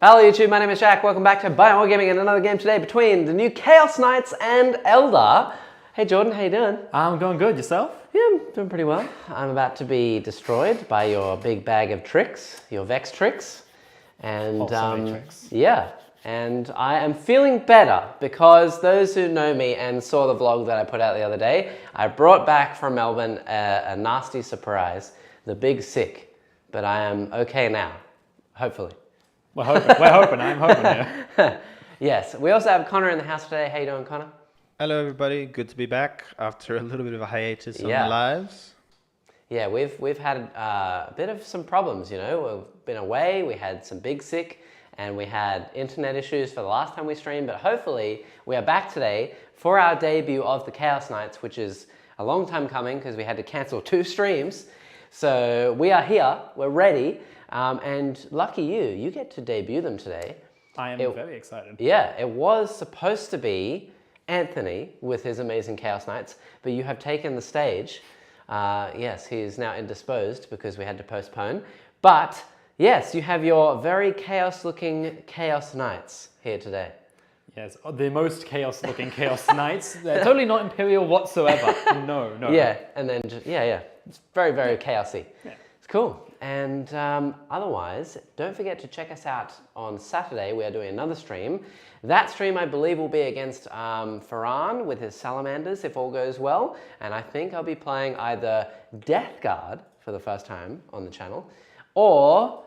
Hello YouTube, my name is Jack. Welcome back to Biel-Tan and another game today between the new Chaos Knights and Eldar. Hey Jordan, how you doing? I'm going good. Yourself? Yeah, I'm doing pretty well. I'm about to be destroyed by your big bag of tricks, your Vex tricks. And so many tricks. Yeah, and I am feeling better because those who know me and saw the vlog that I put out the other day, I brought back from Melbourne a nasty surprise, the big sick. But I am okay now, hopefully. We're hoping. I'm hoping, yeah. Yes, we also have Connor in the house today. How you doing, Connor? Hello everybody, good to be back after a little bit of a hiatus on Yeah. the lives. Yeah, we've had a bit of some problems, you know. We've been away, we had some big sick, and we had internet issues for the last time we streamed, but hopefully we are back today for our debut of the Chaos Knights, which is a long time coming because we had to cancel 2 streams. So we are here, we're ready, and lucky you get to debut them today. I am very excited. Yeah, it was supposed to be Anthony with his amazing Chaos Knights, but you have taken the stage. Yes, he is now indisposed because we had to postpone. But yes, you have your very chaos-looking Chaos Knights here today. Yes, the most chaos-looking Chaos Knights. They're totally not Imperial whatsoever. No. Yeah, and then just, yeah. It's very, very chaosy. Yeah. It's cool. And otherwise, don't forget to check us out on Saturday. We are doing another stream. That stream, I believe, will be against Farseer with his Salamanders, if all goes well. And I think I'll be playing either Death Guard for the first time on the channel, or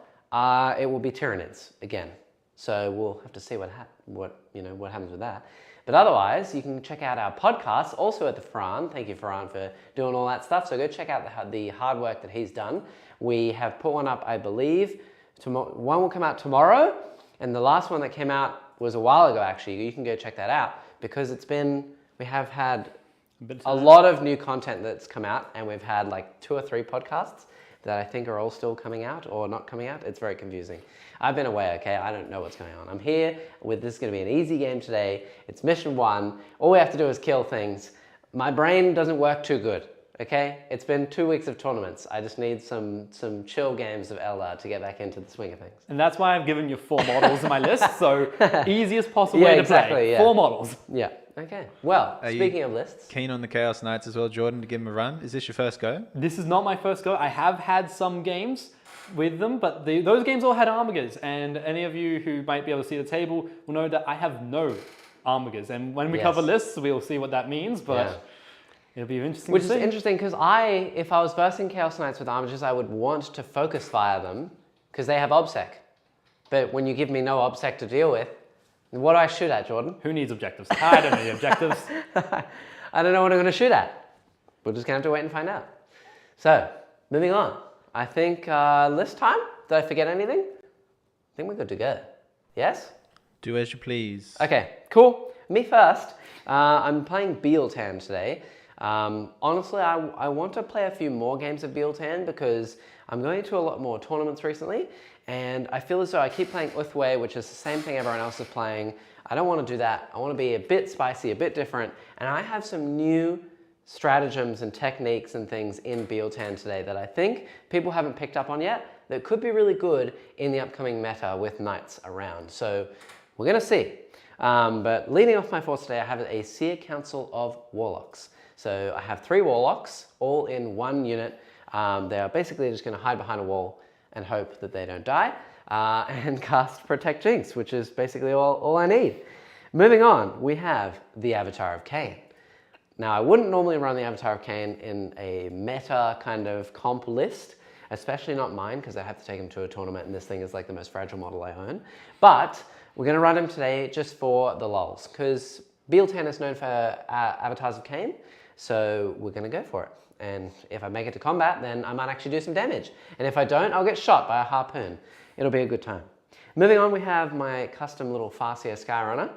it will be Tyranids again. So we'll have to see what happens with that. But otherwise, you can check out our podcast, also at the Farseer. Thank you, Farseer, for doing all that stuff. So go check out the hard work that he's done. We have put one up, I believe. One will come out tomorrow, and the last one that came out was a while ago, actually. You can go check that out because we have had a lot of new content that's come out, and we've had like 2 or 3 podcasts that I think are all still coming out or not coming out. It's very confusing. I've been away, okay? I don't know what's going on. I'm here this is gonna be an easy game today. It's mission 1. All we have to do is kill things. My brain doesn't work too good, okay? It's been 2 weeks of tournaments. I just need some chill games of Eldar to get back into the swing of things. And that's why I've given you 4 models in my list, so easiest possible way to play. Yeah. 4 models. Yeah, okay. Well, speaking of lists. Keen on the Chaos Knights as well, Jordan, to give them a run. Is this your first go? This is not my first go. I have had some games with them, but those games all had armigers, and any of you who might be able to see the table will know that I have no armigers. And when we cover lists, we'll see what that means, but it'll be interesting Which to see. is interesting because if I was versing Chaos Knights with armigers, I would want to focus fire them because they have obsec. But when you give me no obsec to deal with, what do I shoot at, Jordan? Who needs objectives? I don't need objectives. I don't know what I'm going to shoot at. We're just going to have to wait and find out. So, moving on. I think list time. Did I forget anything? I think we're good to go. Yes? Do as you please. Okay, cool. Me first. I'm playing Biel-Tan today. Honestly, I want to play a few more games of Biel-Tan because I'm going to a lot more tournaments recently, and I feel as though I keep playing Uthway, which is the same thing everyone else is playing. I don't want to do that. I want to be a bit spicy, a bit different, and I have some new stratagems and techniques and things in Biel-Tan today that I think people haven't picked up on yet that could be really good in the upcoming meta with knights around. So we're going to see. But leading off my force today, I have a Seer Council of Warlocks. So I have 3 Warlocks, all in 1 unit. They are basically just going to hide behind a wall and hope that they don't die, and cast Protect Jinx, which is basically all I need. Moving on, we have the Avatar of Khaine. Now, I wouldn't normally run the Avatar of Khaine in a meta kind of comp list, especially not mine, because I have to take him to a tournament, and this thing is like the most fragile model I own. But we're going to run him today just for the lulz, because Biel-Tan is known for Avatars of Khaine, so we're going to go for it. And if I make it to combat, then I might actually do some damage. And if I don't, I'll get shot by a harpoon. It'll be a good time. Moving on, we have my custom little Farseer Skyrunner.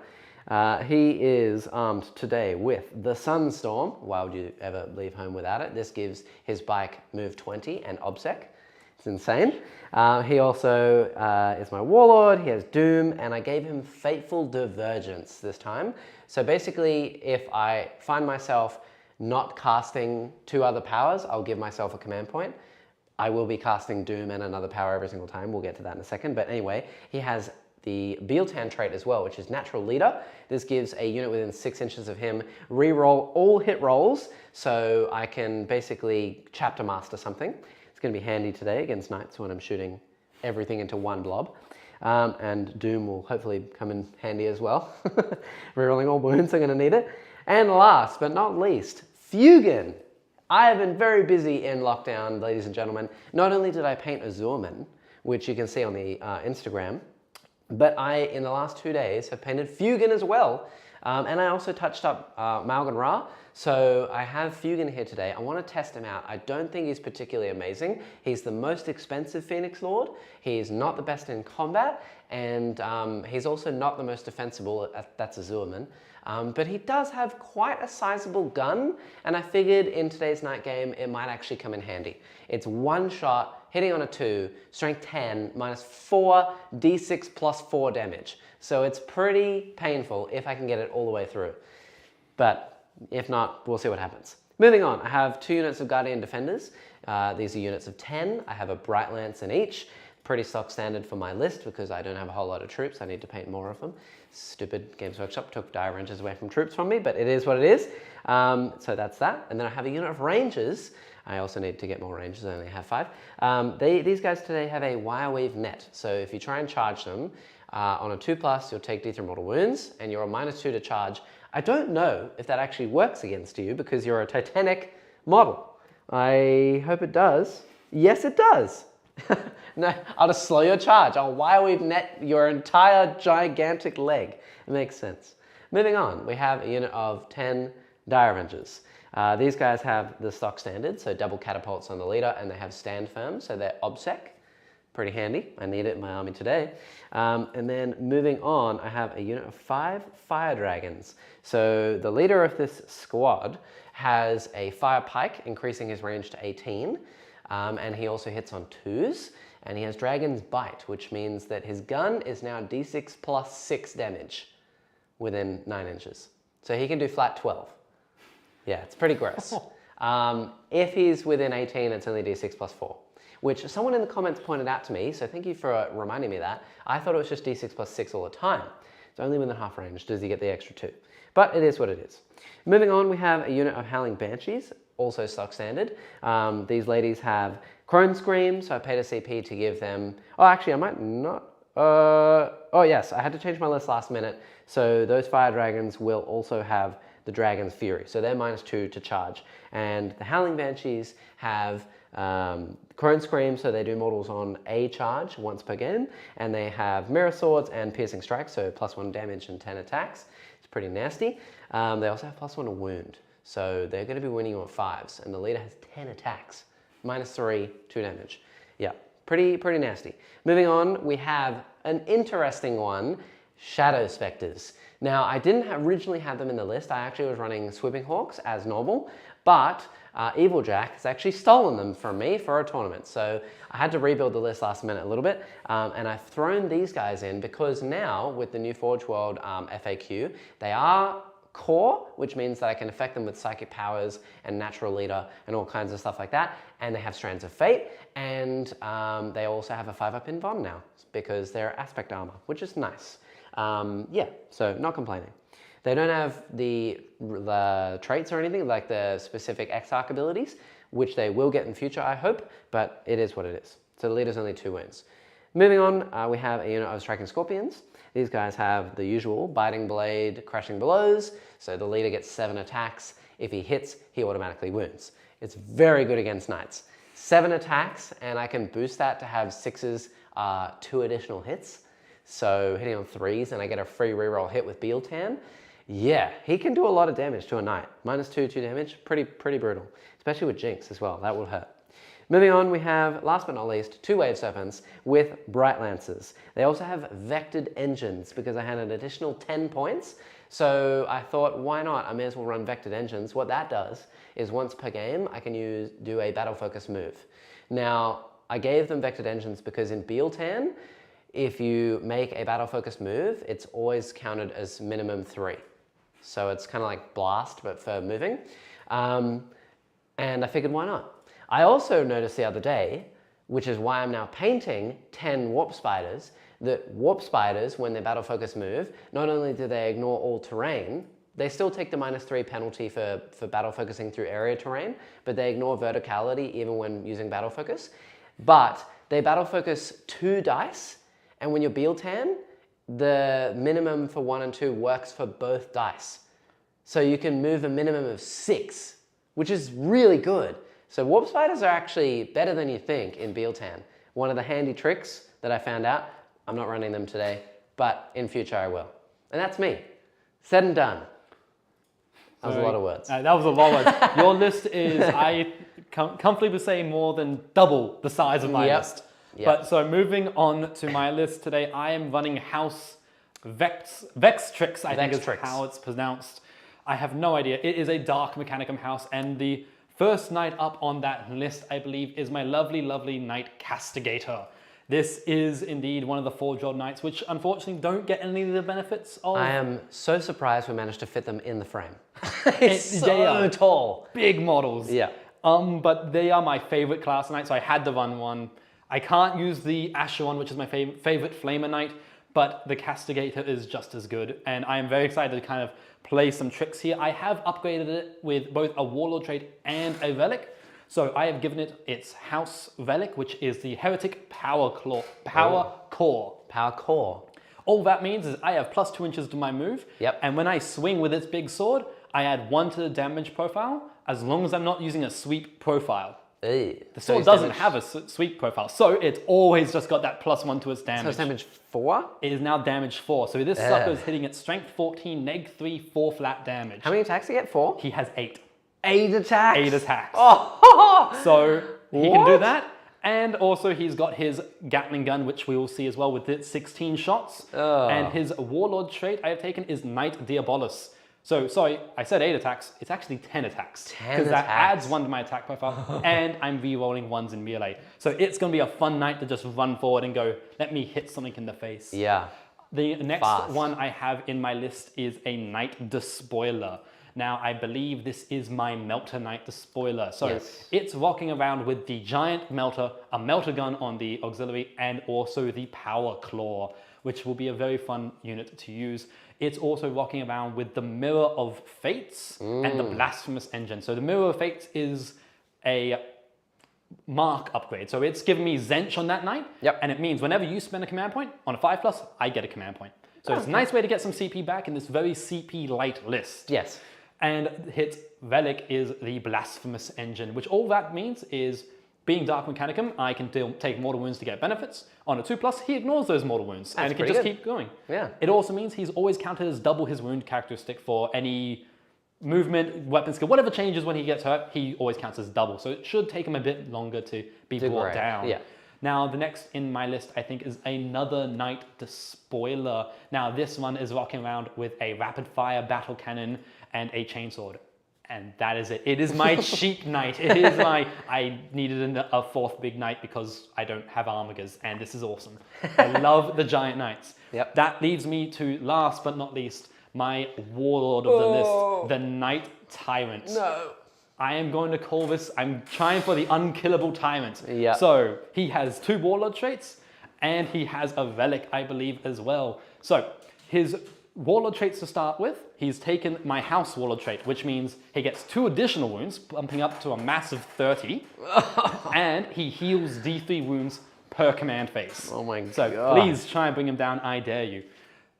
He is armed today with the Sunstorm. Why would you ever leave home without it? This gives his bike move 20 and obsec. It's insane. He also is my Warlord. He has Doom, and I gave him Fateful Divergence this time. So basically, if I find myself not casting 2 other powers, I'll give myself a command point. I will be casting Doom and another power every single time. We'll get to that in a second. But anyway, he has the Biel-Tan trait as well, which is Natural Leader. This gives a unit within 6 inches of him re-roll all hit rolls, so I can basically chapter master something. It's going to be handy today against knights when I'm shooting everything into one blob. And Doom will hopefully come in handy as well. Rerolling all wounds, I'm going to need it. And last but not least, Fuegan. I have been very busy in lockdown, ladies and gentlemen. Not only did I paint Azurman, which you can see on the Instagram, but I, in the last 2 days, have painted Fuegan as well. And I also touched up Malgan Ra. So I have Fuegan here today. I want to test him out. I don't think he's particularly amazing. He's the most expensive Phoenix Lord. He's not the best in combat, and he's also not the most defensible. That's Azurman. But he does have quite a sizable gun, and I figured in today's night game it might actually come in handy. It's one shot, hitting on a 2, strength 10, minus 4, d6 plus 4 damage. So it's pretty painful if I can get it all the way through. But if not, we'll see what happens. Moving on, I have 2 units of Guardian Defenders. These are units of 10. I have a Bright Lance in each. Pretty stock standard for my list because I don't have a whole lot of troops. I need to paint more of them. Stupid Games Workshop took Dire Rangers away from troops from me, but it is what it is. So that's that. And then I have a unit of Rangers. I also need to get more Rangers. I only have 5. These guys today have a Wireweave net. So if you try and charge them on a 2+, you'll take D3 mortal wounds, and you're a -2 to charge. I don't know if that actually works against you because you're a Titanic model. I hope it does. Yes, it does. No, I'll just slow your charge. I'll Wireweave net your entire gigantic leg. It makes sense. Moving on, we have a unit of 10 Dire Avengers. These guys have the stock standard, so double catapults on the leader, and they have stand firm, so they're obsec. Pretty handy. I need it in my army today. And then moving on, I have a unit of 5 Fire Dragons. So the leader of this squad has a Fire Pike, increasing his range to 18. And he also hits on 2s. And he has Dragon's Bite, which means that his gun is now d6 plus 6 damage within 9 inches. So he can do flat 12. Yeah, it's pretty gross. If he's within 18, it's only d6 plus 4. Which someone in the comments pointed out to me, so thank you for reminding me that. I thought it was just d6 plus 6 all the time. It's only within half range does he get the extra 2. But it is what it is. Moving on, we have a unit of Howling Banshees, also stock standard. These ladies have Crone Scream, so I paid a CP to give them... Oh, actually, I might not... oh, yes, I had to change my list last minute. So those Fire Dragons will also have the Dragon's Fury. So they're -2 to charge. And the Howling Banshees have... Crone Scream, so they do mortals on a charge once per game, and they have Mirror Swords and Piercing Strike, so +1 damage and 10 attacks. It's pretty nasty. They also have +1 to wound, so they're going to be winning you on 5s, and the leader has 10 attacks, -3, 2 damage. Yeah, pretty nasty. Moving on, we have an interesting one, Shadow Spectres. Now, I didn't originally have them in the list. I actually was running Swooping Hawks as normal, but Evil Jack has actually stolen them from me for a tournament. So I had to rebuild the list last minute a little bit, and I've thrown these guys in because now with the new Forge World FAQ, they are core, which means that I can affect them with psychic powers and natural leader and all kinds of stuff like that. And they have Strands of Fate, and they also have a 5-up in Von now because they're aspect armor, which is nice. Yeah, so not complaining. They don't have the traits or anything, like the specific Exarch abilities, which they will get in future, I hope, but it is what it is. So the leader's only 2 wins. Moving on, we have a unit of Striking Scorpions. These guys have the usual Biting Blade, Crashing Blows, so the leader gets 7 attacks. If he hits, he automatically wounds. It's very good against knights. 7 attacks, and I can boost that to have 6s, 2 additional hits. So hitting on 3s, and I get a free reroll hit with Biel-Tan. Yeah, he can do a lot of damage to a knight. -2, 2 damage, pretty brutal. Especially with Jinx as well, that will hurt. Moving on, we have, last but not least, 2 Wave Serpents with Bright Lances. They also have Vectored Engines because I had an additional 10 points. So I thought, why not? I may as well run Vectored Engines. What that does is once per game, I can do a battle focus move. Now, I gave them Vectored Engines because in Biel-Tan, if you make a battle focused move, it's always counted as minimum 3. So it's kind of like Blast, but for moving. And I figured, why not? I also noticed the other day, which is why I'm now painting 10 Warp Spiders, that warp spiders, when they battle focus move, not only do they ignore all terrain, they still take the -3 penalty for battle focusing through area terrain, but they ignore verticality even when using battle focus. But they battle focus 2 dice, and when you're Biel-Tan, the minimum for 1 and 2 works for both dice. So you can move a minimum of 6, which is really good. So warp spiders are actually better than you think in Biel-Tan. One of the handy tricks that I found out, I'm not running them today, but in future I will. And that's me. Said and done. That was a lot of words. That was a lot of words. Your list is, I comfortably would say, more than double the size of my list. Yep. But so moving on to my list today, I am running House Vextrix, I think is how it's pronounced. I have no idea. It is a Dark Mechanicum house, and the first knight up on that list, I believe, is my lovely, lovely Knight Castigator. This is indeed one of the Forge-World Knights, which unfortunately don't get any of the benefits of... I am so surprised we managed to fit them in the frame. It's so tall. Big models. Yeah. But they are my favorite class knight, so I had to run one. I can't use the Asher one, which is my favorite Flamer Knight, but the Castigator is just as good, and I am very excited to kind of play some tricks here. I have upgraded it with both a Warlord trait and a Relic. So I have given it its House Relic, which is the Heretic Power Core. Power Core. All that means is I have +2 inches to my move. Yep. And when I swing with its big sword, I add 1 to the damage profile, as long as I'm not using a sweep profile. The sword doesn't have a sweep profile, so it's always just got that +1 to its damage. So it's damage 4? It is now damage 4. So this sucker is hitting at strength 14, neg3, 4 flat damage. How many attacks do you get? 4? He has 8. 8 attacks? 8 attacks. Oh! So he can do that. And also he's got his Gatling gun, which we will see as well with its 16 shots. And his Warlord trait I have taken is Knight Diabolus. So, sorry, I said 8 attacks. It's actually 10 attacks. 10 because that adds 1 to my attack profile, and I'm re-rolling 1s in melee. So it's going to be a fun night to just run forward and go, let me hit something in the face. Yeah. The next one I have in my list is a Knight Despoiler. Now, I believe this is my Melter Knight Despoiler. So it's rocking around with the Giant Melter, a Melter gun on the auxiliary, and also the Power Claw, which will be a very fun unit to use. It's also rocking around with the Mirror of Fates and the Blasphemous Engine. So the Mirror of Fates is a mark upgrade. So it's giving me Zench on that knight. Yep. And it means whenever you spend a command point on a 5+, I get a command point. So it's a nice way to get some CP back in this very CP light list. Yes. And his Relic is the Blasphemous Engine, which all that means is, being Dark Mechanicum, I can take mortal wounds to get benefits. On a 2+, he ignores those mortal wounds, and it can just keep going. Yeah. It also means he's always counted as double his wound characteristic for any movement, weapon skill, whatever changes when he gets hurt, he always counts as double. So it should take him a bit longer to be brought down. Yeah. Now, the next in my list, I think, is another Knight Despoiler. Now, this one is rocking around with a rapid-fire battle cannon and a chainsword. And that is it. It is my cheap knight. It is my... I needed a 4th big knight because I don't have armigers, and this is awesome. I love the giant knights. Yep. That leads me to, last but not least, my warlord of the list, the Knight Tyrant. No. I am going to call this, I'm trying for the unkillable tyrant. Yeah. So he has 2 warlord traits and he has a relic, I believe, as well. So his warlord traits to start with, he's taken my house warlord trait, which means he gets 2 additional wounds, bumping up to a massive 30. And he heals D3 wounds per command phase. Oh my god. So please try and bring him down, I dare you.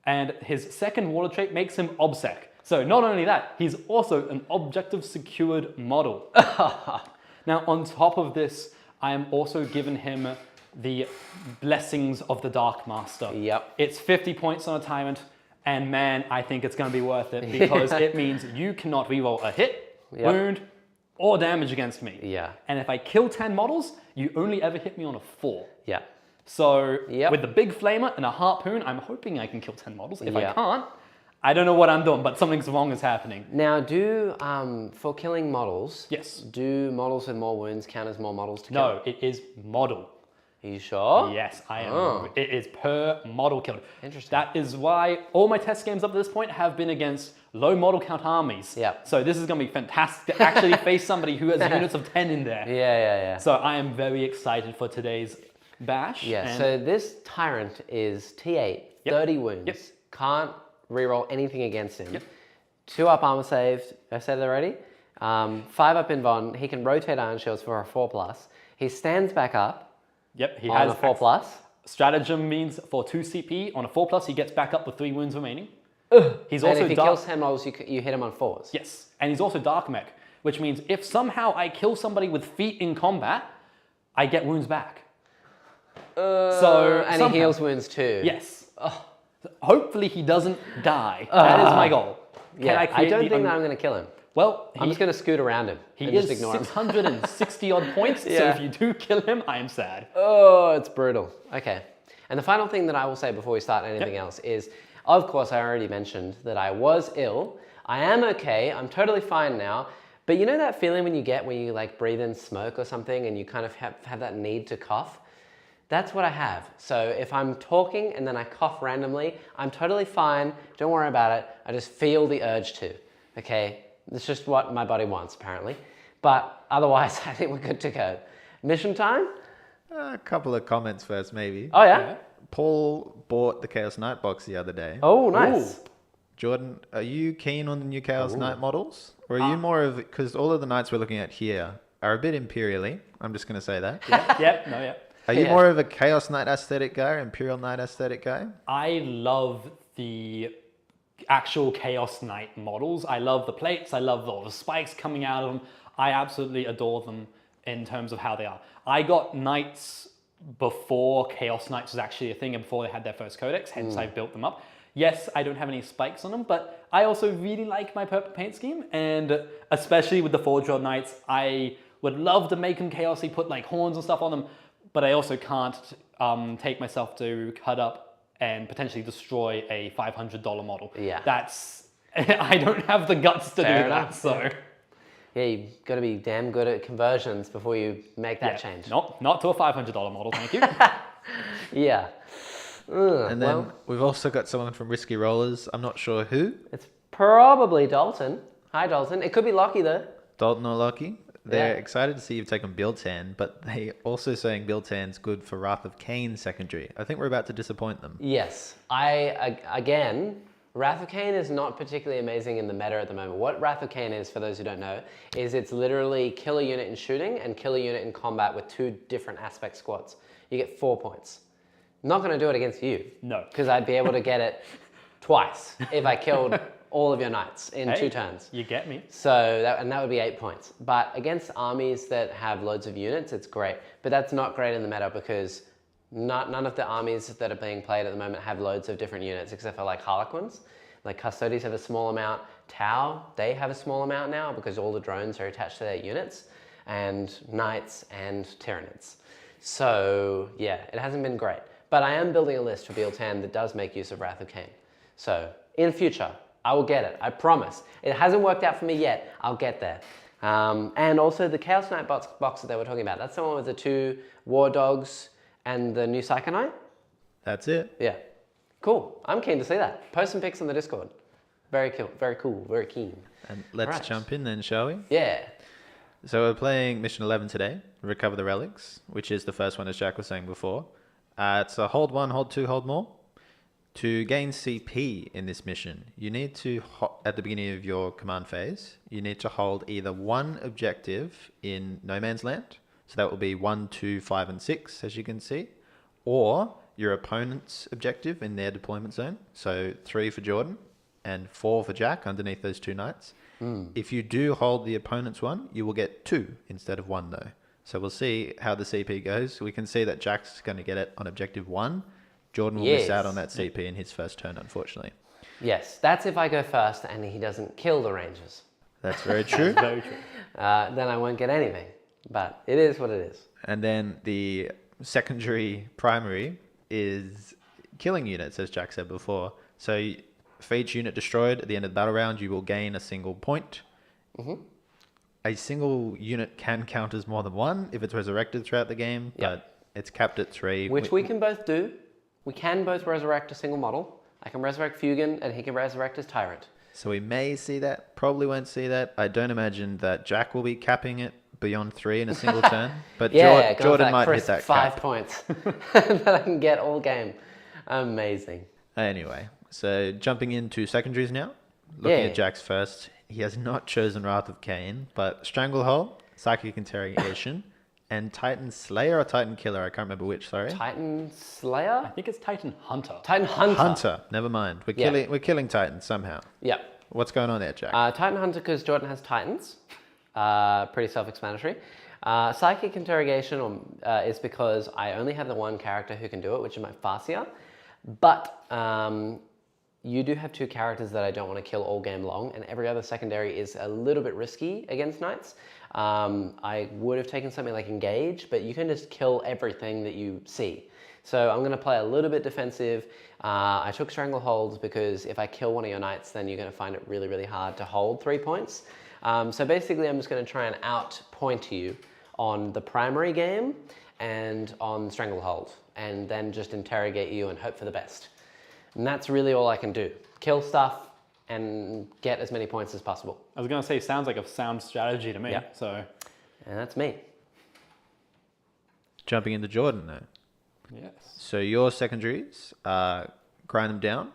And his second warlord trait makes him obsec. So not only that, he's also an objective secured model. Now on top of this, I am also giving him the Blessings of the Dark Master. Yep. It's 50 points on a tyrant, and man, I think it's going to be worth it because it means you cannot reroll a hit, wound, or damage against me. Yeah. And if I kill 10 models, you only ever hit me on a 4. Yeah. So with the big flamer and a harpoon, I'm hoping I can kill 10 models. If I Yeah. can't, I don't know what I'm doing, but something's wrong is happening. Now, do, for killing models, Yes. do models with more wounds count as more models to kill? No, it is model. Are you sure? Yes, I am. It is per model killed. Interesting. That is why all my test games up to this point have been against low model count armies. Yeah. So this is going to be fantastic to actually face somebody who has units of 10 in there. Yeah. So I am very excited for today's bash. Yeah, and so this Tyrant is T8, 30 wounds. Yep. Can't reroll anything against him. Yep. 2 up armor saved, I said it already. 5 up invuln. He can rotate Iron Shields for a 4+. He stands back up Yep, he on has a 4+. Stratagem means for 2 CP on a 4+, he gets back up with 3 wounds remaining. He's And also if he dark. kills 10 models, you hit him on 4s. Yes, and he's also dark mech, which means if somehow I kill somebody with feet in combat, I get wounds back. And he heals wounds too. Yes. Hopefully he doesn't die. That is my goal. Yeah, I don't think that I'm going to kill him. Well, I'm just going to scoot around him he and is just ignore him. 660 odd points, so Yeah. if you do kill him, I am sad. Oh, it's brutal. Okay. And the final thing that I will say before we start anything else is, of course, I already mentioned that I was ill. I am okay. I'm totally fine now. But you know that feeling when you get when you like breathe in smoke or something and you kind of have that need to cough? That's what I have. So if I'm talking and then I cough randomly, I'm totally fine. Don't worry about it. I just feel the urge to. Okay? It's just what my body wants, apparently. But otherwise, I think we're good to go. Mission time? A couple of comments first, maybe. Oh, yeah? Paul bought the Chaos Knight box the other day. Oh, nice. Jordan, are you keen on the new Chaos Knight models? Or are you more of... Because all of the knights we're looking at here are a bit Imperially. I'm just going to say that. Yeah. Are you more of a Chaos Knight aesthetic guy or Imperial Knight aesthetic guy? I love the actual Chaos Knight models. I love the plates. I love all the spikes coming out of them. I absolutely adore them in terms of how they are. I got Knights before Chaos Knights was actually a thing and before they had their first codex, hence I've built them up. Yes, I don't have any spikes on them, but I also really like my purple paint scheme, and especially with the Forge World Knights, I would love to make them chaosy, put like horns and stuff on them, but I also can't take myself to cut up and potentially destroy a $500 model. Yeah. That's, I don't have the guts to Fair do enough. that, so. Yeah, you've got to be damn good at conversions before you make that change. Not to a $500 model, thank you. Yeah. And then we've also got someone from Risky Rollers. I'm not sure who. It's probably Dalton. Hi, Dalton. It could be Lockie, though. Dalton or Lucky. They're Yeah. excited to see you've taken Biel-Tan, but they also saying Biel-Tan's good for Wrath of Khaine secondary. I think we're about to disappoint them. Yes. Again, Wrath of Khaine is not particularly amazing in the meta at the moment. What Wrath of Khaine is, for those who don't know, is it's literally kill a unit in shooting and kill a unit in combat with 2 different aspect squads. You get 4 points. Not going to do it against you. No. Because I'd be able to get it twice if I killed all of your knights in 2 turns. You get me. So that would be 8 points. But against armies that have loads of units, it's great. But that's not great in the meta because none of the armies that are being played at the moment have loads of different units except for like Harlequins. Like Custodies have a small amount. Tau, they have a small amount now because all the drones are attached to their units. And Knights and Tyranids. So yeah, it hasn't been great. But I am building a list for Biel-Tan that does make use of Wrath of Khaine. So in future, I will get it. I promise. It hasn't worked out for me yet. I'll get there. And also the Chaos Knight box that they were talking about. That's the one with the 2 War Dogs and the new Psycho Knight? That's it. Yeah. Cool. I'm keen to see that. Post some pics on the Discord. Very cool. Very cool. Very keen. And let's Right. jump in then, shall we? Yeah. So we're playing Mission 11 today, Recover the Relics, which is the first one, as Jack was saying before. It's a hold 1, hold 2, hold more. To gain CP in this mission, you need to, at the beginning of your command phase, you need to hold either 1 objective in No Man's Land, so that will be 1, 2, 5, and 6, as you can see, or your opponent's objective in their deployment zone, so 3 for Jordan and 4 for Jack underneath those 2 knights. If you do hold the opponent's one, you will get 2 instead of 1 though. So we'll see how the CP goes. We can see that Jack's going to get it on objective 1. Jordan will miss out on that CP in his first turn, unfortunately. Yes, that's if I go first and he doesn't kill the Rangers. That's very true. Very true. Then I won't get anything. But it is what it is. And then the secondary primary is killing units, as Jack said before. So for each unit destroyed at the end of the battle round, you will gain a single point. A single unit can count as more than 1 if it's resurrected throughout the game, but it's capped at 3. Which we can both do. We can both resurrect a single model. I can resurrect Fuegan and he can resurrect his Tyrant. So we may see that, probably won't see that. I don't imagine that Jack will be capping it, beyond 3 in a single turn. But Yeah, go for Jordan that might hit crisp that 5 cap. points that I can get all game. Amazing. Anyway, so jumping into secondaries now. Looking Yeah. at Jack's first, he has not chosen Wrath of Khaine, but Stranglehold, Psychic Interrogation, and Titan Slayer or Titan Killer. I can't remember which. Sorry. Titan I Slayer? think it's Titan Hunter. Titan Hunter. Hunter. Never mind. We're killing Titans somehow. Yeah. What's going on there, Jack? Titan Hunter because Jordan has Titans. Pretty self-explanatory. Psychic Interrogation is because I only have the one character who can do it, which is my Farseer. But you do have 2 characters that I don't want to kill all game long, and every other secondary is a little bit risky against knights. I would have taken something like Engage, but you can just kill everything that you see. So I'm going to play a little bit defensive. I took Strangleholds because if I kill one of your knights, then you're going to find it really, really hard to hold 3 points. So basically, I'm just going to try and outpoint you on the primary game and on Stranglehold, and then just interrogate you and hope for the best. And that's really all I can do. Kill stuff and get as many points as possible. I was going to say, sounds like a sound strategy to me. Yeah. So, And that's me. Jumping into Jordan now. yes. So your secondaries, grind them down.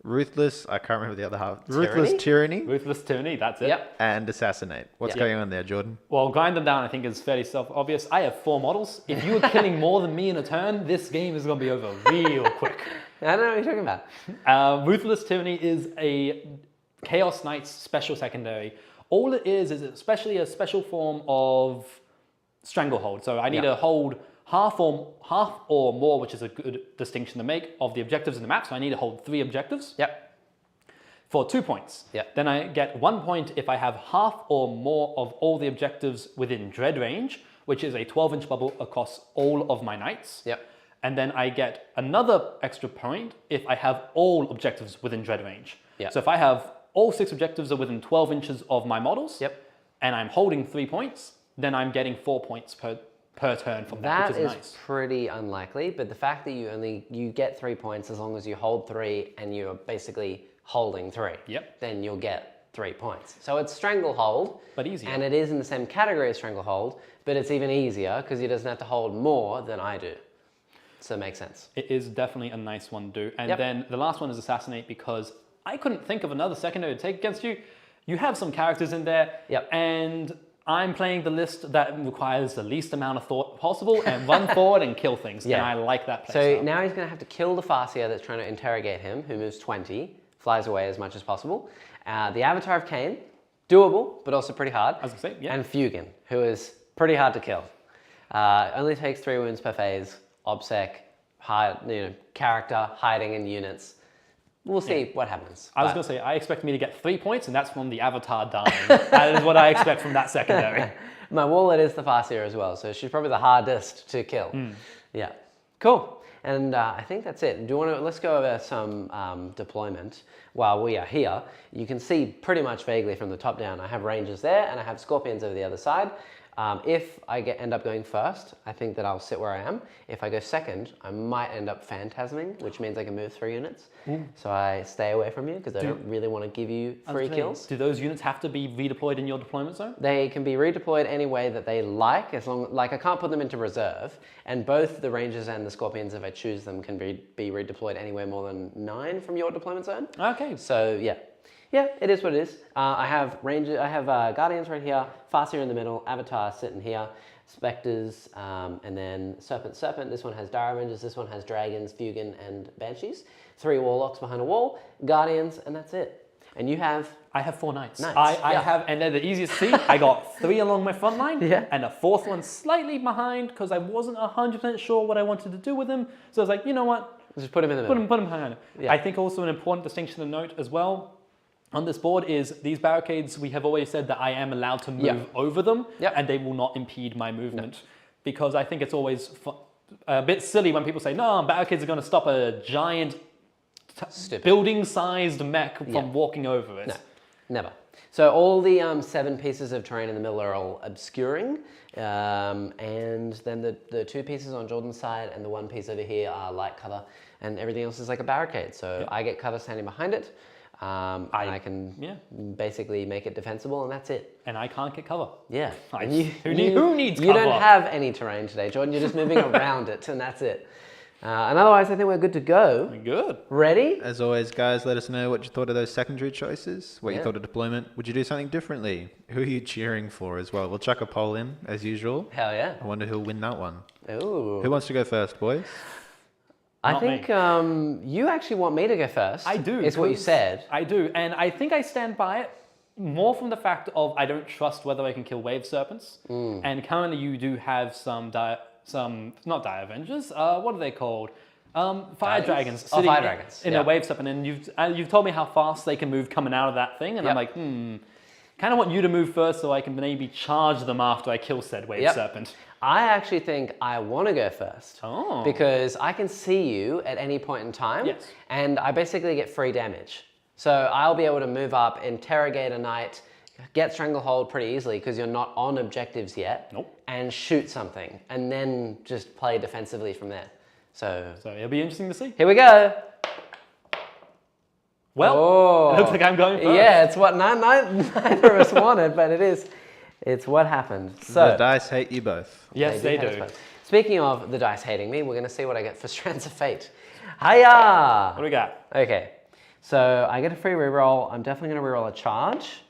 Ruthless, I can't remember the other half. Ruthless Tyranny Ruthless Tyranny, that's it. Yep. and Assassinate. What's Yep. going on there, Jordan? Well, grind them down, I think, is fairly self-obvious. I have 4 models. If you are killing more than me in a turn, this game is going to be over real quick. I don't know what you're talking about. Ruthless Tyranny is a Chaos Knights special secondary. All it is especially a special form of Stranglehold. So I need to hold half or more, which is a good distinction to make, of the objectives in the map. So I need to hold 3 objectives. Yep. For 2 points. Yep. Then I get 1 point if I have half or more of all the objectives within dread range, which is a 12-inch bubble across all of my knights. Yep. And then I get another extra point if I have all objectives within dread range. Yep. So if I have all 6 objectives are within 12 inches of my models, Yep. and I'm holding 3 points, then I'm getting 4 points per turn from that, That which is is nice. pretty unlikely, but the fact that you get 3 points as long as you hold 3 and you're basically holding 3, Yep. then you'll get 3 points. So it's Stranglehold, But easier. and it is in the same category as Stranglehold, but it's even easier because he doesn't have to hold more than I do. So it makes sense. It is definitely a nice one to do. And Yep. then the last one is Assassinate, because I couldn't think of another secondary to take against you. You have some characters in there, Yep. and I'm playing the list that requires the least amount of thought possible and run forward and kill things. Yeah. And I like that play So style. now he's going to have to kill the Farseer that's trying to interrogate him, who moves 20, flies away as much as possible. The Avatar of Khaine, doable, but also pretty hard. I was gonna say, yeah. And Fuegan, who is pretty hard to kill. Only takes 3 wounds per phase, obsec, character, hiding in units. We'll see what happens. I was going to say, I expect me to get 3 points, and that's from the Avatar dying. That is what I expect from that secondary. My Warlord is the Farseer as well, so she's probably the hardest to kill. Yeah, cool. And I think that's it. Do you want to, let's go over some deployment while we are here. You can see pretty much vaguely from the top down, I have Rangers there and I have Scorpions over the other side. If I end up going first, I think that I'll sit where I am. If I go second, I might end up phantasming, which means I can move 3 units. So I stay away from you because I don't really want to give you free kills. Do those units have to be redeployed in your deployment zone? They can be redeployed any way that they like, as long like I can't put them into reserve. And both the Rangers and the Scorpions, if I choose them, can be redeployed anywhere more than 9 from your deployment zone. Okay. So yeah. Yeah, it is what it is. I have Guardians right here, Farseer in the middle, Avatar sitting here, Spectres, and then Serpent. This one has Dire Rangers, this one has Dragons, Fuegan, and Banshees. 3 Warlocks behind a wall, Guardians, and that's it. And you have... I have 4 knights. Knights, I yeah. have, and they're the easiest to see. I got 3 along my front line, Yeah. and a 4th one slightly behind because I wasn't 100% sure what I wanted to do with them. So I was like, you know what? Just put them in the middle. Put them behind. Yeah. I think also an important distinction to note as well on this board is these barricades, we have always said that I am allowed to move over them, Yep. and they will not impede my movement. Because I think it's always a bit silly when people say, no, barricades are going to stop a giant building-sized mech from walking over it. No, never. So all the 7 pieces of terrain in the middle are all obscuring, and then the 2 pieces on Jordan's side and the 1 piece over here are light cover, and everything else is like a barricade. So I get cover standing behind it. and I can basically make it defensible, and that's it. And I can't get cover. Yeah. Who needs You cover? don't have any terrain today, Jordan. You're just moving around it, and that's it. And otherwise, I think we're good to go. We're good. Ready? As always, guys, let us know what you thought of those secondary choices, what you Yeah. thought of deployment. Would you do something differently? Who are you cheering for as well? We'll chuck a poll in, as usual. Hell yeah. I wonder who'll win that one. Ooh. Who wants to go first, boys? I Not think you actually want me to go first. I do. Is what you said. I do, and I think I stand by it more from the fact of I don't trust whether I can kill wave serpents. And currently you do have some not dire avengers. What are they called? Fire dragons Oh, sitting fire dragons. in Yeah. a wave serpent, and you've told me how fast they can move coming out of that thing, and Yep. I'm like, kind of want you to move first so I can maybe charge them after I kill said wave Yep. serpent. I actually think I want to go first. Oh. Because I can see you at any point in time. Yes. And I basically get free damage. So I'll be able to move up, interrogate a knight, get stranglehold pretty easily because you're not on objectives yet. Nope. And shoot something. And then just play defensively from there. So So it'll be interesting to see. here we go. Well, it looks like I'm going first. Yeah, it's what neither of us wanted, but it's what happened. So The dice hate you both. Yes, they hate us do. both. Speaking of the dice hating me, we're going to see what I get for Strands of Fate. Hiya! What do we got? Okay, so I get a free reroll. I'm definitely going to reroll a charge.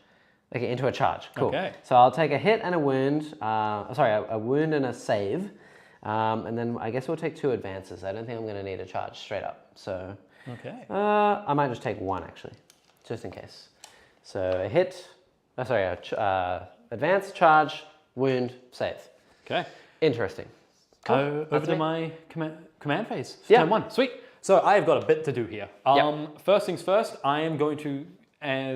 Okay, into a charge. Cool. Okay. So I'll take a hit and a wound. A wound and a save. And then I guess we'll take 2 advances. I don't think I'm going to need a charge straight up. So Okay. I might just take 1 actually, just in case. So a hit, advance, charge, wound, save. Okay. Interesting. Cool. Over to my command phase. Yeah. Turn 1. Sweet. So I've got a bit to do here. Yep. First things first, I am going to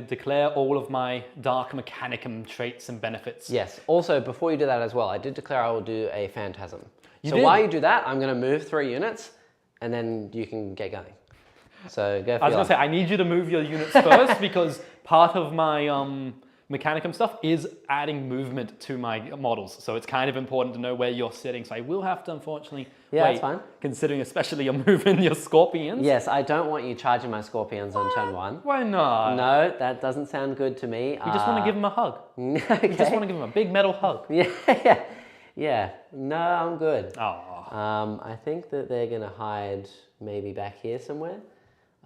declare all of my Dark Mechanicum traits and benefits. Yes. Also, before you do that as well, I did declare I will do a Phantasm. So did? while you do that, I'm going to move 3 units, and then you can get going. So go for I was going to say, I need you to move your units first because part of my Mechanicum stuff is adding movement to my models. So it's kind of important to know where you're sitting. So I will have to, unfortunately, Yeah, wait, that's fine. Considering especially you're moving your Scorpions. Yes, I don't want you charging my Scorpions on turn 1. Why not? No, that doesn't sound good to me. You just want to give them a hug. Okay. You just want to give them a big metal hug. Yeah. No, I'm good. Oh. I think that they're going to hide maybe back here somewhere.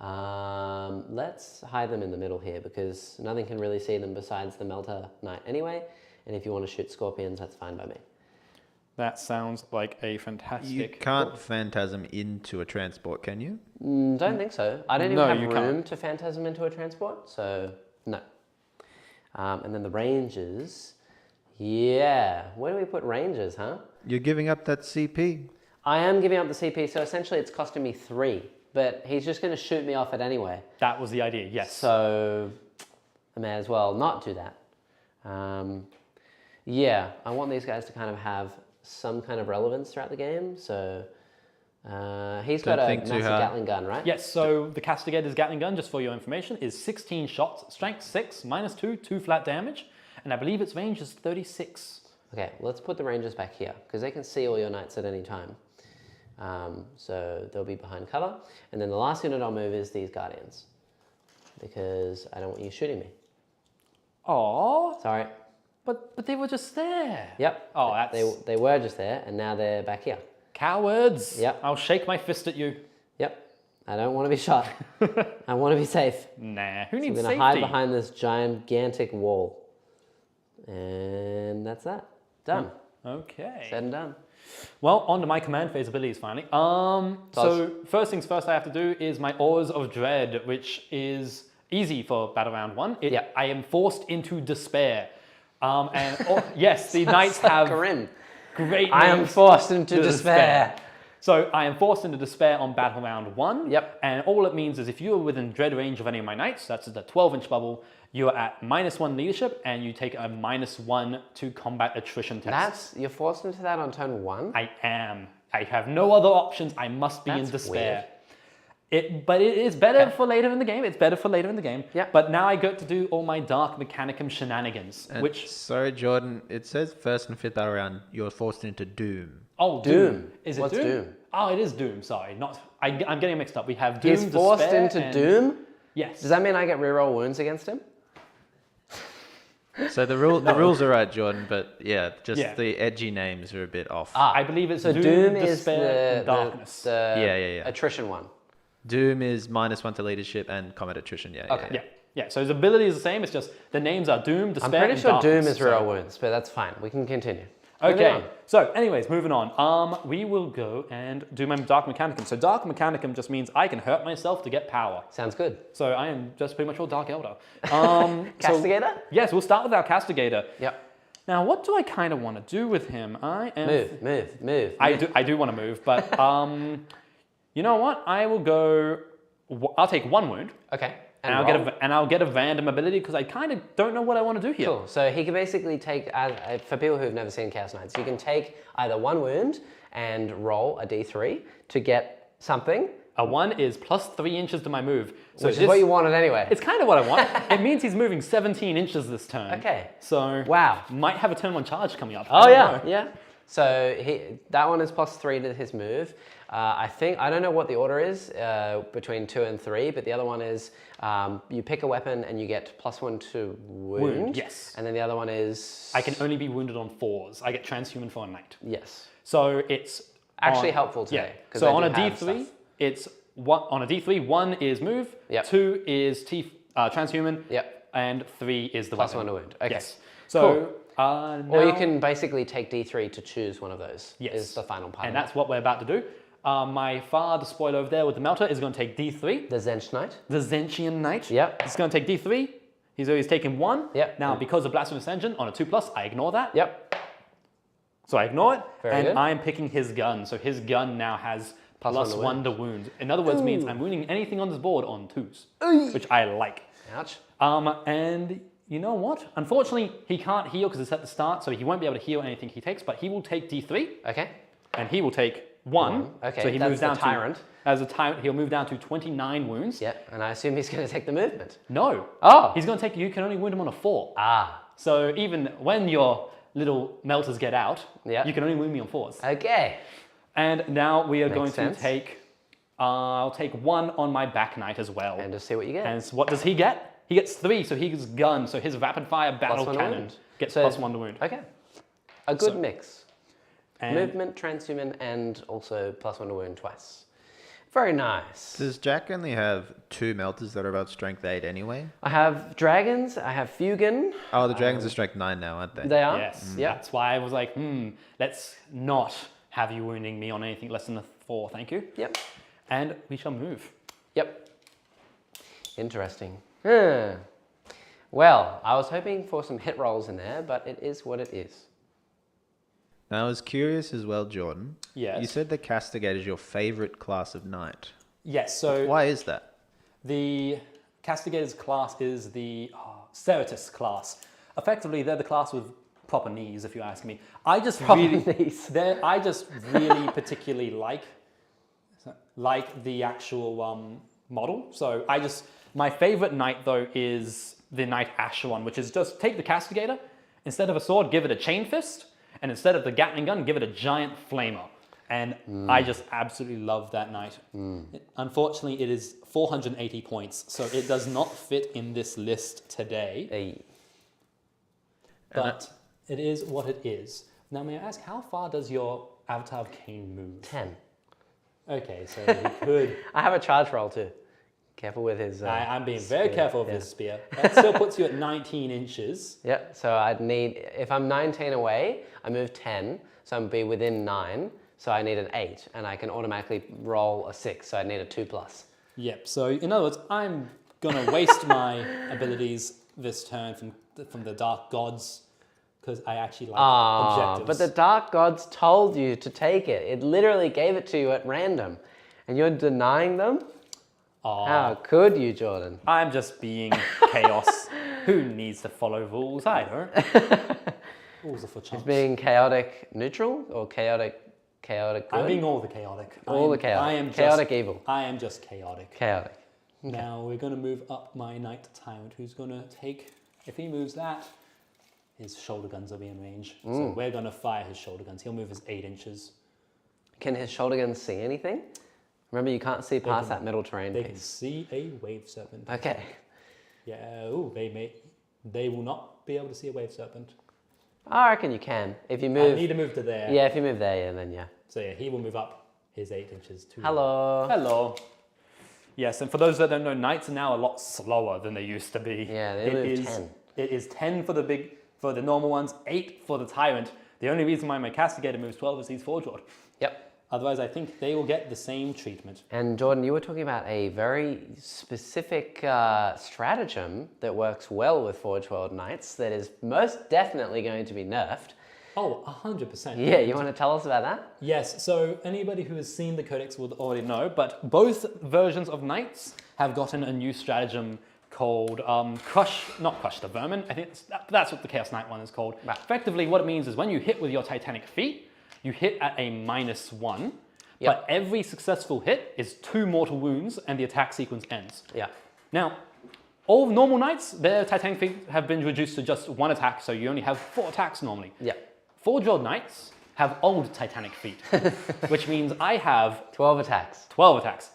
Let's hide them in the middle here because nothing can really see them besides the Melter Knight anyway. And if you want to shoot Scorpions, that's fine by me. That sounds like a fantastic... You can't phantasm into a transport, can you? Don't think so. I don't No, even you have room can't. to Phantasm into a transport, so no. And then the Rangers. Yeah. Where do we put Rangers, huh? You're giving up that CP. I am giving up the CP, so essentially it's costing me 3. But he's just going to shoot me off it anyway. That was the idea, yes. So I may as well not do that. Yeah, I want these guys to kind of have some kind of relevance throughout the game. So he's got a massive Gatling gun, right? Yes, so the Castigator's Gatling gun, just for your information, is 16 shots, strength 6, -2, 2 flat damage, and I believe its range is 36. Okay, let's put the Rangers back here, because they can see all your knights at any time. So they'll be behind cover. And then the last unit I'll move is these Guardians, because I don't want you shooting me. Oh, Sorry. but they were just there. Yep. Oh, that's... They were just there, and now they're back here. Cowards. Yep. I'll shake my fist at you. Yep. I don't want to be shot. I want to be safe. Nah, who So I'm needs going safety? to hide behind this gigantic wall. And that's that. Done. Okay. Said and done. Well, on to my command phase abilities finally. So first things first I have to do is my Auras of Dread, which is easy for Battle Round 1. I am forced into despair. Yes, the knights have grim. great I am names. forced into despair. So I am forced into despair on Battle Round 1. Yep. And all it means is if you are within dread range of any of my knights, that's the 12-inch bubble, you are at -1 leadership and you take a -1 to combat attrition test. You're forced into that on turn 1? I am. I have no other options. I must be in That's despair. But it is better for later in the game. It's better for later in the game. Yeah. But now I get to do all my Dark Mechanicum shenanigans, And which... sorry, Jordan, it says first and fifth battle round, you're forced into Doom. Oh, Doom. Is it What's Doom? Doom? Oh, it is Doom. Sorry, not. I'm getting mixed up. We have Doom. He's forced Despair, into and Doom? Yes. Does that mean I get reroll wounds against him? So the rules are right, Jordan, but yeah, just Yeah. the edgy names are a bit off. I believe it's So Doom, is Despair, and Darkness. the Yeah. attrition one. Doom is -1 to leadership and combat attrition. Yeah. Okay. Yeah, so his ability is the same. It's just the names are Doom, Despair, I'm pretty and sure Darkness. Doom is reroll wounds, but that's fine. We can continue. Moving Okay, on. so anyways, moving on. We will go and do my Dark Mechanicum. So Dark Mechanicum just means I can hurt myself to get power. Sounds good. So I am just pretty much all Dark Eldar. Castigator? Yes, we'll start with our Castigator. Yep. Now, what do I kind of want to do with him? I am... Move. I do want to move, but you know what? I will go... I'll take 1 wound. Okay. And I'll get a random ability because I kind of don't know what I want to do here. Cool. So he can basically take, for people who've never seen Chaos Knights, you can take either 1 wound and roll a d3 to get something. A 1 is plus 3 inches to my move. So Which is what you wanted anyway. It's kind of what I want. It means he's moving 17 inches this turn. Okay. So Wow. might have a turn 1 charge coming up. Oh I yeah, don't know. yeah. So that one is plus 3 to his move. I don't know what the order is between 2 and 3, but the other one is you pick a weapon and you get +1 to wound. Yes. And then the other one is... I can only be wounded on 4s. I get transhuman for a knight. Yes. So it's Actually helpful today. Yeah. 'cause So they on do a have D3, stuff. it's on a D3, 1 is move, Yep. 2 is transhuman, Yep. and 3 is the Plus weapon. 1 to wound. Okay. Yes. So now, Or you can basically take D3 to choose one of those. Yes. Is the final part. and of that's what we're about to do. My father, the spoiler over there with the melter, is going to take D3. it. The Zench Knight. The Zentian Knight. Yep. He's going to take D3. He's taking 1. Yep. Now, because of Blasphemous Engine on a 2+, I ignore that. Yep. So I ignore it. Very and good. I'm picking his gun. So his gun now has plus 1 to wound. In other words, means I'm wounding anything on this board on 2s, which I like. Ouch. And you know what? Unfortunately, he can't heal because it's at the start, so he won't be able to heal anything he takes, but he will take D3, Okay. and he will take 1. Okay, so he that's moves the down tyrant. As a tyrant, he'll move down to 29 wounds. Yeah, and I assume he's going to take the movement. No. Oh. He's going to take, you can only wound him on a 4. Ah. So even when your little melters get out, Yeah. you can only wound me on 4s. Okay. And now we are going sense. to take, I'll take 1 on my back knight as well. And just see what you get. And so what does he get? He gets 3, so he gets gun. So his rapid fire battle +1 to cannon wound. gets So- +1 to wound. Okay. A good So- mix. And Movement, transhuman, and also +1 to wound twice. Very nice. Does Jack only have 2 melters that are about strength 8 anyway? I have dragons, I have Fuegan. Oh, the dragons are strength 9 now, aren't they? They are? yes, Yep. that's why I was like, let's not have you wounding me on anything less than a 4, thank you. Yep. And we shall move. Yep. Interesting. Huh. Well, I was hoping for some hit rolls in there, but it is what it is. Now, I was curious as well, Jordan. Yes. You said the Castigator is your favorite class of knight. Yes, so Why is that? the Castigator's class is the Ceratus class. Effectively, they're the class with proper knees, if you ask me. I just knees. I just really particularly like the actual model. So my favorite knight though is the Knight Asheron, which is just take the Castigator, instead of a sword, give it a chain fist, and instead of the Gatling gun, give it a giant flamer. And I just absolutely love that knight. Unfortunately, it is 480 points, so it does not fit in this list today. Hey. But it is what it is. Now, may I ask, how far does your Avatar of Khaine move? 10. Okay, so he could... I have a charge roll too. Careful with his. I'm being very spear. careful of Yeah. his spear. That still puts you at 19 inches. Yeah, so I'd need, if I'm 19 away, I move 10, so I'd be within 9, so I need an 8, and I can automatically roll a 6, so I need a 2+. Yep, so in other words, I'm going to waste my abilities this turn from the Dark Gods, because I actually like objectives. But the Dark Gods told you to take it. It literally gave it to you at random, and you're denying them? Aw. How could you, Jordan? I'm just being chaos. Who needs to follow rules? I don't. Rules are for chumps. It's being chaotic neutral or chaotic good? I'm being all the chaotic. All the chaotic. I am chaotic just, evil. I am just chaotic. Chaotic. Now we're going to move up my Knight Tyrant, who's going to take, if he moves that, his shoulder guns will be in range. So we're going to fire his shoulder guns. He'll move his 8 inches. Can his shoulder guns see anything? Remember, you can't see past that middle terrain They can piece. see a wave serpent. Okay. Yeah. Ooh, they will not be able to see a wave serpent. I reckon you can. If you I move... need to move to there. Yeah, if you move there, yeah, then yeah. So yeah, he will move up his 8 inches too. Hello. Hello. Yes, and for those that don't know, knights are now a lot slower than they used to be. Yeah, they move 10. It is 10 for the normal ones, 8 for the tyrant. The only reason why my castigator moves 12 is he's Forge Lord. Yep. Otherwise, I think they will get the same treatment. And Jordan, you were talking about a very specific stratagem that works well with Forge World Knights that is most definitely going to be nerfed. Oh, 100%. Yeah, you want to tell us about that? Yes, so anybody who has seen the codex will already know, but both versions of Knights have gotten a new stratagem called not Crush the Vermin. I think that's what the Chaos Knight one is called. Right. Effectively, what it means is when you hit with your Titanic feet, you hit at a -1, but every successful hit is 2 mortal wounds and the attack sequence ends. Yeah. Now, all normal Knights, their Titanic feet have been reduced to just 1 attack, so you only have 4 attacks normally. Yeah. Forge World Knights have old Titanic feet, which means I have 12 attacks. 12 attacks.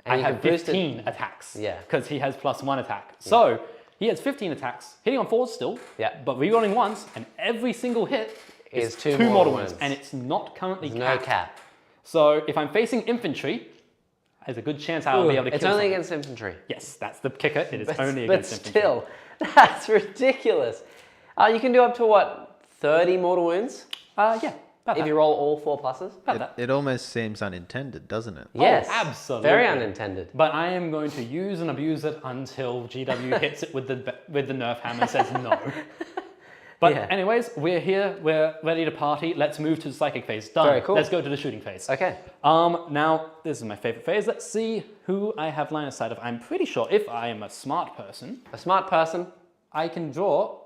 And I you have can boost it- 15 attacks. Yeah. Because he has +1 attack. So he has 15 attacks, hitting on 4s still, Yeah. but rerolling once, and every single hit is two 2 mortal wounds. wounds. And it's not currently There's capped. no cap. So if I'm facing infantry, there's a good chance I'll be able to It's kill only someone. against infantry. Yes, that's the kicker. It is only But against infantry. still, that's ridiculous. You can do up to what, 30 mortal wounds? Yeah, about If that. you roll all 4 pluses? About that. It almost seems unintended, doesn't it? Yes. absolutely. Very unintended. But I am going to use and abuse it until GW hits it with the nerf hammer and says no. But Yeah. anyways, we're here. We're ready to party. Let's move to the psychic phase. Done. Very cool. Let's go to the shooting phase. Okay. Now, this is my favorite phase. Let's see who I have line of sight of. I'm pretty sure if I am a smart person, A smart person, I can draw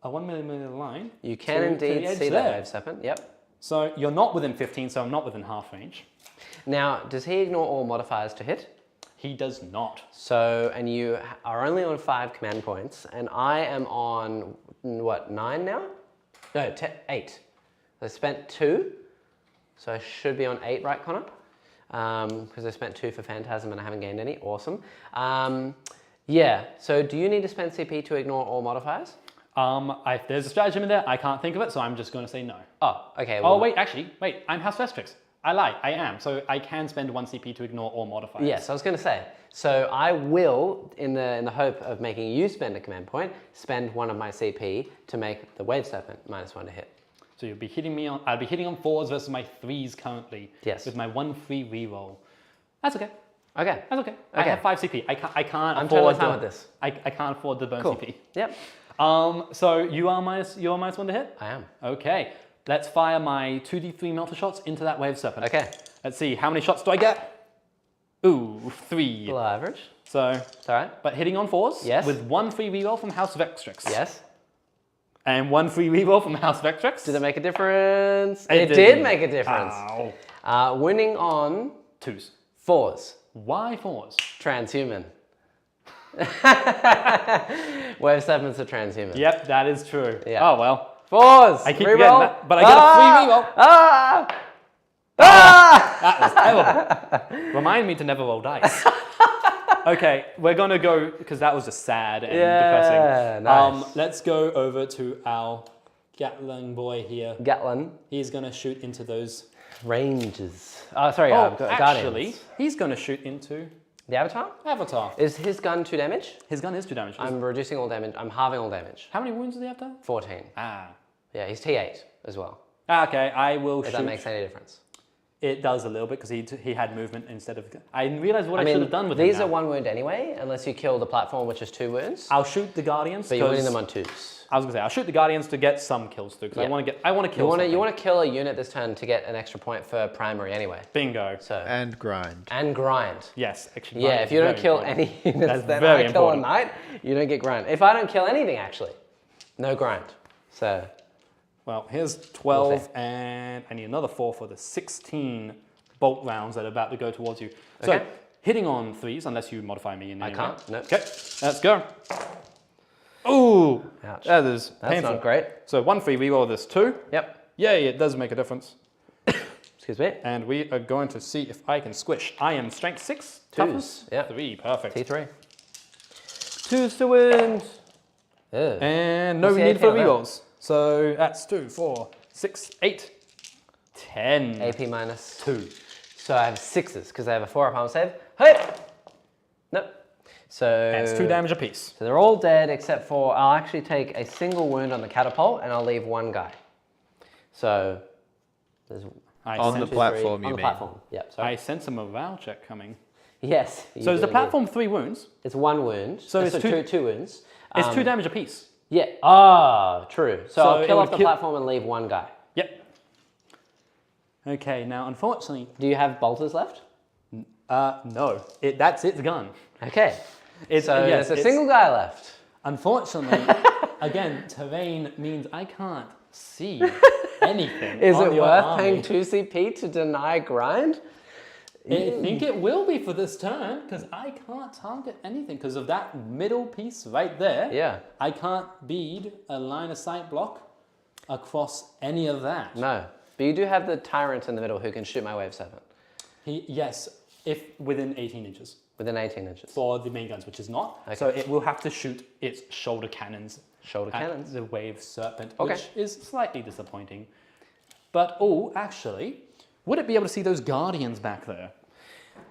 a 1mm line. you can to indeed the edge see that there. wave serpent. Yep. So you're not within 15, so I'm not within half range. Now, does he ignore all modifiers to hit? He does not. So, and you are only on 5 command points, and I am on, what, 9 now? No, 8. I spent 2, so I should be on 8, right, Connor? Because I spent 2 for Phantasm and I haven't gained any. Awesome. Yeah, so do you need to spend CP to ignore all modifiers? If there's a stratagem in there, I can't think of it, so I'm just going to say no. Oh, okay. Oh, wait, I'm House Vestrix. I lie, I am. So I can spend 1 CP to ignore all modifiers. Yes, I was going to say. So I will, in the hope of making you spend a command point, spend 1 of my CP to make the Wave Serpent -1 to hit. So you'll be hitting me on, I'll be hitting on 4s versus my 3s currently. Yes. With my 1 free reroll. That's okay. Okay. That's okay. I have 5 CP. I can't I'm afford totally fine with this. I can't afford the burn Cool. CP. Yep. So you're -1 to hit? I am. Okay. Let's fire my 2d3 melter shots into that Wave Serpent. Okay. Let's see, how many shots do I get? Ooh, 3. Below average. So, It's all right. but hitting on 4s. Yes. With 1 free reroll from House Vextrix. Yes. And 1 free reroll from House Vextrix. Did it make a difference? It did didn't. make a difference. Ow. Winning on 2s. 4s. Why 4s? Transhuman. Wave Serpent's a transhuman. Yep, that is true. Yeah. Oh, well. 4s. I keep Reroll. forgetting that, but I get a free reroll. Ah! Ah! That was terrible. Remind me to never roll dice. Okay, we're gonna go, because that was just sad and depressing. Nice. Let's go over to our Gatling boy here. Gatlin. He's gonna shoot into those. Ranges. Oh, sorry, Actually, Guardians. he's gonna shoot into The Avatar? Avatar. Is his gun 2 damage? His gun is 2 damage. I'm reducing all damage. I'm halving all damage. How many wounds does he have to? 14. Ah. Yeah, he's T8 as well. Okay, I will If shoot. that makes any difference. It does a little bit because he had movement instead of. I realized what I should have done with these him are now. 1 wound anyway, unless you kill the platform, which is 2 wounds. I'll shoot the Guardians. But you're winning 'cause- them on 2s. I was gonna say I'll shoot the Guardians to get some kills through because Yeah. I want to kill. You want something. to kill a unit this turn to get an extra point for primary anyway. Bingo. So And grind. and grind. Yes, actually. Yeah, grind if is you don't very kill important. any units That's that very I kill a important. knight, you don't get grind. If I don't kill anything, actually, no grind. So Well, here's 12, Okay. and I need another 4 for the 16 bolt rounds that are about to go towards you. So Okay. hitting on 3s, unless you modify me in any way. can't, no. Okay, let's go. Ooh, Ouch. that is that's painful. not great. So 1 free reroll of this 2. Yep. Yay, it does make a difference. Excuse Excuse me. And we are going to see if I can squish. I am strength 6, Twos, toughness yep. 3. Perfect. T3. 2s to win. And no What's the need AP for on that? rerolls. So that's 2, 4, 6, 8, 10. AP minus 2. So I have 6s because I have a 4-up armor save. Hey! Nope. So And it's 2 damage apiece. So they're all dead except for I'll actually take a single wound on the catapult and I'll leave one guy. So there's On the platform, on you the mean? platform. Yep. Sorry. I sense a morale check coming. Yes. So is the platform 3 wounds? It's 1 wound. So it's two wounds. It's 2 damage apiece. Yeah. Ah, true. So I'll it kill would off the kill- platform and leave one guy. Yep. Okay, now unfortunately, Do you have bolters left? no. That's its gun. Okay. It's, So yes, there's a it's- single guy left. Unfortunately, again, terrain means I can't see anything. Is on it your worth army. paying 2 CP to deny grind? I think it will be for this turn because I can't target anything because of that middle piece right there. Yeah. I can't bead a line of sight block across any of that. No. But you do have the tyrant in the middle who can shoot my wave 7 Yes, if within 18 inches within 18 inches. for the main guns, which is not. Okay. So it will have to shoot its shoulder cannons. Shoulder at cannons. the wave serpent, Okay. which is slightly disappointing. But actually, would it be able to see those guardians back there?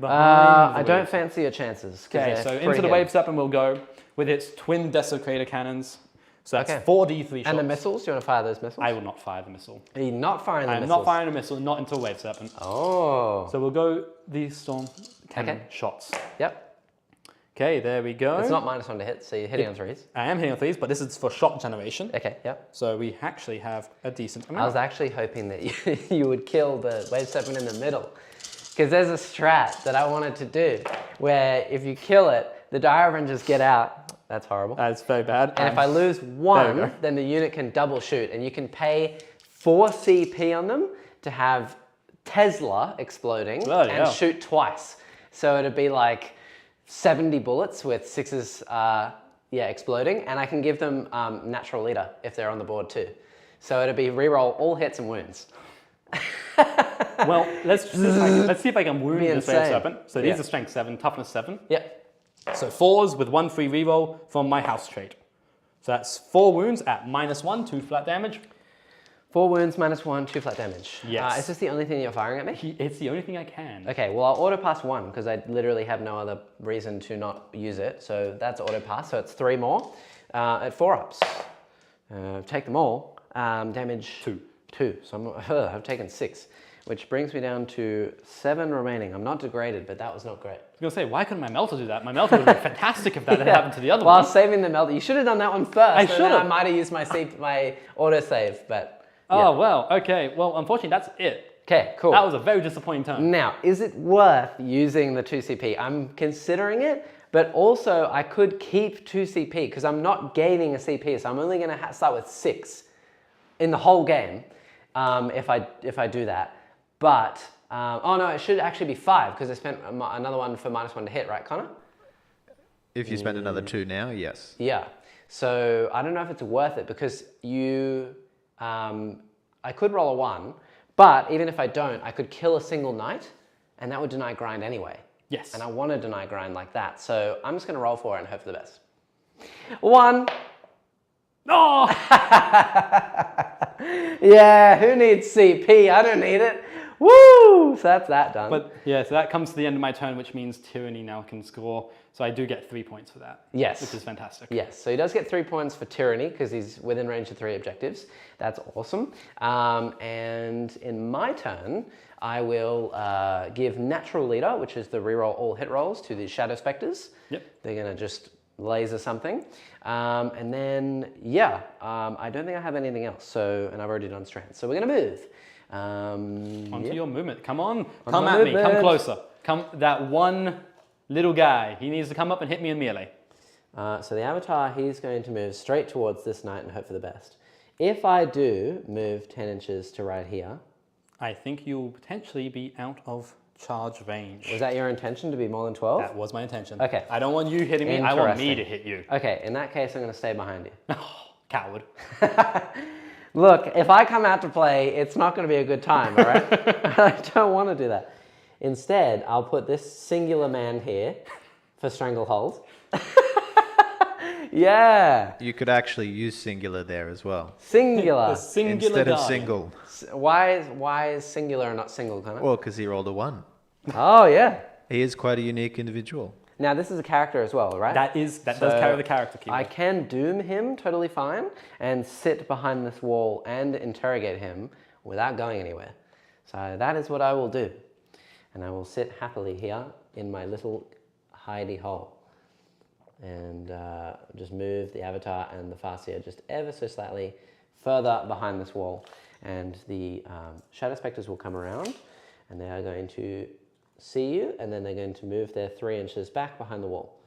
Behind the I don't wave? fancy your chances. 'Cause Okay, they're so pretty into the hidden. wave serpent will go with its twin desecrator cannons. So that's Okay. 4d3 shots. And the missiles? Do you want to fire those missiles? I will not fire the missile. Are you not firing the I am missiles? not firing a missile, not into a wave serpent. Oh. So we'll go the storm cannon Okay. shots. Yep. Okay, there we go. It's not -1 to hit, so you're hitting on 3s. I am hitting on 3s, but this is for shot generation. Okay, yep. So we actually have a decent I amount. was actually hoping that you would kill the wave serpent in the middle. Because there's a strat that I wanted to do where if you kill it, the Dire Avengers get out. That's horrible. That's very bad. And if I lose There we one, go. then the unit can double shoot. And you can pay 4 CP on them to have Tesla exploding Bloody and hell. shoot twice. So it'd be like 70 bullets with 6s exploding. And I can give them natural leader if they're on the board too. So it'd be reroll all hits and wounds. Well, let's see if I can wound Be this wave insane. serpent. So these Yeah. are strength 7, toughness 7. Yep. So 4s with 1 free reroll from my house trait. So that's 4 wounds at -1, 2 flat damage. 4 wounds, -1, 2 flat damage. Yes. Is this the only thing you're firing at me? It's the only thing I can. Okay, well I'll auto pass 1 because I literally have no other reason to not use it. So that's auto pass. So it's 3 more at 4-ups. Take them all. Damage 2. 2. So I've taken 6, which brings me down to 7 remaining. I'm not degraded, but that was not great. I was going to say, why couldn't my melter do that? My melter would have been fantastic if that had happened to the other Well, I one. was saving the melter. You should have done that one first. I and then should've. I might have used my auto save, but Oh, well, okay. Well, unfortunately, that's it. okay, cool. That was a very disappointing turn. Now, is it worth using the 2 CP? I'm considering it, but also I could keep 2 CP because I'm not gaining a CP, so I'm only going to start with 6 in the whole game if I do that. But, oh no, it should actually be 5 because I spent another one for -1 to hit, right, Connor? If you spend another 2 now, yes. Yeah. So I don't know if it's worth it because I could roll a 1, but even if I don't, I could kill a single knight and that would deny grind anyway. Yes. And I want to deny grind like that. So I'm just going to roll for it and hope for the best. 1. Oh! Yeah, who needs CP? I don't need it. Woo! So that's that done. But yeah, so that comes to the end of my turn, which means Tyranny now can score. So I do get 3 points for that. Yes. Which is fantastic. Yes, so he does get 3 points for Tyranny because he's within range of 3 objectives. That's awesome. And in my turn, I will give Natural Leader, which is the reroll all hit rolls, to the Shadow Spectres. Yep. They're going to just laser something. And then, yeah, I don't think I have anything else. So, and I've already done strands. So we're going to move. Onto your movement. Come on. On Come my at me. Come movement. closer. Come, that one little guy. He needs to come up and hit me in melee. So the Avatar, he's going to move straight towards this knight and hope for the best. If I do move 10 inches to right here. I think you'll potentially be out of charge range. Was that your intention to be more than 12? That was my intention. Okay. I don't want you hitting me. I want me Interesting. to hit you. Okay, in that case, I'm going to stay behind you. Coward. Look, if I come out to play, it's not going to be a good time, all right? I don't want to do that. Instead, I'll put this singular man here for Stranglehold. Yeah. You could actually use singular there as well. Singular. The singular Instead of guardian. single. Why is singular and not single, Connor? Well, because he rolled a 1. Oh, yeah. He is quite a unique individual. Now, this is a character as well, right? That does carry the character keyword. I can doom him totally fine and sit behind this wall and interrogate him without going anywhere. So that is what I will do. And I will sit happily here in my little hidey hole and just move the avatar and the Farseer just ever so slightly further behind this wall. And the Shadow Spectres will come around and they are going to see you, and then they're going to move their 3 inches back behind the wall.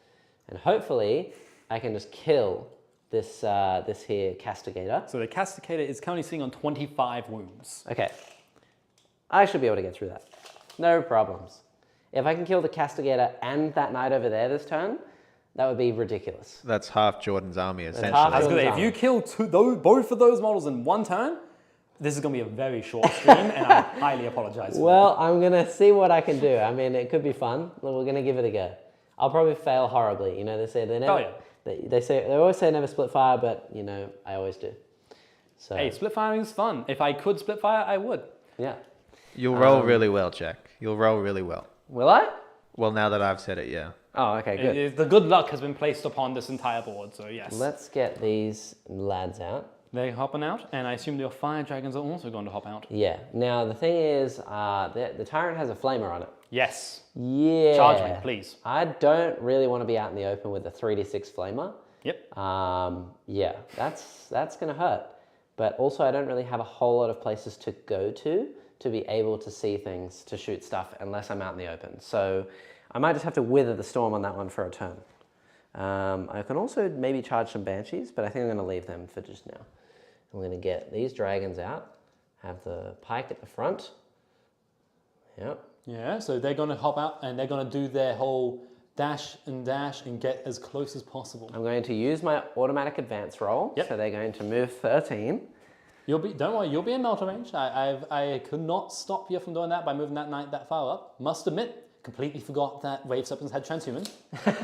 And hopefully I can just kill this this here Castigator. So the Castigator is currently sitting on 25 wounds. Okay, I should be able to get through that. No problems. If I can kill the Castigator and that knight over there this turn, that would be ridiculous. That's half Jordan's army, half essentially. I was gonna say, if you kill both of those models in one turn, this is going to be a very short stream, and I highly apologize for Well, I'm going to see what I can do. I mean, it could be fun. We're going to give it a go. I'll probably fail horribly. You know, they say they never... They always say never split fire, but, you know, I always do. So, Hey, split firing is fun. If I could split fire, I would. yeah. You'll roll really well, Jack. You'll roll really well. Will I? Well, now that I've said it, yeah. Oh, okay, good. The good luck has been placed upon this entire board, so yes. Let's get these lads out. They're hopping out, and I assume your fire dragons are also going to hop out. Yeah. Now, the thing is, the Tyrant has a flamer on it. Yes. Yeah. Charge me, please. I don't really want to be out in the open with a 3d6 flamer. Yep. Yeah, that's going to hurt. But also, I don't really have a whole lot of places to go to be able to see things, to shoot stuff, unless I'm out in the open. So I might just have to wither the storm on that one for a turn. I can also maybe charge some Banshees, but I think I'm going to leave them for just now. I'm going to get these dragons out, have the pike at the front. Yep. Yeah, so they're going to hop out, and they're going to do their whole dash and get as close as possible. I'm going to use my automatic advance roll. Yep. So they're going to move 13. Don't worry, you'll be in melter range. I could not stop you from doing that by moving that knight that far up. Must admit, completely forgot that Wave Serpents had transhuman.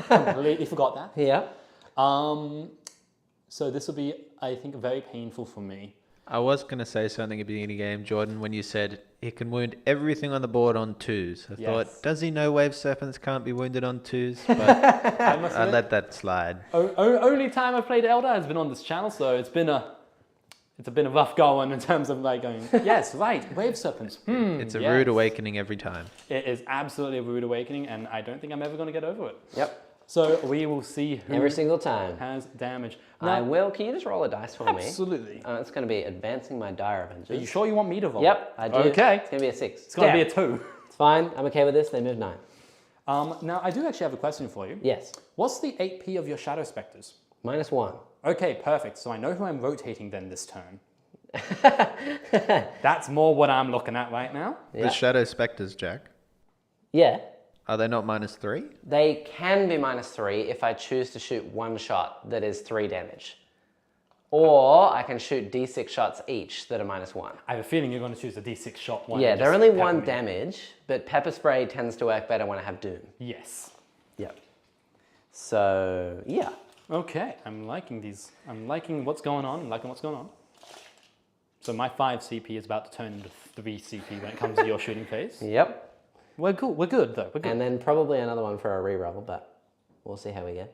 Completely forgot that. Yeah. So this will be, I think, very painful for me. I was going to say something at the beginning of the game, Jordan, when you said he can wound everything on the board on 2s. I thought, does he know Wave Serpents can't be wounded on 2s? But I let that slide. Only time I've played Eldar has been on this channel, so it's been a rough going in terms of like going, yes, right, Wave Serpents. It's a rude awakening every time. It is absolutely a rude awakening, and I don't think I'm ever going to get over it. Yep. So we will see who Every single time. has damage. I will. Can you just roll a dice for me? Absolutely. It's going to be advancing my Dire Avengers. Are you sure you want me to roll? Yep, I do. Okay. It's going to be a 6. It's going to be a 2. It's fine. I'm okay with this. They move 9. Now, I do actually have a question for you. Yes. What's the 8p of your Shadow Spectres? -1. Okay, perfect. So I know who I'm rotating then this turn. That's more what I'm looking at right now. Yeah. The Shadow Spectres, Jack, Yeah. are they not -3? They can be -3 if I choose to shoot one shot that is 3 damage. Or I can shoot d6 shots each that are -1. I have a feeling you're going to choose a d6 shot one. Yeah, and they're just only pepper 1 me. damage, but Pepper Spray tends to work better when I have Doom. Yes. Yep. So, yeah. Okay, I'm liking these. I'm liking what's going on. I'm liking what's going on. So my 5 CP is about to turn into 3 CP when it comes to your shooting phase. Yep. We're good. We're good though. We're good. And then probably another one for a reroll, but we'll see how we go.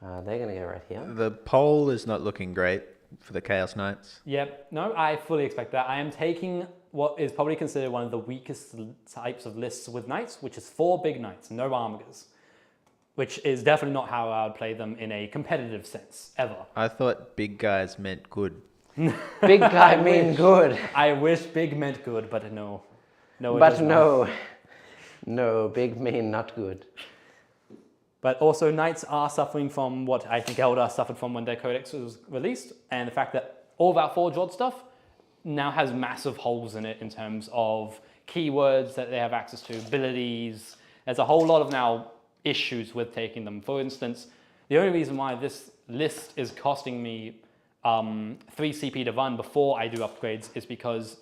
They're going to go right here. The poll is not looking great for the Chaos Knights. Yep. No, I fully expect that. I am taking what is probably considered one of the weakest types of lists with knights, which is 4 big knights, no armigers. Which is definitely not how I would play them in a competitive sense, ever. I thought big guys meant good. Big guy mean good. I wish big meant good, but no. No, it But does not. no, big mean not good. But also, knights are suffering from what I think Eldar suffered from when their codex was released, and the fact that all of our Forge Rod stuff now has massive holes in it in terms of keywords that they have access to, abilities. There's a whole lot of now issues with taking them. For instance, the only reason why this list is costing me 3 CP to run before I do upgrades is because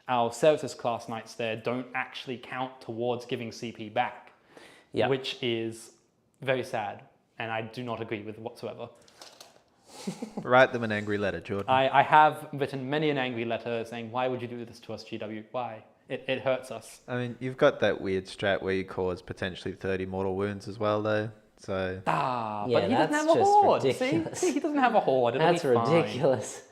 our Certus class knights there don't actually count towards giving CP back, which is very sad, and I do not agree with whatsoever. Write them an angry letter, Jordan. I have written many an angry letter saying, why would you do this to us, GW? Why? It hurts us. I mean, you've got that weird strat where you cause potentially 30 mortal wounds as well, though. So But he doesn't that's have a just horde. ridiculous. See, he doesn't have a horde. It'll That's be fine. ridiculous.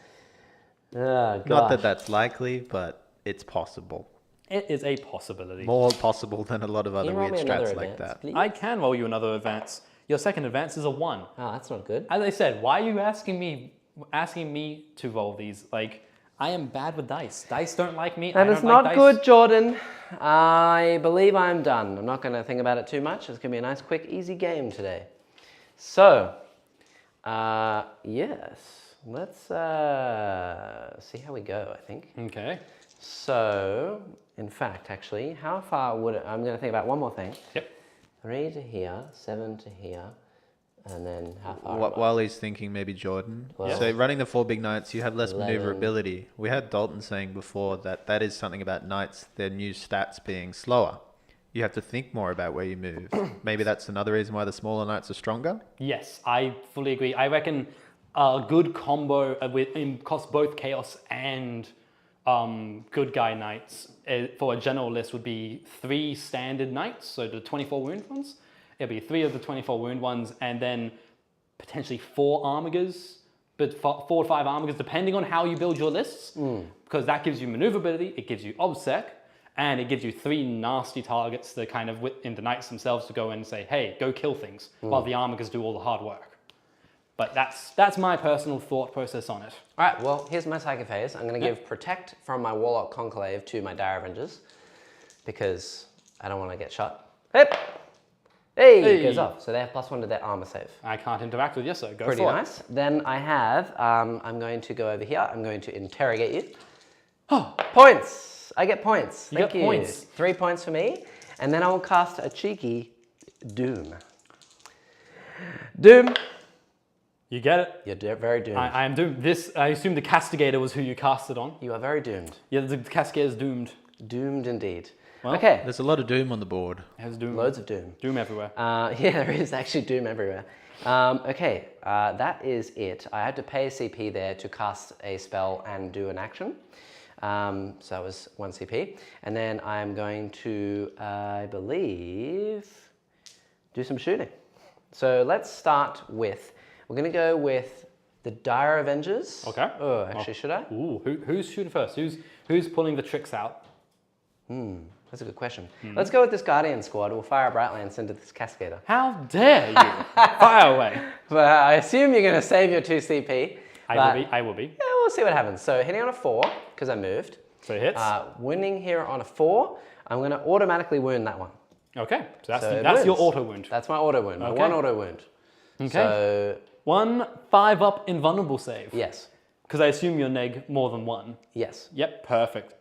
Oh, not that gosh. that's likely, but it's possible. It is a possibility. More possible than a lot of other Can you roll weird me another strats like advance, that. please? I can roll you another advance. Your second advance is a 1. Oh, that's not good. As I said, why are you asking me to roll these? Like, I am bad with dice. Dice don't like me. That I is don't like not dice. good, Jordan. I believe I'm done. I'm not going to think about it too much. It's going to be a nice, quick, easy game today. So, yes, let's see how we go, I think. Okay. So, in fact, actually, how far would it... I'm going to think about one more thing. Yep. 3 to here, 7 to here, and then how far am I? While he's thinking, maybe Jordan. Well, So running the 4 big knights, you have less 11. maneuverability. We had Dalton saying before that is something about knights, their new stats being slower. You have to think more about where you move. Maybe that's another reason why the smaller knights are stronger. Yes, I fully agree. I reckon a good combo cost both chaos and good guy knights for a general list would be 3 standard knights, so the 24 wound ones. It'll be 3 of the 24 wound ones, and then potentially 4 armigers, but 4 to 5 armigers, depending on how you build your lists, because that gives you maneuverability, it gives you obsec, and it gives you 3 nasty targets that kind of in the knights themselves to go in and say, hey, go kill things, while the armigers do all the hard work. But that's my personal thought process on it. All right, well, here's my psychic phase. I'm going to give Protect from my Warlock Conclave to my Dire Avengers, because I don't want to get shot. Hip! Hey, it goes off. So they have +1 to their armor save. I can't interact with you, so go Pretty for nice. Then I have, I'm going to go over here. I'm going to interrogate you. Points! I get points. You Thank get you. points. 3 points for me. And then I will cast a cheeky Doom. Doom! You get it? You're very doomed. I am doomed. I assume the Castigator was who you cast it on. You are very doomed. Yeah, the Castigator's doomed. Doomed indeed. Well, okay. There's a lot of doom on the board. It has doom. Loads of doom. Doom everywhere. Yeah, there is actually doom everywhere. Okay, that is it. I had to pay a CP there to cast a spell and do an action. So that was 1 CP. And then I'm going to, I believe, do some shooting. So let's start with, we're going to go with the Dire Avengers. Okay. Oh, actually, should I? Ooh, who's shooting first? Who's pulling the tricks out? That's a good question. Let's go with this Guardian squad. We'll fire a Bright Lance into this Cascador. How dare you? Fire away. But I assume you're going to save your 2 CP. I will be. Yeah, we'll see what happens. So hitting on a 4, because I moved. So it hits. Wounding here on a 4, I'm going to automatically wound that one. Okay, so So it that's your wounds. auto wound. That's my auto wound, my Okay. 1 auto wound. Okay. So, 1 5-up invulnerable save. yes, Because I assume you're neg more than 1. yes. Yep, perfect.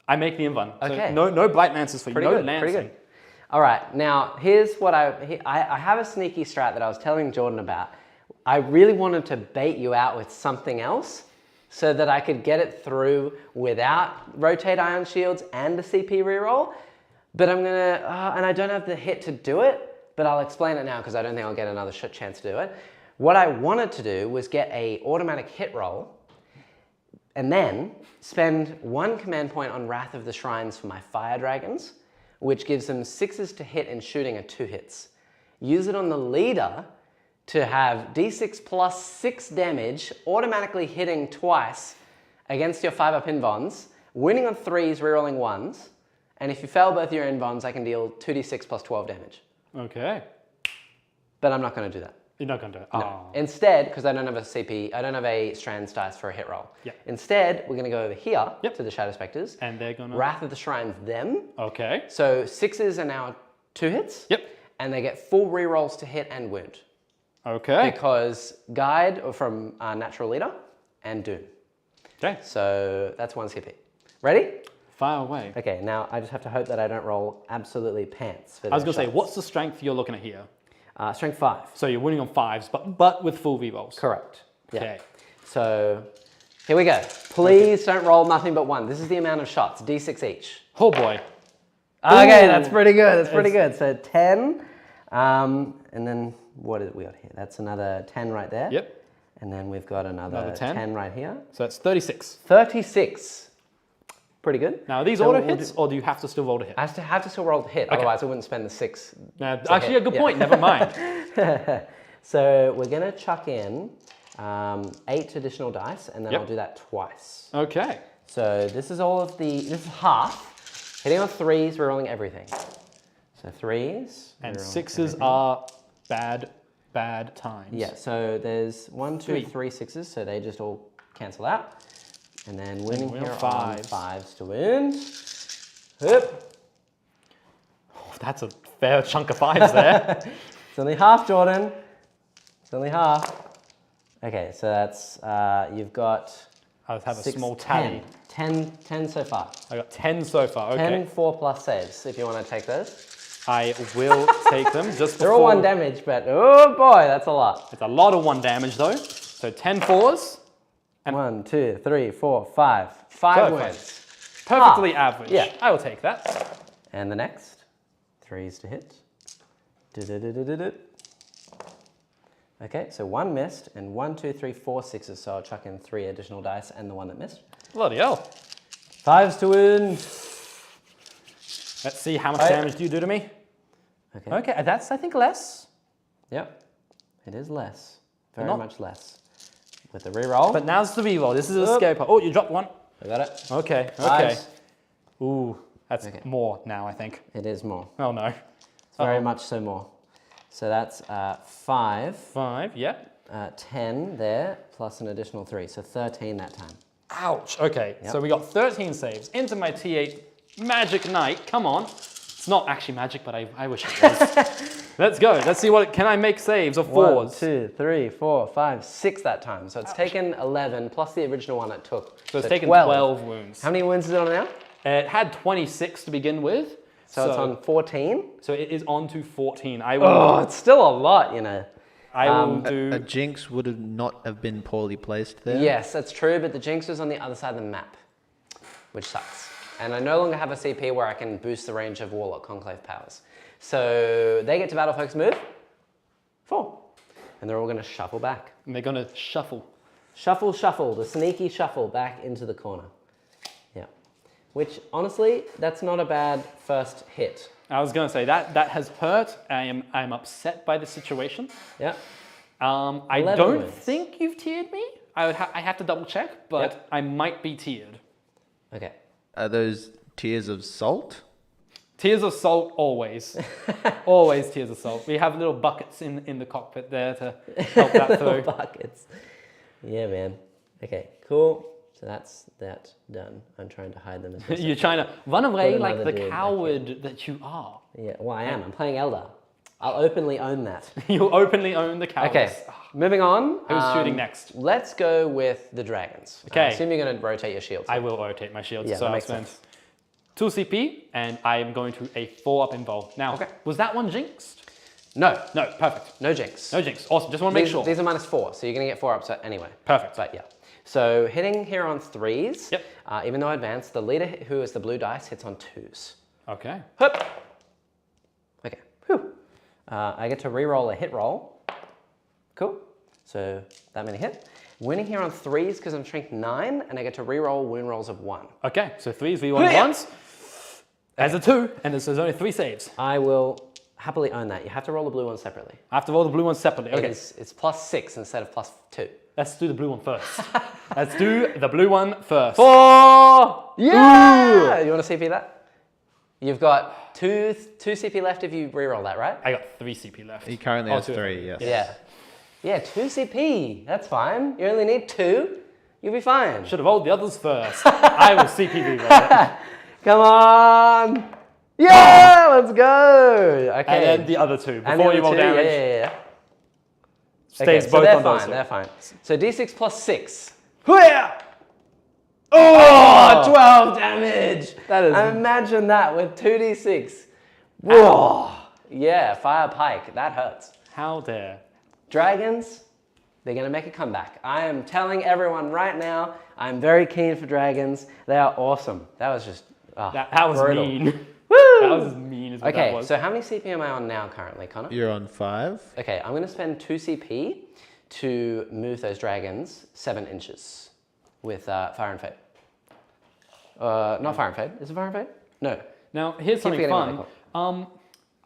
I make the invuln. Okay. So no Blight Lances for you. Pretty No good, Lancing. pretty good. All right, now here's what I have a sneaky strat that I was telling Jordan about. I really wanted to bait you out with something else so that I could get it through without Rotate Ion Shields and the CP reroll. But I'm gonna, and I don't have the hit to do it, but I'll explain it now because I don't think I'll get another chance to do it. What I wanted to do was get a automatic hit roll and then spend 1 command point on Wrath of the Shrines for my Fire Dragons, which gives them 6s to hit and shooting at 2 hits. Use it on the leader to have d6 plus 6 damage, automatically hitting twice against your 5-up invons, winning on 3s, rerolling 1s, and if you fail both your invons, I can deal 2d6 plus 12 damage. Okay. But I'm not going to do that. You're not going to do it. No. Oh. Instead, because I don't have a CP, I don't have a Strands dice for a hit roll. Yep. Instead, we're going to go over here Yep. to the Shadow Spectres. And they're going to... Wrath of the Shrines them. Okay. So 6s are now 2 hits. Yep. And they get full rerolls to hit and wound. Okay. Because Guide from Natural Leader and Doom. Okay. So that's 1 CP. Ready? Fire away. Okay, now I just have to hope that I don't roll absolutely pants for I was those going to say, shots. what's the strength you're looking at here? Strength 5. So you're winning on 5s, but with full rerolls. Correct. Yeah. Okay. So here we go. Please don't roll nothing but 1. This is the amount of shots, D6 each. Oh boy. Okay, Ooh. that's pretty good. That's pretty good. So 10, and then what did we got here? That's another 10 right there. Yep. And then we've got another 10 right here. So that's 36. 36. Pretty good. Now, are these So auto hits, or do you have to still roll to hit? I have to still roll to hit, otherwise I wouldn't spend the 6. Now, actually, a good point. Never mind. So we're going to chuck in 8 additional dice, and then Yep. I'll do that twice. Okay. So this is this is half. Hitting on 3s, we're rolling everything. So 3s. And we're rolling 6s everything. are bad times. Yeah, so there's 1, 2, 3. 3 6s, so they just all cancel out. And then winning we're on here 5s. on 5s to win. Hup. Oh, that's a fair chunk of 5s there. It's only half, Jordan. It's only half. Okay, so that's, you've got... I have a 6, small tally. 10 so far. I got 10 so far. Okay. 10 4+ saves, if you want to take those. I will take them just They're all before. 1 damage, but oh boy, that's a lot. It's a lot of 1 damage though. So 10 4s. 1, 2, 3, 4, 5. 5 Perfect. wins. Perfectly average. Yeah. I will take that. And the next, 3s to hit. Du-du-du-du-du-du. Okay, so 1 missed, and 1, 2, 3, 4 6s, so I'll chuck in 3 additional dice and the one that missed. Bloody hell. 5s to win. Let's see how much damage do you do to me. Okay. Okay, that's I think less. Yep. It is less. Very Not- much less. With the reroll. But now's the reroll. This is a Oop. escape. Oh, you dropped 1. I got it. Okay, okay. Fives. Ooh, that's Okay. more now, I think. It is more. Oh no. It's very much so more. So that's 5, 5, yeah. 10 there, plus an additional 3. So 13 that time. Ouch. Okay, Yep. so we got 13 saves into my T8 Magic Knight. Come on. It's not actually magic, but I wish it was. Let's go. Let's see what, can I make saves of 1, 4s? 2, 3, 4, 5, 6 that time. So it's taken 11 plus the original one it took. So it's taken 12 wounds. How many wounds is it on now? It had 26 to begin with. So it's on 14. So it is on to 14. I will, Oh, it's still a lot, you know. I will do... A Jinx would have not have been poorly placed there. Yes, that's true, but the Jinx is on the other side of the map, which sucks. And I no longer have a CP where I can boost the range of Warlock Conclave powers. So they get to battle folks move. 4. And they're all going to shuffle back. And they're going to shuffle. Shuffle, shuffle, the sneaky shuffle back into the corner. Yeah. Which, honestly, that's not a bad first hit. I was going to say, that has hurt. I'm upset by the situation. Yeah. I 11 don't wins. think you've tiered me. I have to double check, but Yep. I might be tiered. Okay. Are those tears of salt? Tears of salt, always. Always tears of salt. We have little buckets in the cockpit there to help that through. Buckets. Yeah, man. Okay, cool. So that's that done. I'm trying to hide them as well. You're trying to run away Put like another the dude back coward that you are. Yeah, well, I am. I'm playing Eldar. I'll openly own that. You openly own the cowards. Okay, moving on. Who's shooting next? Let's go with the dragons. Okay. I assume you're going to rotate your shields. I will rotate my shields. Yeah, so that I'll makes spend sense. 2 CP, and I am going to a 4-up involve. Now, Okay. was that one jinxed? No, No, perfect. no Jinx. No jinx. Awesome. Just want to make these, sure. These are -4, so you're going to get 4 ups anyway. Perfect. But yeah. So hitting here on 3s, Yep. even though advanced, the leader who is the blue dice hits on 2s. Okay. Hup. Okay. Whew. I get to re-roll a hit roll. Cool. So that many hit. Winning here on 3s because I'm strength 9, and I get to re-roll wound rolls of 1. Okay, so 3s, V1 ones. As a 2, and there's only 3 saves. I will happily own that. You have to roll the blue one separately. I have to roll the blue one separately. Okay, It's +6 instead of +2. let's do the blue one first. Let's do the blue one first. 4! Yeah! You want to CP that? You've got two CP left if you re-roll that, right? I got 3 CP left. He currently Oh, has 2. 3, yes. Yeah. Yeah, 2 CP. That's fine. You only need 2. You'll be fine. Should have rolled the others first. I will CP roll it. Come on! Yeah! Let's go! Okay. And then the other 2, And before the you roll other two, damage, yeah. stays Okay, so both they're on those fine, two. they're fine. So D6 plus 6. Hooyah! Oh, 12 damage! That is- Imagine that with 2D6. Whoa! Yeah, fire pike. That hurts. How dare. Dragons, They're going to make a comeback. I am telling everyone right now, I'm very keen for dragons. They are awesome. That was just That was brutal. mean. Woo! That was as mean as what that Okay, was. so how many CP am I on now currently, Connor? You're on 5. Okay, I'm going to spend 2 CP to move those dragons 7 inches with Fire and Fade. Not Fire and Fade. Is it Fire and Fade? No. Now, here's something forgetting what fun.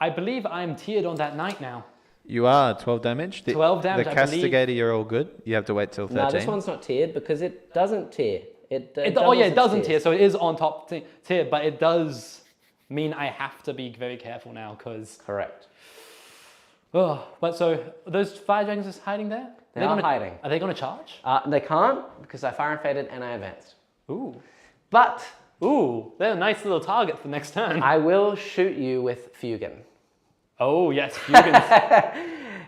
I believe I'm tiered on that knight now. You are 12 damage. 12 damage, The I believe. Castigator, you're all good. You have to wait till 13. No, this one's not tiered because it doesn't tier. It It doesn't tier, so it is on top tier, but it does mean I have to be very careful now because. Correct. Oh, but so those fire dragons just hiding there? They are hiding. Are they going to charge? They can't because I Fire and Faded and I advanced. Ooh. But Ooh, they're a nice little target for next turn. I will shoot you with Fuegan. Oh, yes. Fuegan's.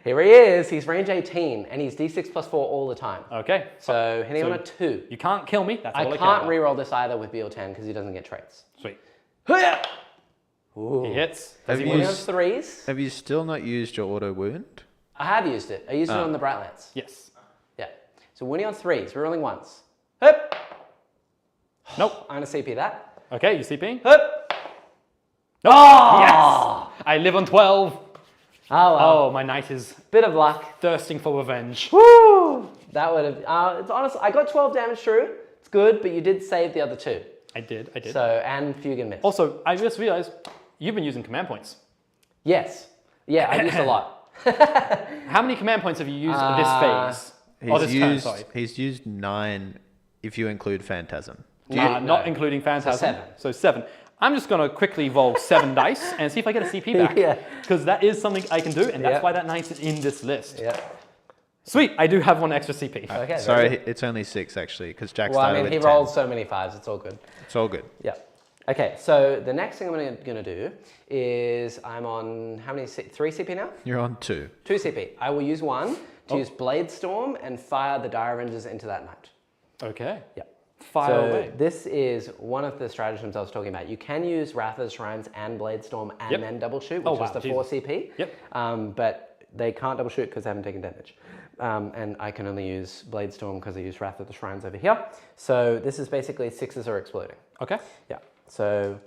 Here he is. He's range 18 and he's D6 + 4 all the time. Okay. So hitting So on a 2. You can't kill me. That's all I I care can't about. reroll this either with Biel-Tan because he doesn't get traits. Sweet. Ooh. He hits. Have Does he you Winning win? on used- 3s. Have you still not used your auto wound? I have used it. I used it on the Bright Lance. Yes. Yeah. So winning on 3s. Rerolling once. Hup. Nope. I'm going to CP that. Okay, you CP? Hup. Nope. Oh! Yes! I live on 12. Oh, well. Oh, my knight is Bit of luck. thirsting for revenge. Woo! That would have. It's honest. I got 12 damage through. It's good, but you did save the other 2. I did. So and Fuegan missed. Also, I just realized you've been using command points. Yes. Yeah, I used a lot. How many command points have you used this phase? This turn, sorry. He's used 9 if you include Phantasm. Not including Phantasm. 7. So 7. I'm just going to quickly roll 7 dice and see if I get a CP back. Yeah. Because that is something I can do, and that's Yeah. why that knight's in this list. Yeah. Sweet, I do have 1 extra CP. Okay. very Sorry, good. it's only 6 actually, because Jack Well, I started mean, he with 10. rolled so many 5s. It's all good. It's all good. Yeah. Okay. So the next thing I'm going to do is I'm on how many? 3 CP now? You're on 2. 2 CP. I will use 1 to use Blade Storm and fire the Divergence into that knight. Okay. Yeah. Fire So away. this is one of the stratagems I was talking about. You can use Wrath of the Shrines and Blade Storm and Yep. then double shoot, which Oh, is wow, the Jesus. 4 CP. Yep. But they can't double shoot because they haven't taken damage. And I can only use Blade Storm because I use Wrath of the Shrines over here. So this is basically 6s are exploding. Okay. Yeah. So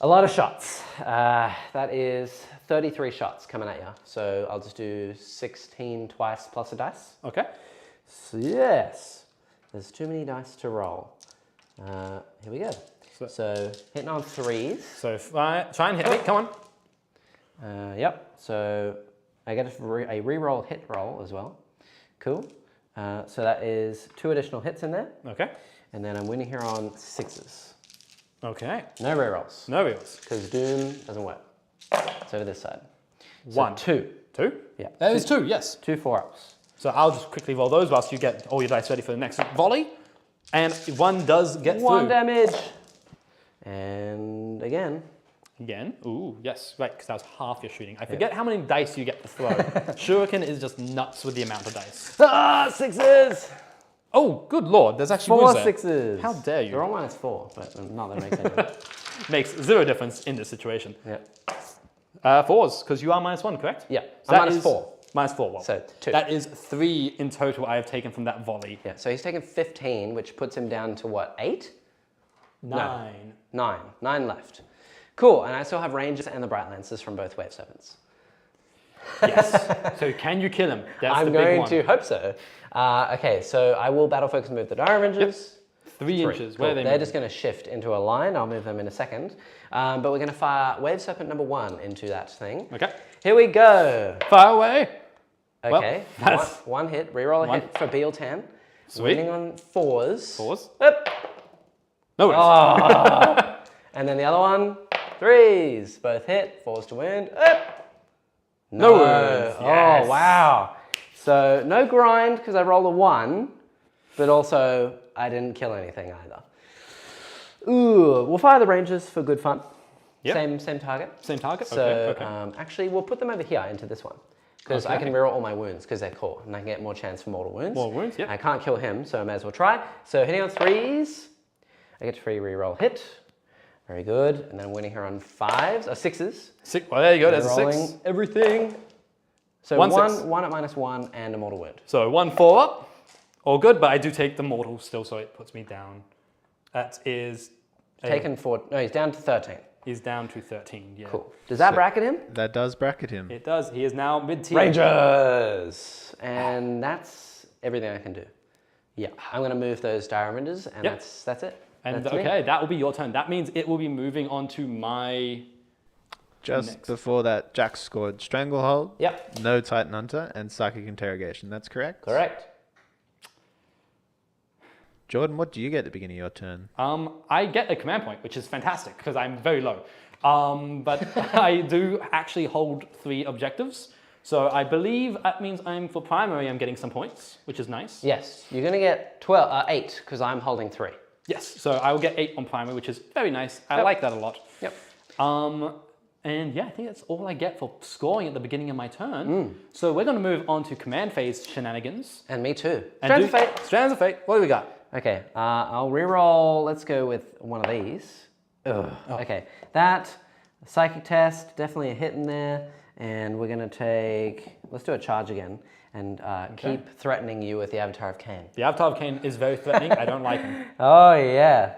a lot of shots. That is 33 shots coming at you. So I'll just do 16 twice plus a dice. Okay. So yes, there's too many dice to roll. Here we go. So hitting on 3s. So try and hit me. Come on. Yep. So I get a reroll hit roll as well. Cool. So that is 2 additional hits in there. Okay. And then I'm winning here on 6s. Okay. No rerolls. No reels. Because Doom doesn't work. It's over this side. So 1. 2. 2? Yeah. That is 2, yes. 2 4-ups. So I'll just quickly roll those whilst you get all your dice ready for the next volley. And 1 does get 1 through. damage. And again. Again. Ooh, yes. Right, because that was half your shooting. I forget how many dice you get to throw. Shuriken is just nuts with the amount of dice. 6s! Oh, good lord. There's actually 4 wounds there. 6s. How dare you. They're all -4, but not that makes any difference. Makes 0 difference in this situation. Yeah. 4s, because you are -1, correct? Yeah. So I'm that is -4. -4. Well, So 2. that is 3 in total I have taken from that volley. Yeah, so he's taken 15, which puts him down to what, 8? 9. 9 left. Cool, and I still have ranges and the Bright Lances from both Wave 7s. Yes. So can you kill him? That's I'm the big going one. to hope so. Okay, so I will Battle Focus and move the Divergence. 3 inches. Cool. Where are they They're moving? just going to shift into a line. I'll move them in a second. But we're going to fire Wave Serpent number 1 into that thing. Okay. Here we go. Fire away. Okay, Well, that's- one hit. Reroll a One. hit for Biel-Tan. Sweet. Winning on 4s. 4s. Yep. No worries. And then the other one, 3s. Both hit. 4s to wound. Yep. No worries. Yes. Oh, wow. So no grind because I rolled a 1, but also I didn't kill anything either. Ooh, we'll fire the Rangers for good fun. Yep. Same target. Same target? So Okay. actually, we'll put them over here into this one. Because I can reroll all my wounds because they're core. And I can get more chance for mortal wounds. More wounds, yep. I can't kill him, so I may as well try. So hitting on 3s. I get a free reroll hit. Very good. And then I'm winning here on 5s, or 6s. Well, there you go. There's a Rolling 6. everything. So 1/6. one at -1 and a mortal wound. So 1 4 up, all good, but I do take the mortal still, so it puts me down. That is... Taken 4, no, he's down to 13. He's down to 13, yeah. Cool. Does that bracket him? That does bracket him. It does. He is now mid-tier. Rangers! And that's everything I can do. Yeah, I'm going to move those diamonds, and Yep. that's it. And That's me. okay, that will be your turn. That means it will be moving on to my... Just Next. before that, Jack scored Stranglehold, Yep, no Titan Hunter, and Psychic Interrogation. That's correct? correct. Jordan, what do you get at the beginning of your turn? I get a command point, which is fantastic because I'm very low. But I do actually hold 3 objectives. So I believe that means for primary, I'm getting some points, which is nice. Yes, you're going to get 8 because I'm holding 3. Yes, so I will get 8 on primary, which is very nice. I Yep. like that a lot. Yep. And yeah, I think that's all I get for scoring at the beginning of my turn. So we're going to move on to command phase shenanigans. And me too. And Strands of Fate. Strands of Fate. What do we got? Okay, I'll reroll. Let's go with one of these. Ugh. Okay, that psychic test, definitely a hit in there. And we're gonna let's do a charge again and keep threatening you with the Avatar of Khaine. The Avatar of Khaine is very threatening. I don't like him. Oh yeah.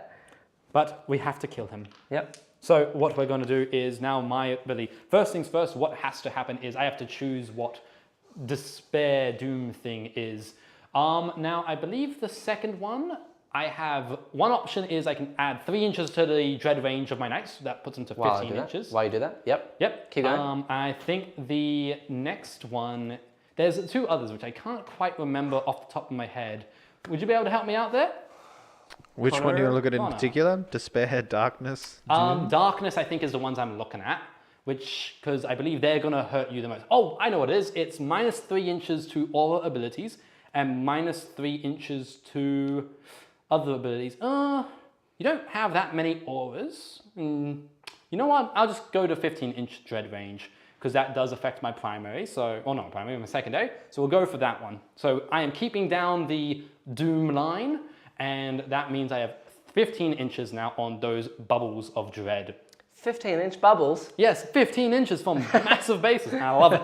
But we have to kill him. Yep. So what we're going to do is now my ability. First things first, what has to happen is I have to choose what despair doom thing is. Now I believe the second one, I have one option is I can add 3 inches to the dread range of my knights. That puts them to 15 inches. While you do that? Yep. Yep. Keep going. I think the next one, there's 2 others which I can't quite remember off the top of my head. Would you be able to help me out there? Which one do you look at in Connor. particular? Despair, Darkness, Doom? Darkness, I think, is the ones I'm looking at, because I believe they're going to hurt you the most. Oh, I know what it is. It's -3 inches to aura abilities and -3 inches to other abilities. You don't have that many auras. You know what? I'll just go to 15-inch dread range, because that does affect my primary. So, or not primary, my secondary. So we'll go for that one. So I am keeping down the doom line, and that means I have 15 inches now on those bubbles of dread. 15-inch bubbles. Yes, 15 inches from massive bases. I love it.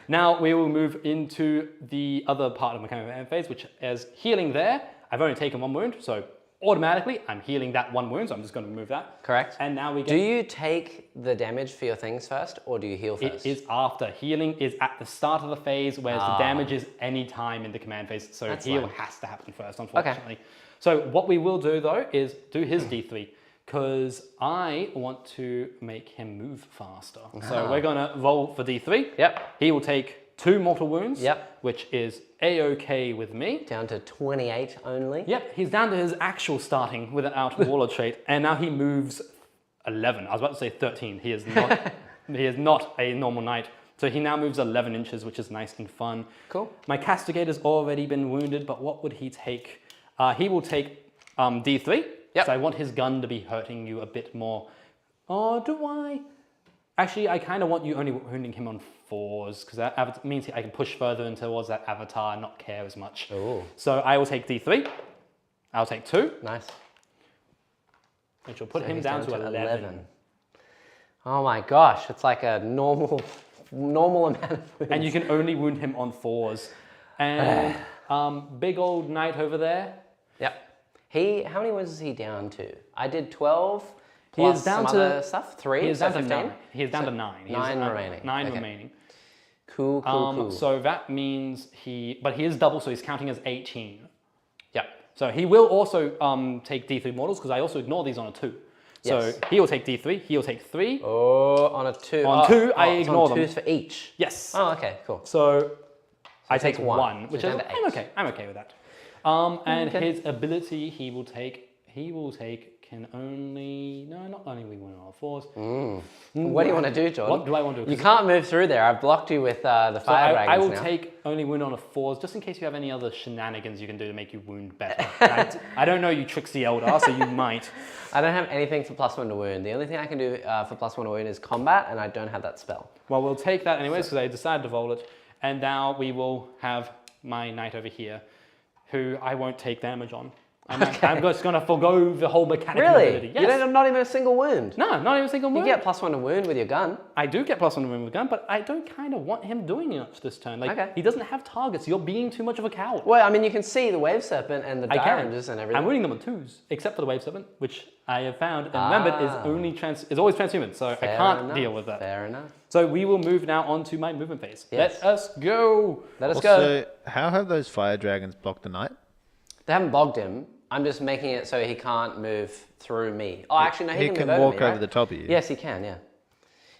Now we will move into the other part of my command phase, which is healing there. I've only taken 1 wound, so automatically I'm healing that 1 wound, so I'm just going to remove that. Correct. And now we get... Do you take the damage for your things first, or do you heal first? It is after. Healing is at the start of the phase, whereas the damage is any time in the command phase. So That's heal fine. has to happen first, unfortunately. So what we will do though is do his D3, because I want to make him move faster. So we're gonna roll for D3. Yep. He will take 2 mortal wounds. Yep. Which is A-okay with me. Down to 28 only. Yep, he's down to his actual starting without Warlord trait, and now he moves 11. I was about to say 13. He is not. He is not a normal knight. So he now moves 11 inches, which is nice and fun. Cool. My castigator's already been wounded, but what would he take? He will take D3. Yep. So I want his gun to be hurting you a bit more. Oh, do I? Actually, I kind of want you only wounding him on 4s, because that means I can push further in towards that avatar and not care as much. Ooh. So I will take D3. I'll take 2, Nice. which will put So him he's down to 11. Oh my gosh, it's like a normal amount of wounds. And you can only wound him on 4s. And big old knight over there. Yep. How many wounds is he down to? I did 12 He plus is down some to other stuff. 3. He is so down to 15. 9. He is down to 9. He is 9 remaining. 9 Okay. remaining. Cool. So that means but he is double, so he's counting as 18. Yep. So he will also take D3 mortals, because I also ignore these on a 2. So Yes. he will take D3, he will take 3. Oh, on a 2. On 2, I it's ignore on them. 2s for each. Yes. Oh, okay, cool. So I takes take one. 1, So which is, down to 8. I'm okay. I'm okay with that. And Okay. his ability, he will take, can only, no, not only we win on all 4s. What do you want to do, Jordan? What do I want to do? You can't move through there. I've blocked you with the So fire I dragons will now. take only wound on a 4s, just in case you have any other shenanigans you can do to make you wound better. I don't know you tricksy Eldar, so you might. I don't have anything for +1 to wound. The only thing I can do for +1 to wound is combat, and I don't have that spell. Well, we'll take that anyways, because I decided to roll it. And now we will have my knight over here, who I won't take damage on. I'm just going to forgo the whole mechanical Really? ability. Yes. You don't, not even a single wound? No, not even a single You wound. get +1 to wound with your gun. I do get +1 to wound with gun, but I don't kind of want him doing much this turn. Like, Okay. he doesn't have targets. You're being too much of a coward. Well, I mean, you can see the Wave Serpent and the I can. Divergence and everything. I'm winning them on 2s, except for the Wave Serpent, which I have found and remembered is always transhuman, so I can't deal with that. Fair enough. So we will move now on to my movement phase. Yes. Let us go. Let us go. So, how have those fire dragons blocked the knight? They haven't bogged him. I'm just making it so he can't move through me. Oh, actually, no, he can move walk over me, over the top of you. Yes, he can, yeah.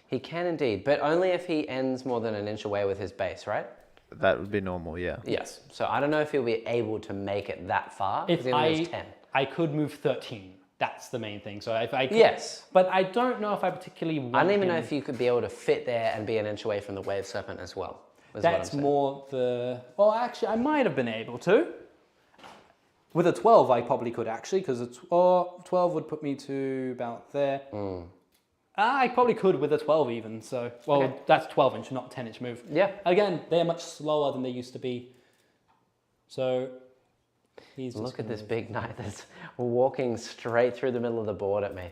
He can indeed, but only if he ends more than an inch away with his base, right? That would be normal, yeah. Yes. So I don't know if he'll be able to make it that far. If He only moves 10. I could move 13. That's the main thing. So if I could, Yes. but I don't know if I particularly want I don't even him. know if you could be able to fit there and be an inch away from the Wave Serpent as well. is what That's I'm saying. more the... Well, actually, I might have been able to. With a 12, I probably could actually, because 12 would put me to about there. I probably could with a 12 even, so... Well, Okay. that's 12 inch, not 10 inch move. Yeah. Again, they're much slower than they used to be. So, he's just Look at gonna this big knight that's walking straight through the middle of the board at me.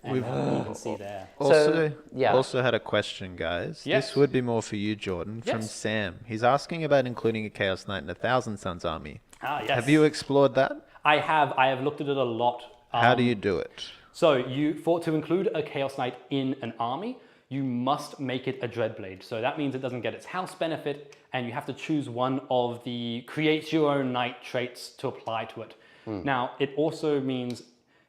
And you can see there. Also had a question, guys. Yes. This would be more for you, Jordan, from Yes. Sam. He's asking about including a Chaos Knight in a Thousand Suns army. Ah, yes. Have you explored that? I have looked at it a lot. How do you do it? So to include a Chaos Knight in an army, you must make it a Dreadblade. So that means it doesn't get its house benefit, and you have to choose one of the create your own knight traits to apply to it. Now, it also means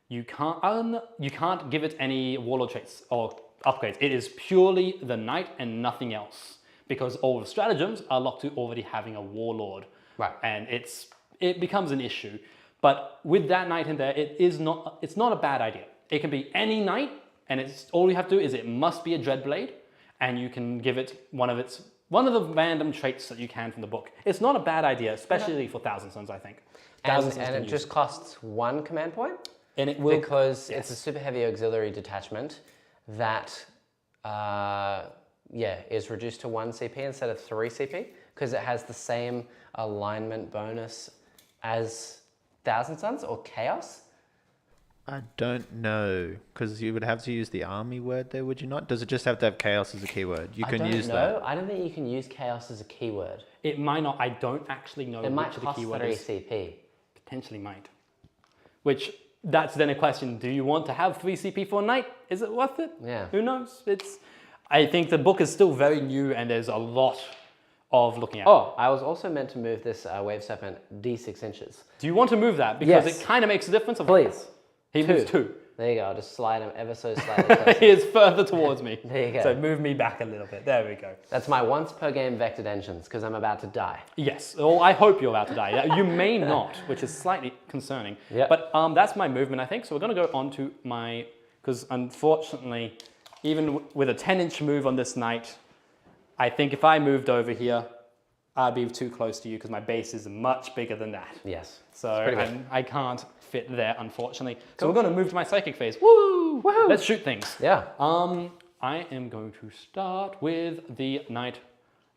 you can't give it any Warlord traits or upgrades. It is purely the knight and nothing else, because all the stratagems are locked to already having a Warlord. Right. And it becomes an issue. But with that knight in there, it's not a bad idea. It can be any knight, and all you have to do is it must be a Dreadblade, and you can give it one of the random traits that you can from the book. It's not a bad idea, especially for Thousand Suns, I think. And it just costs 1 command point? And it will... Because it's a super heavy auxiliary detachment that is reduced to 1 CP instead of 3 CP, because it has the same alignment bonus as Thousand Suns or Chaos. I don't know, because you would have to use the army word there, would you not? Does it just have to have Chaos as a keyword? You can use that. I don't think you can use Chaos as a keyword. It might not. I don't actually know It might which of the cost keyword 3 is. CP. Potentially might. Which, that's then a question. Do you want to have 3 CP for a knight? Is it worth it? Yeah. Who knows? I think the book is still very new and there's a lot of looking at. Oh, I was also meant to move this Wave Serpent D6 inches. Do you want to move that? Because Yes. it kind of makes a difference. Please. He moves 2. There you go. I'll just slide him ever so slightly closer. He is further towards me. There you go. So move me back a little bit. There we go. That's my once per game vectored engines, because I'm about to die. Yes. Well, I hope you're about to die. You may not, which is slightly concerning. Yep. But that's my movement, I think. So we're going to go on to my... Because unfortunately, even with a 10-inch move on this knight, I think if I moved over here, I'd be too close to you because my base is much bigger than that. Yes. So pretty big. I can't fit there, unfortunately. So Cool. we're going to move to my psychic phase. Woo! Woohoo! Let's shoot things. Yeah. I am going to start with the Knight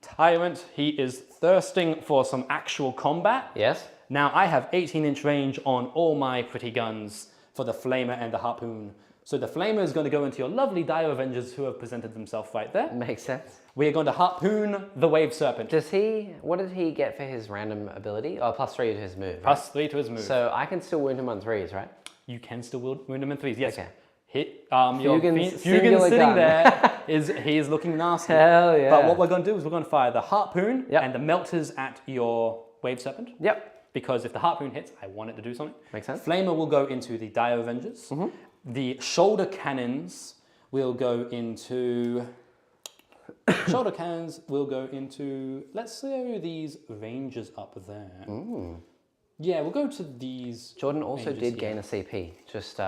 Tyrant. He is thirsting for some actual combat. Yes. Now, I have 18-inch range on all my pretty guns for the Flamer and the Harpoon. So the Flamer is going to go into your lovely Dire Avengers who have presented themselves right there. Makes sense. We are going to Harpoon the Wave Serpent. What did he get for his random ability? Oh, +3 to his move. Right? +3 to his move. So I can still wound him on 3s, right? You can still wound him in 3s, yes. Okay. Hit, Fuegan's Fuegan singular sitting gun. there, he is looking nasty. Hell yeah. But what we're going to do is we're going to fire the Harpoon Yep. and the Melters at your Wave Serpent. Yep. Because if the Harpoon hits, I want it to do something. Makes sense. Flamer will go into the Dire Avengers. Mm-hmm. The Shoulder Cannons will go into... Shoulder Cannons will go into... Let's say these Rangers up there. Yeah, we'll go to these... Jordan also Rangers did here. gain a CP, just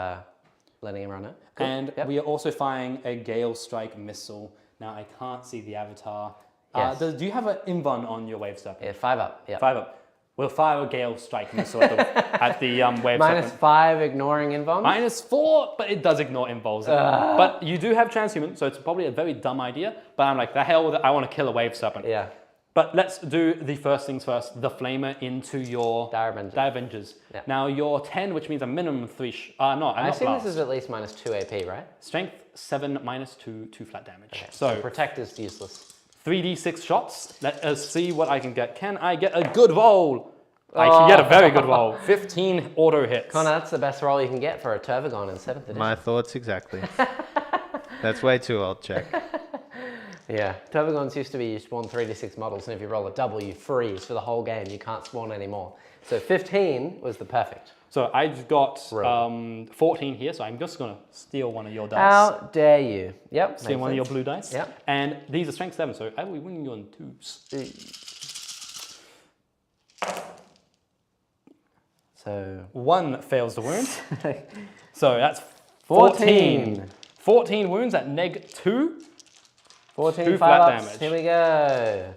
letting everyone know. Cool. And Yep. we are also firing a Gale Strike missile. Now, I can't see the avatar. Yes. Do you have an invuln on your Wave Serpent? Yeah, 5 up. Yeah. 5 up. We'll fire a Gale Strike missile at the Wave Serpent. -5 ignoring invuln. -4, but it does ignore involves. But you do have transhuman, so it's probably a very dumb idea. But I'm like, the hell with it, I want to kill a Wave Serpent. Yeah. But let's do the first things first. The Flamer into your Divergence. Yeah. Now you're 10, which means a minimum 3. I assume this is at least minus 2 AP, right? Strength 7 minus 2, 2 flat damage. Okay. So Protect is useless. 3d6 shots. Let us see what I can get. Can I get a good roll? I can get a very good roll. 15 auto hits. Connor, that's the best roll you can get for a Turvagon in 7th edition. My thoughts exactly. That's way too old, check. Yeah, Turvagons used to be you spawn 3d6 models, and if you roll a double, you freeze for the whole game. You can't spawn anymore. So 15 was the perfect. So I've got 14 here, so I'm just going to steal one of your dice. How dare you? Yep. Steal one of your blue dice. Yep. And these are strength 7, so I will be winning you on 2s. So 1 fails the wound. So that's 14. 14 wounds at -2. 14 2 5 flat ups. damage. Here we go.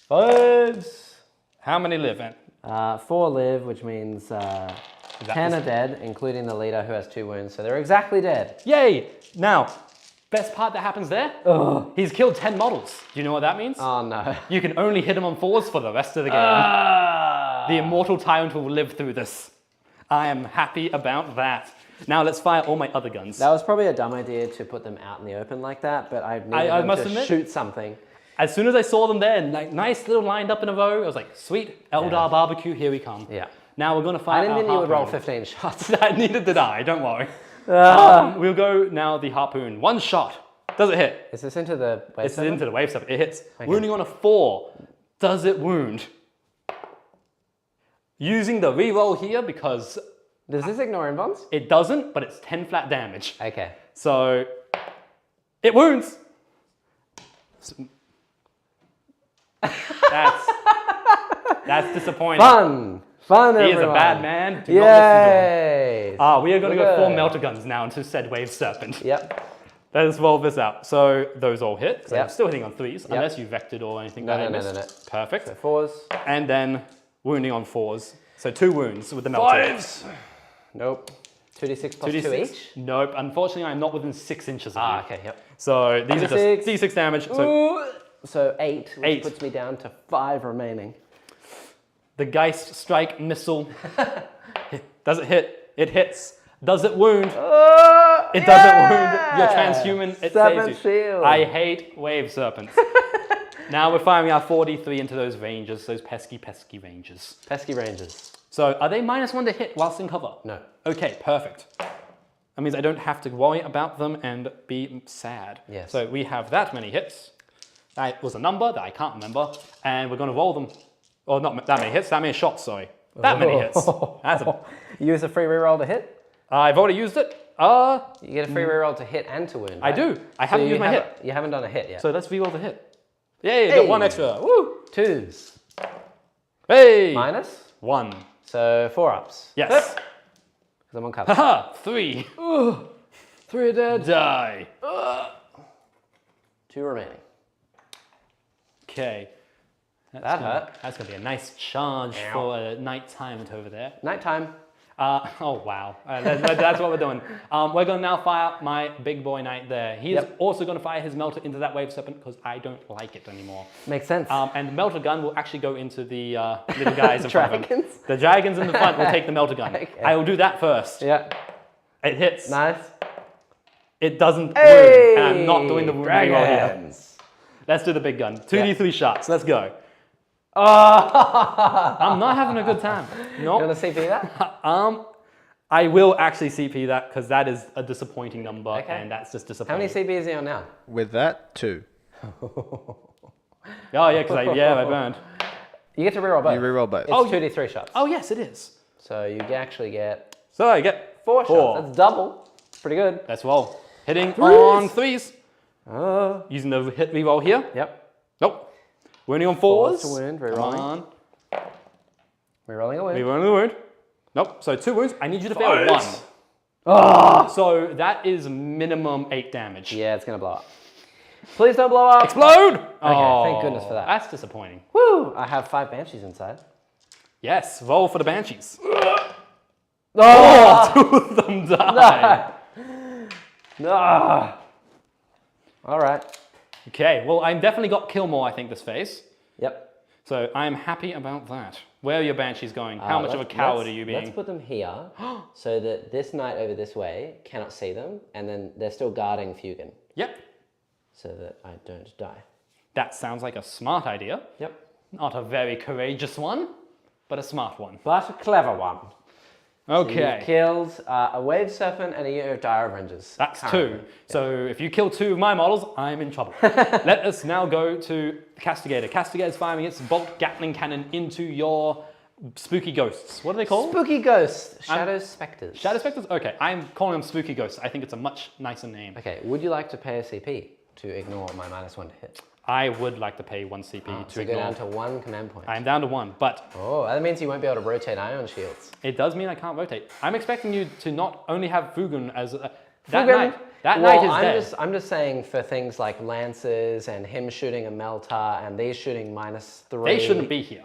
5s. How many live in? 4 live, which means 10 are dead, including the leader who has 2 wounds. So they're exactly dead. Yay! Now, best part that happens there, he's killed 10 models. Do you know what that means? Oh no. You can only hit him on 4s for the rest of the game. The immortal tyrant will live through this. I am happy about that. Now let's fire all my other guns. That was probably a dumb idea to put them out in the open like that, but I needed them must to admit, shoot something. As soon as I saw them there, nice little lined up in a row, I was like, sweet, Eldar barbecue, here we come. Yeah. Now we're going to fire I didn't think you would roll harpoon. 15 shots. Neither did I, don't worry. We'll go now the harpoon. 1 shot. Does it hit? Is this into the wave It's seven? into the wave step. It hits. Okay. Wounding on a 4. Does it wound? Using the reroll here because... Does this ignore inbounds? It doesn't, but it's 10 flat damage. Okay. So, it wounds. That's disappointing. Fun, He everyone. is a bad man. Do not listen to him. Yay! We are going to go 4 melter guns now into said wave serpent. Yep. Let's roll this out. So those all hit. So Yep. I'm still hitting on 3s, unless you vectored or anything. No. Perfect. So 4s. And then wounding on 4s. So 2 wounds with the melter. 5s. Nope. 2d6 plus 2 2d6. each? Nope. Unfortunately, I'm not within 6 inches of you. Okay, yep. So these are just d6 damage. So 8, which 8. puts me down to 5 remaining. The Geist Strike missile. Does it hit? It hits. Does it wound? It doesn't wound. You're transhuman. It saves you. Shield. I hate wave serpents. Now we're firing our 43 into those ranges, those pesky ranges. Pesky rangers. So are they -1 to hit whilst in cover? No. Okay, perfect. That means I don't have to worry about them and be sad. Yes. So we have that many hits. That was a number that I can't remember. And we're going to roll them. Or not that many hits, that many shots, sorry. That many hits. That's a... You use a free reroll to hit? I've already used it. You get a free reroll to hit and to wound, right? I do. I haven't used my hit. You haven't done a hit yet. So let's reroll the hit. Yay, got 1 extra. Woo! 2s. Hey! Minus? 1. So 4 ups. Yes. Because I'm on cover. Haha! 3. 3 are dead. Die. 2 remaining. Okay. That hurt. That's going to be a nice charge for a nighttime over there. Nighttime. Oh, wow. That's what we're doing. We're going to now fire my big boy knight there. He's also going to fire his melter into that wave serpent because I don't like it anymore. Makes sense. And the melter gun will actually go into the little guys in front of him. Dragons? The dragons in the front will take the melter gun. Okay. I will do that first. Yeah. It hits. Nice. It doesn't Hey! wound. And I'm not doing the wound roll here. Dragons. Let's do the big gun. 2d3 shots. Let's go. Oh! I'm not having a good time. No. You want to CP that? I will actually CP that because that is a disappointing number and that's just How disappointing. many CP is he on now? With that, 2. Oh yeah, because I burned. You get to reroll both. You reroll both. It's 2d3 shots. Oh yes, it is. So you actually get So I get 4 shots. That's double. Pretty good. Let's roll. Hitting on 3s. Oh. Using the hit reroll here. Yep. Nope. Wounding on 4s. 4s to wound, Come rerolling. on. Rerolling a wound. Rerolling the wound. Nope. So 2 wounds. I need you to fail 1. Oh. So that is minimum 8 damage. Yeah, it's going to blow up. Please don't blow up. Explode! Okay, thank goodness for that. That's disappointing. Woo! I have 5 banshees inside. Yes, roll for the banshees. Oh! 2 of them die. No. All right. Okay, well, I've definitely got kill more, I think, this phase. Yep. So I'm happy about that. Where are your banshees going? How much of a coward are you being? Let's put them here so that this knight over this way cannot see them, and then they're still guarding Fuegan Yep. so that I don't die. That sounds like a smart idea. Yep. Not a very courageous one, but a smart one. But a clever one. Okay. So you've killed a Wave Serpent and a Year of Dire Avengers. That's currently. 2. So if you kill 2 of my models, I'm in trouble. Let us now go to Castigator. Castigator's firing its bolt Gatling cannon into your spooky ghosts. What are they called? Spooky Ghosts. Shadow Spectres. Shadow Spectres? Okay, I'm calling them spooky ghosts. I think it's a much nicer name. Okay, would you like to pay a CP to ignore my -1 to hit? I would like to pay 1 CP to So go ignore. down to 1 command point. I'm down to 1, but Oh, that means you won't be able to rotate Ion Shields. it does mean I can't rotate. I'm expecting you to not only have Fuegan as that Fuegan? knight. That Well, knight is dead. I'm just saying for things like Lances and him shooting a Meltar and these shooting -3. They shouldn't be here.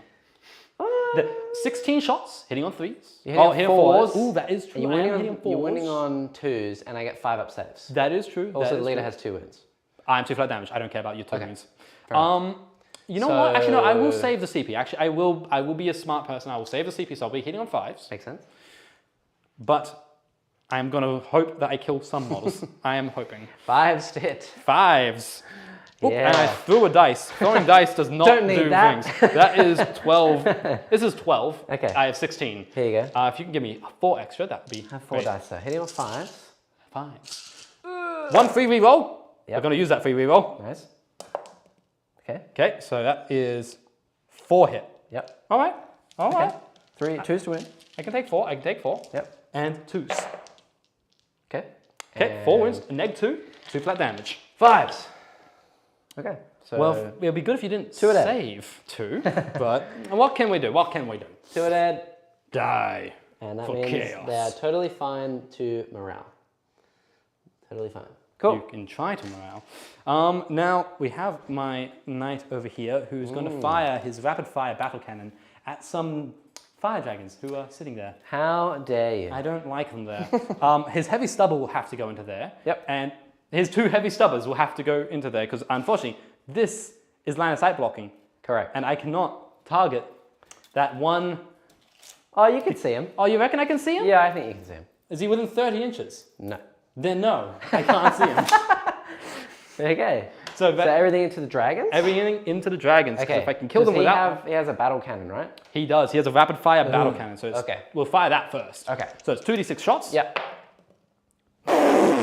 The 16 shots, hitting on 3s. You're hitting on hitting 4s. Ooh, that is true. You're I am winning, hitting on, 4s. you're winning on 2s and I get 5 up saves. That is true. Also, that the is leader true. has 2 wounds. I'm 2 flat damage. I don't care about your 2 Okay. wounds. Fair You know what? Actually, no. I will So- save the CP. Actually, I will be a smart person. I will save the CP. So I'll be hitting on 5s. Makes sense? But I'm gonna hope that I kill some models. I am hoping 5s to hit. 5s. Oop, Yeah. And I threw a dice. Throwing dice does not Don't need do that. things. That is 12. This is 12. Okay. I have 16. Here you go. If you can give me 4 extra, that would be Have 4 great. dice though. Hitting on 5s. 5s. 1 free reroll. Yep. We're gonna use that free reroll. Nice. Okay. Okay, so that is 4 hit. Yep. All right. All right. 2s to win. I can take 4. I can take 4. Yep. And 2s. Okay. Okay, 4 wounds. Neg 2. 2 flat damage. 5s. Okay. So Well, it'd be good if you didn't 2 a dead. save 2. But what can we do? What can we do? 2 are dead. Die. And that For means chaos. they are totally fine to morale. Totally fine. You Cool. can try to morale. Now we have my knight over here who's going to fire his rapid fire battle cannon at some fire dragons who are sitting there. How dare you? I don't like them there. His heavy stubber will have to go into there. Yep. And his 2 heavy stubbers will have to go into there because unfortunately this is line of sight blocking Correct. and I cannot target that one. Oh, you can see him. Oh, you reckon I can see him? Yeah, I think you can see him. Is he within 30 inches? No. Then no, I can't see him. Okay. So, So everything into the dragons? everything into the dragons. 'Cause Okay. If I can kill them Does without. he has a battle cannon, right? He does. He has a rapid fire battle cannon. So it's, Okay. we'll fire that first. Okay. So it's 2d6 shots. Yep.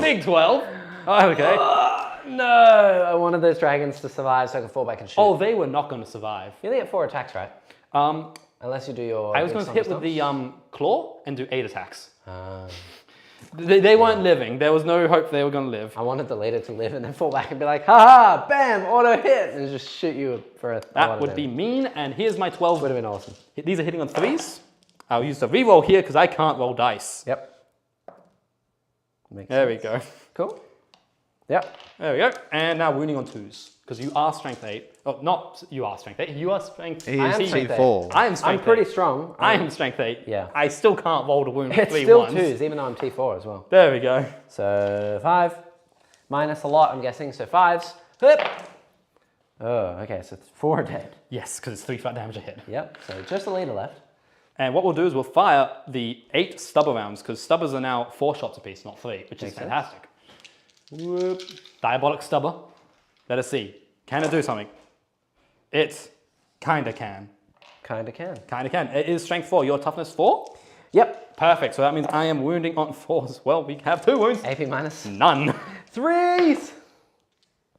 Big 12. Oh, okay. No, I wanted those dragons to survive so I can fall back and shoot. Oh, they were not going to survive. You only get 4 attacks, right? Unless you do your... I was big going to hit stomp with the claw and do 8 attacks. stomps. They weren't living. There was no hope they were going to live. I wanted the leader to live and then fall back and be like, haha, bam, auto hit, and just shoot you for a lot That of would be damage. mean. And here's my 12. Would have been awesome. These are hitting on 3s. I'll use the reroll here because I can't roll dice. Yep. Makes There sense. we go. Cool. Yep. There we go. And now wounding on 2s. Because you are strength 8. Oh, not you are strength 8. You are strength He I is am strength eight. T4. I am strength I'm pretty 8. strong. I am strength 8. Yeah. I still can't roll to wound It's 3 still ones. 2s, even though I'm T4 as well. There we go. So 5, minus a lot, I'm guessing. So 5s. Whip. Oh, okay, so it's 4 dead. Yes, because it's 3 flat damage a hit. Yep, so just the leader left. And what we'll do is we'll fire the 8 stubber rounds because stubbers are now 4 shots apiece, not 3, which is Makes sense. fantastic. Whoop. Diabolic stubber. Let us see. Can it do something? It kinda can. Kinda can. Kinda can. It is strength 4. Your toughness 4? Yep. Perfect. So that means I am wounding on 4s. Well, we have 2 wounds. AP minus. None. 3s!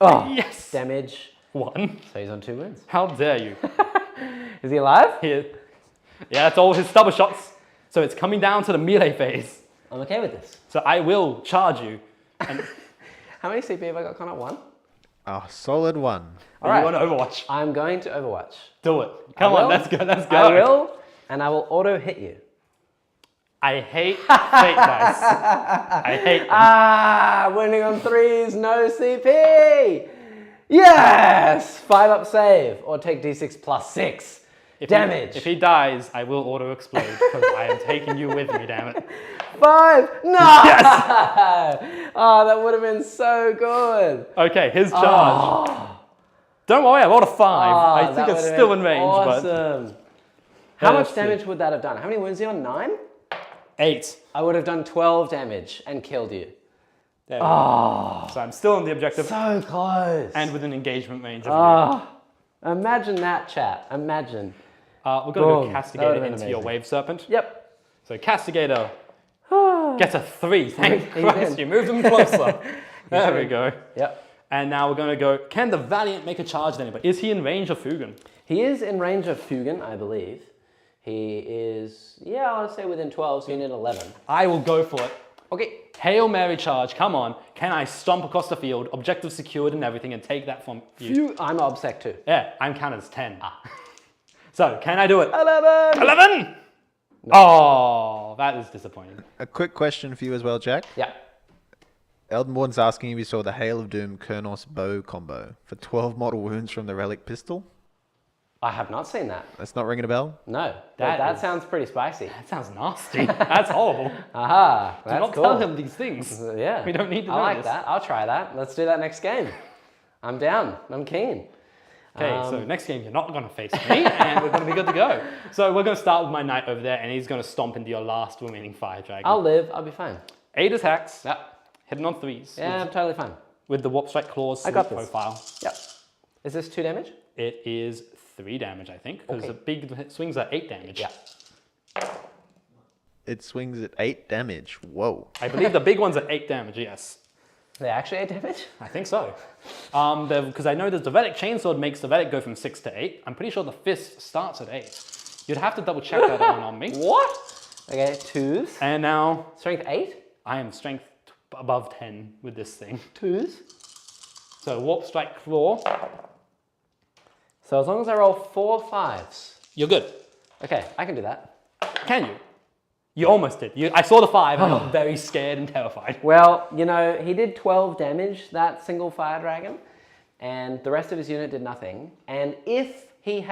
Oh, Yes. damage. 1. So he's on 2 wounds. How dare you? Is he alive? Here. Yeah, that's all his stubber shots. So it's coming down to the melee phase. I'm okay with this. So I will charge you. And How many CP have I got, Connor? 1? A solid 1. All right. you want to Overwatch? I'm going to Overwatch. Do it. Come I on, will. let's go. Let's go. I will, and I will auto hit you. I hate fate dice. I hate them. Ah, winning on 3s, no CP! Yes! 5 up save, or take D6 plus 6. Damage. If he dies, I will auto explode because I am taking you with me, damn it. 5! No! Yes! Oh, that would have been so good. Okay, his charge. Oh. Don't worry, I rolled a 5. I that think it's would've still been in range, but awesome. How Let's much see. damage would that have done? How many wounds are you on? 9? 8. I would have done 12 damage and killed you. There we go. So I'm still on the objective So close. and within engagement range of Imagine that, chat. Imagine. you. We're going to Boom. go That Castigator would've been into your amazing. Wave Serpent. Yep. So Castigator gets a 3. Thank He's Christ, in. you moved him closer. There we go. Yep. And now we're going to go, can the Valiant make a charge at anybody? Is he in range of Fuegan? He is in range of Fuegan, I believe. He is, yeah, I'll say within 12, so you need 11. I will go for it. Okay. Hail Mary charge, come on. Can I stomp across the field, objective secured and everything, and take that from you? I'm obsec too. Yeah, I'm counted as 10. So, can I do it? 11! 11! Oh, that is disappointing. A quick question for you as well, Jack. Yeah. Elden Warden's asking if you saw the Hail of Doom Kurnos bow combo for 12 mortal wounds from the Relic pistol. I have not seen that. That's not ringing a bell? No. That That is- sounds pretty spicy. That sounds nasty. That's horrible. Aha. Do That's not cool. tell him these things. Yeah. We don't need to I know like this. that. I'll try that. Let's do that next game. I'm down. I'm keen. Okay, so next game you're not going to face me, and we're going to be good to go. So we're going to start with my knight over there, and he's going to stomp into your last remaining fire dragon. I'll live. I'll be fine. 8 attacks, Yep. hitting on 3s. Yeah, I'm totally fine. With the Warp Strike Claws I got this. profile. Yep. Is this 2 damage? It is 3 damage, I think, because Okay. the big hit swings are 8 damage. Yeah. It swings at 8 damage. Whoa. I believe the big ones are 8 damage, yes. They actually 8 damage? I think so. Because I know that the Relic Chainsword makes the Relic go from 6 to 8. I'm pretty sure the Fist starts at 8. You'd have to double check that one on me. What? Okay, 2s. And now Strength 8? I am strength above 10 with this thing. 2s. So Warp Strike Claw, So as long as I roll 4 5s. you're good. Okay, I can do that. Can you? You almost did. I saw the 5 and I got very scared and terrified. Well, you know, he did 12 damage, that single fire dragon, and the rest of his unit did nothing. And if you'd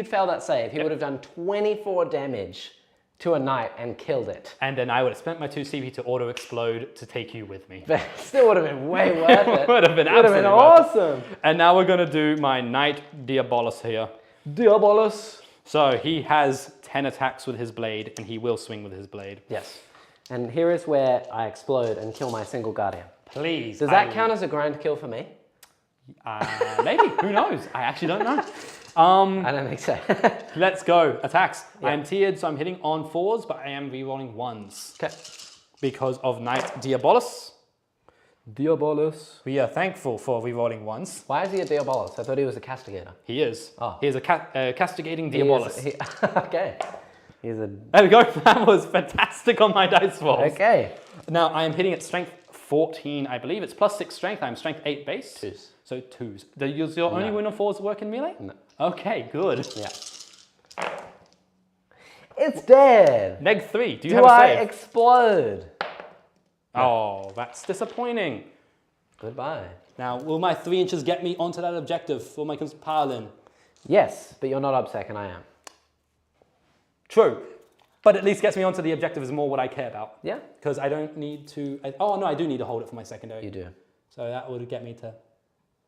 failed that save, he would have done 24 damage to a knight and killed it. And then I would have spent my 2 CP to auto explode to take you with me. But still would have been way worth it. Would have been Would have been absolutely worth it. awesome. And now we're going to do my Knight Diabolus here. Diabolus. So he has 10 attacks with his blade, and he will swing with his blade. Yes. And here is where I explode and kill my single guardian. Please. Does that count as a grind kill for me? Maybe. Who knows? I actually don't know. I don't think so. Let's go. Attacks. Yeah. I'm tiered, so I'm hitting on 4s, but I am rerolling 1s. Okay. Because of Knight Diabolus. Diabolus. We are thankful for rerolling 1s. Why is he a Diabolus? I thought he was a castigator. He is. Oh. He is a castigating He is- Diabolus. okay. He's a... There we go. That was fantastic on my dice rolls. Okay. Now I am hitting at strength 14, I believe. It's plus 6 strength. I'm strength 8 base. 2s. So 2s. Does your only win on 4s work in melee? No. Okay, good. Yeah. It's dead. Neg 3. Do you Do have a I save? explode? Oh, that's disappointing. Goodbye. Now, will my 3 inches get me onto that objective for my compile-in? Yes, but you're not obsec and I am. True. But at least gets me onto the objective is more what I care about. Yeah? Because I don't need to... oh, no, I do need to hold it for my secondary. You do. So that would get me to...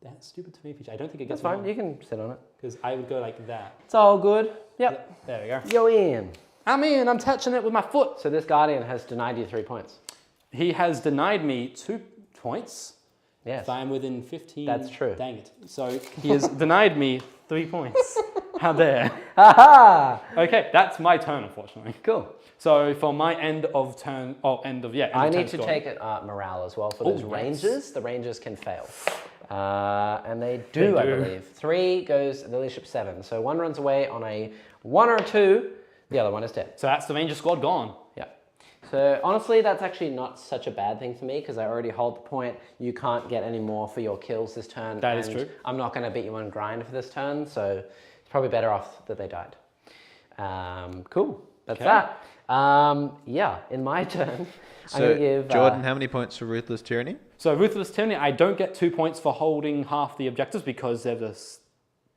That stupid 3 feature. I don't think it gets That's fine. me You can sit on it. because I would go like that. It's all good. Yep. There we go. Go in. I'm in. I'm touching it with my foot. So this guardian has denied you 3 points. He has denied me 2 points. Yes. If I'm within 15. That's true. Dang it. So he has denied me 3 points. How dare. Haha! Okay, that's my turn, unfortunately. Cool. So for my end of turn, end of I need turn to score. take it morale as well for Oh, those yes. rangers. The rangers can fail. And they do, I do. believe. 3 goes the leadership 7. So 1 runs away on a 1 or 2. The other one is dead. So that's the Ranger squad gone. Yeah. So honestly, that's actually not such a bad thing for me because I already hold the point. You can't get any more for your kills this turn. That is and true. I'm not going to beat you on grind for this turn, so it's probably better off that they died. Cool. That's Okay. that. Yeah, in my turn, I'm going to give... Jordan, how many points for Ruthless Tyranny? So Ruthless Tyranny, I don't get 2 points for holding half the objectives because there's a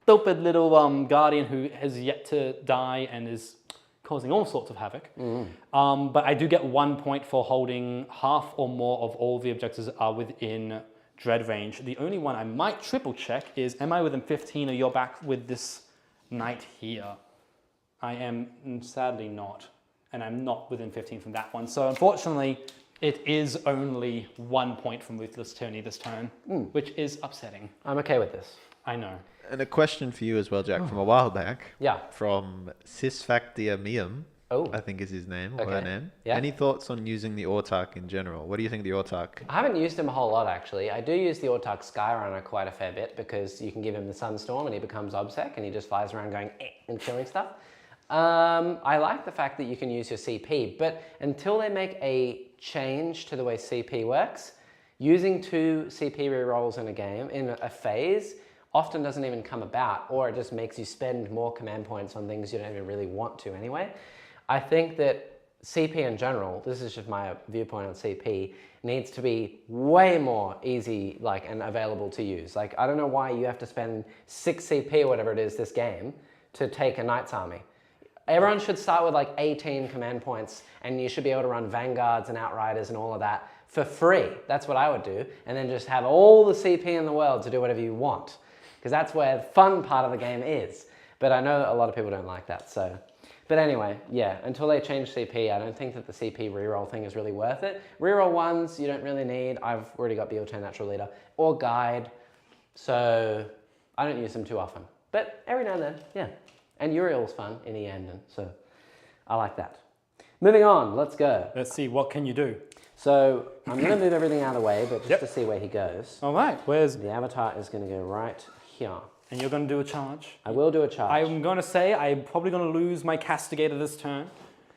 stupid little guardian who has yet to die and is causing all sorts of havoc. But I do get 1 point for holding half or more of all the objectives are within dread range. The only one I might triple check is, am I within 15 or you're back with this knight here? I am sadly not, and I'm not within 15 from that one. So unfortunately, it is only 1 point from Ruthless Tyranny this turn, which is upsetting. I'm okay with this. I know. And a question for you as well, Jack, from a while back. Yeah. From Sisfactiamium, Oh. I think is his name, or Okay. her name. Yeah. Any thoughts on using the Autark in general? What do you think of the Autark? I haven't used him a whole lot, actually. I do use the Autark Skyrunner quite a fair bit because you can give him the Sunstorm and he becomes Obsec and he just flies around going and killing stuff. I like the fact that you can use your CP, but until they make a change to the way CP works, using 2 CP rerolls in a game, in a phase, often doesn't even come about, or it just makes you spend more command points on things you don't even really want to anyway. I think that CP in general, this is just my viewpoint on CP, needs to be way more easy and available to use. Like, I don't know why you have to spend 6 CP or whatever it is this game to take a Knight's Army. Everyone should start with 18 command points and you should be able to run Vanguards and Outriders and all of that for free. That's what I would do. And then just have all the CP in the world to do whatever you want. Because that's where the fun part of the game is. But I know a lot of people don't like that, so. But anyway, yeah, until they change CP, I don't think that the CP reroll thing is really worth it. Reroll ones you don't really need. I've already got Biel-Tan Natural Leader or Guide, so I don't use them too often. But every now and then, yeah. And Uriel's fun in the end, and so I like that. Moving on, let's go. Let's see, what can you do? So I'm going to move everything out of the way, but just to see where he goes. All right, where's... The avatar is going to go right here. And you're going to do a charge. I will do a charge. I'm going to say I'm probably going to lose my Castigator this turn,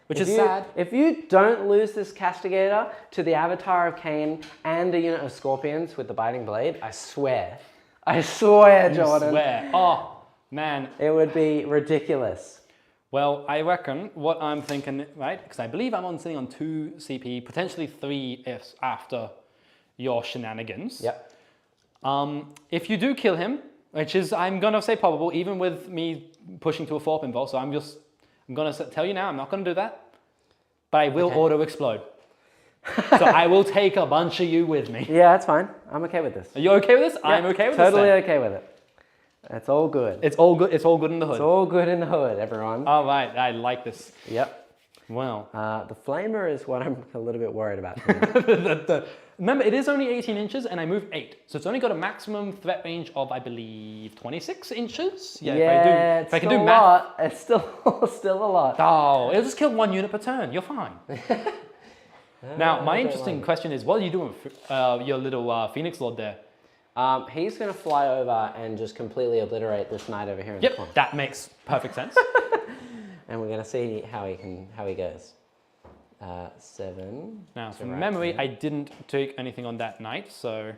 which is sad. If you don't lose this Castigator to the avatar of Khaine and a unit of Scorpions with the Biting Blade, I swear, Jordan. I swear. Oh, man. It would be ridiculous. Well, I reckon what I'm thinking, right, because I believe I'm sitting on 2 CP, potentially 3 ifs after your shenanigans. Yep. If you do kill him, which is, I'm going to say probable, even with me pushing to a 4 pinball, so I'm going to tell you now, I'm not going to do that, but I will auto-explode. So I will take a bunch of you with me. Yeah, that's fine. I'm okay with this. Are you okay with this? Yeah, I'm okay with totally this. okay with it. It's all good. It's all good. It's all good in the hood. It's all good in the hood, everyone. All right, I like this. Yep. Well, the flamer is what I'm a little bit worried about. remember, it is only 18 inches and I move 8. So it's only got a maximum threat range of, I believe, 26 inches. Yeah, if I can still do a math. lot. It's still a lot. Oh, it'll just kill 1 unit per turn. You're fine. Now, my interesting question is, what are you doing with your little Phoenix Lord there? He's going to fly over and just completely obliterate this knight over here in the corner. Yep, that makes perfect sense. And we're going to see how he goes. 7. Now, from memory, I didn't take anything on that knight, so...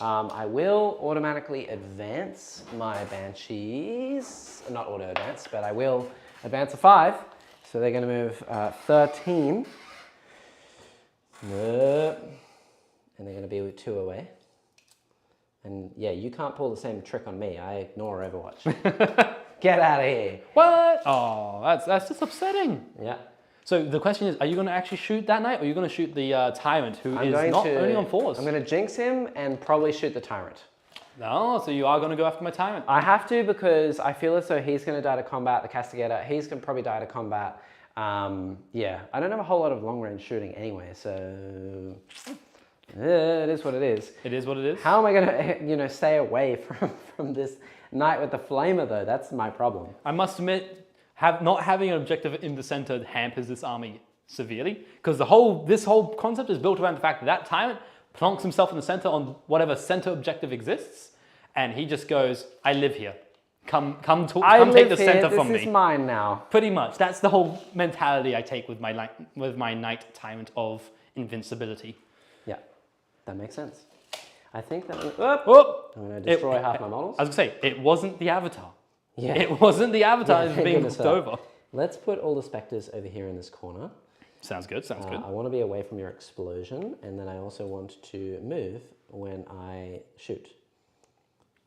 I will automatically advance my Banshees. Not auto-advance, but I will advance a 5. So they're going to move 13. And they're going to be 2 away. And yeah, you can't pull the same trick on me. I ignore Overwatch. Get out of here. What? Oh, that's just upsetting. Yeah. So the question is, are you going to actually shoot that knight, or are you going to shoot the Tyrant, who is not only on 4s? I'm going to Jinx him and probably shoot the Tyrant. No, so you are going to go after my Tyrant. I have to because I feel as though he's going to die to combat, the Castigator. He's going to probably die to combat. Yeah, I don't have a whole lot of long-range shooting anyway, so... it is what it is. It is what it is. How am I going to, stay away from this knight with the flamer, though? That's my problem. I must admit, not having an objective in the center hampers this army severely, because this whole concept is built around the fact that Tyrant plonks himself in the center on whatever center objective exists, and he just goes, I live here. Come take the center from me. This is mine now. Pretty much. That's the whole mentality I take with my Knight Tyrant of invincibility. Yeah, that makes sense. I think that... I'm going to destroy half my models. I was going to say, it wasn't the avatar. Yeah. It wasn't the avatar Yeah, that's being moved over. Let's put all the specters over here in this corner. Sounds good, sounds good. I want to be away from your explosion, and then I also want to move when I shoot.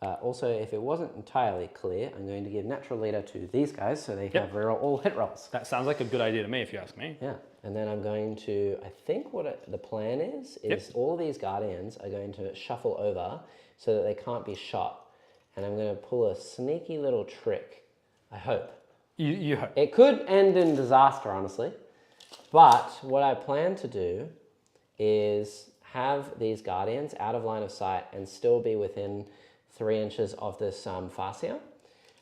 Also, if it wasn't entirely clear, I'm going to give Natural Leader to these guys so they can have reroll all hit rolls. That sounds like a good idea to me, if you ask me. Yeah, and then I'm going to, I think the plan is all of these Guardians are going to shuffle over so that they can't be shot. And I'm going to pull a sneaky little trick, I hope. You hope. It could end in disaster, honestly. But what I plan to do is have these Guardians out of line of sight and still be within 3 inches of this Farseer,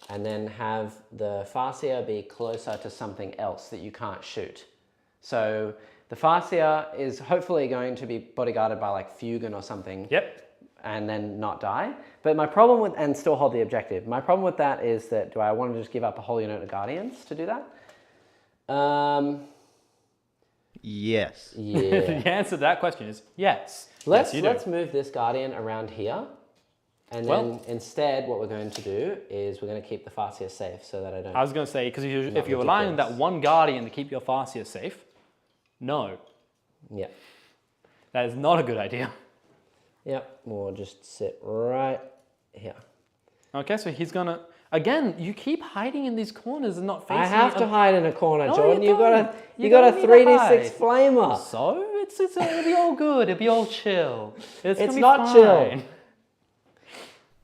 and then have the Farseer be closer to something else that you can't shoot. So the Farseer is hopefully going to be bodyguarded by like Fuegan or something. Yep. And then not die. But my problem with, and still hold the objective. My problem with that is that, do I want to just give up a whole unit of Guardians to do that? Yes. Yeah. The answer to that question is yes. Let's Yes, move this Guardian around here. And then instead what we're going to do is we're going to keep the Farseer safe so that I don't... I was going to say, because if you're relying on that one Guardian to keep your Farseer safe, no. Yeah. That is not a good idea. Yep, we'll just sit right here. Okay, so he's going to... Again, you keep hiding in these corners and not facing... I have to hide in a corner, No, Jordan. you You got a don't need to 3d6 hide. flamer. So? It'll be all good. It'll be all chill. It's gonna be not fine. chill.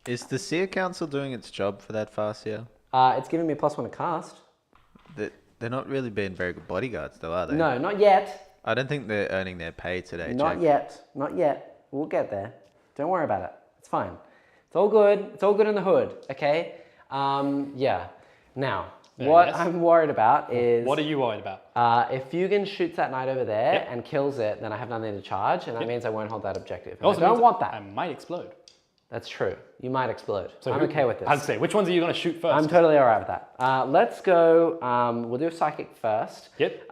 Is the Seer Council doing its job for that Farseer? It's giving me +1 to cast. They're not really being very good bodyguards, though, are they? No, not yet. I don't think they're earning their pay today, Not Jack. yet. Not yet. We'll get there. Don't worry about it. It's fine. It's all good. It's all good in the hood, okay? Yeah. Now, what yes. I'm worried about is... What are you worried about? if Fuegan shoots that knight over there Yep. and kills it, then I have nothing to charge, and that means I won't hold that objective. And Also I don't means want that. I might explode. That's true. You might explode. So I'm okay with this. I'd say, which ones are you going to shoot first? I'm totally all right with that. Let's go, we'll do Psychic first. Yep.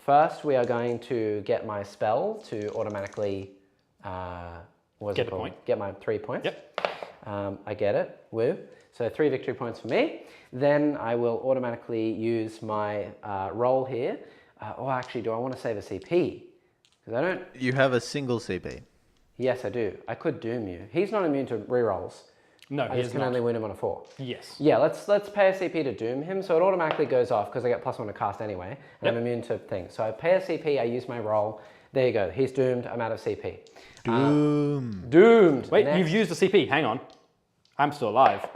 First, we are going to get my spell to automatically, Get a point. Get my 3 points. Yep. I get it, woo. So 3 victory points for me. Then I will automatically use my roll here. Oh, actually, do I want to save a CP? Because I don't... You have a single CP. Yes, I do. I could doom you. He's not immune to rerolls. No, I he just is can not. only win him on a 4. Yes. Yeah, let's pay a CP to doom him, so it automatically goes off because I get +1 to cast anyway, and I'm immune to things. So I pay a CP, I use my roll. There you go. He's doomed. I'm out of CP. Doomed. Wait, Next. you've used the CP. Hang on. I'm still alive.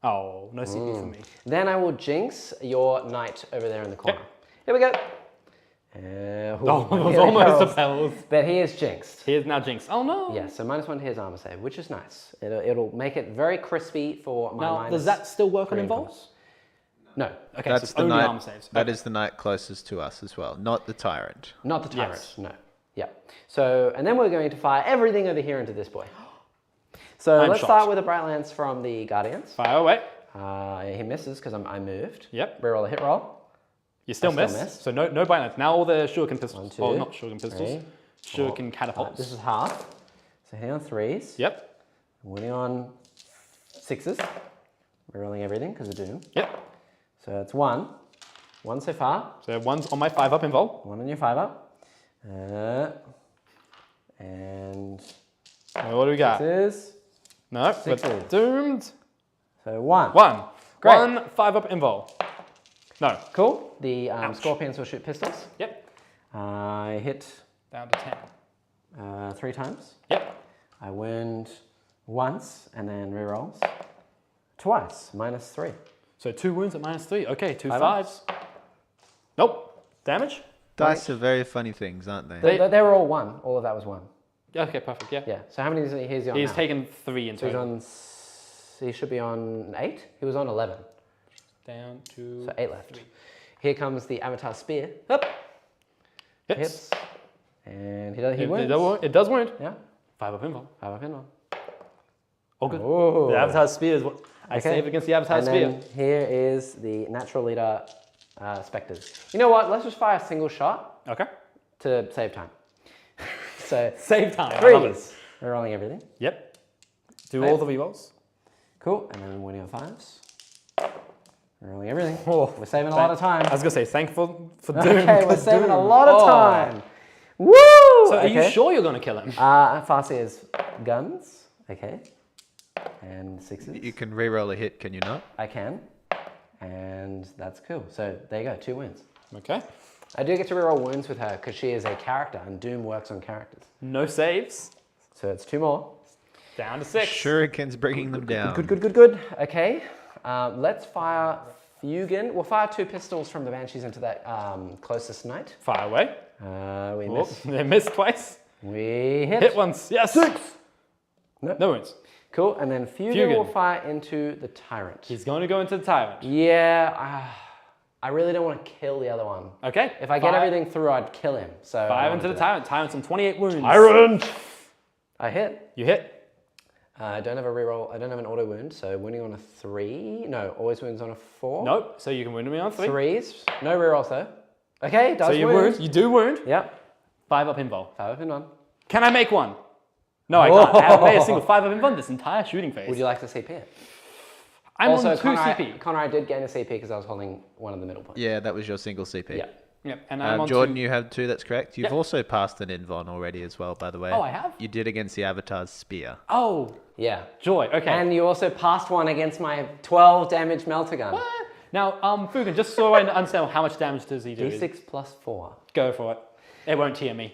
Oh, no CP for me. Then I will jinx your knight over there in the corner. Here we go. Oh, it was almost a pells. But he is jinxed. He is now Jinx. Oh no. Yeah, so -1 to his armor save, which is nice. It'll make it very crispy for my Now, minus does that still work on 3 involves? No, Okay, That's so it's the only knight. armor saves. That is the knight closest to us as well, not the tyrant. not the tyrant. Yes. No. Yeah. So, and then we're going to fire everything over here into this boy. So I'm let's shocked. start with a Bright Lance from the Guardians. Fire away. He misses because I moved. Yep. Reroll a hit roll. You still still miss. miss. So no bite lines. Now all the Shuriken pistols. 1, 2, Oh, not Shuriken pistols. 3, Shuriken catapults. This is half. So hitting on 3s. Yep. Winning on 6s. Rerolling everything because of Doom. Yep. So it's 1. 1 so far. So one's on my 5-up involve. 1 on your 5-up. And What do we got? 6s. No, we're Sixes. doomed. So 1. 1. Great. 1 5-up involve. No. Cool. The Scorpions will shoot pistols. Yep. I hit Down to 10. 3 times. Yep. I wound once and then rerolls. Twice, -3. So 2 wounds at -3. Okay, 2 5 5s. Nope. Damage? Dice are very funny things, aren't they? They were all 1. All of that was 1. Yeah, okay, perfect. Yeah. Yeah. So how many is he on He's now? taken 3 in So he's total. on. He should be on 8. He was on 11. Down to So 8 left. 3. Here comes the Avatar Spear. Up. Hits. Hits. And he wins. It does wound. Yeah. 5-up involve. 5-up in one. Oh, good. Oh. The Avatar Spear is what I Okay. save against the Avatar And Spear. then here is the Natural Leader Spectres. You know what? Let's just fire a single shot Okay. to save time. So Save time. I love it. 3s. We're rolling everything. Yep. Do all the rerolls. Cool. And then winning on 5s. We're rolling everything. Oh, We're saving a lot of time. I was gonna say thankful for Doom. Okay, we're 'cause saving a Doom- lot of Oh. time. Woo! So are you sure you're gonna kill him? Farseer's guns. Okay. and 6s. You can re-roll a hit, can you not? I can. And that's cool. So there you go, 2 wins. Okay. I do get to reroll wounds with her because she is a character and Doom works on characters. No saves. So it's 2 more. Down to 6. Shuriken's bringing them down. Good. Okay. Let's fire Fuegan. We'll fire 2 pistols from the Banshees into that closest knight. Fire away. We Whoop. miss. They missed twice. We hit. Hit once. Yes. 6. No wounds. Cool. And then Fuegan will fire into the Tyrant. He's going to go into the Tyrant. Yeah. I really don't want to kill the other one. Okay. If I get everything through, I'd kill him. So 5 into the Tyrant. Tyrant's on 28 wounds. Tyrant! I hit. You hit. I don't have a reroll. I don't have an auto wound, so wounding on a 3. No, always wounds on a 4. Nope. So you can wound me on 3. 3s. No rerolls though. Okay, does so you wound. You do wound. Yep. 5 up invul. 5 up and on. Can I make one? No, I can't. I haven't made a single 5 up invul this entire shooting phase. Would you like to CP it? I'm also, on 2 CP. Connor, I did gain a CP because I was holding one of the middle points. Yeah, that was your single CP. Yeah. Yep. And I'm on Jordan, 2. you have 2, that's correct. You've Yep. also passed an invuln already as well, by the way. Oh, I have? You did against the Avatar's spear. Oh, Yeah. joy. Okay. And you also passed one against my 12 damage melter gun. What? Now, Fuegan, just so I understand how much damage does he do? D6 plus 4. Go for it. It won't tear me.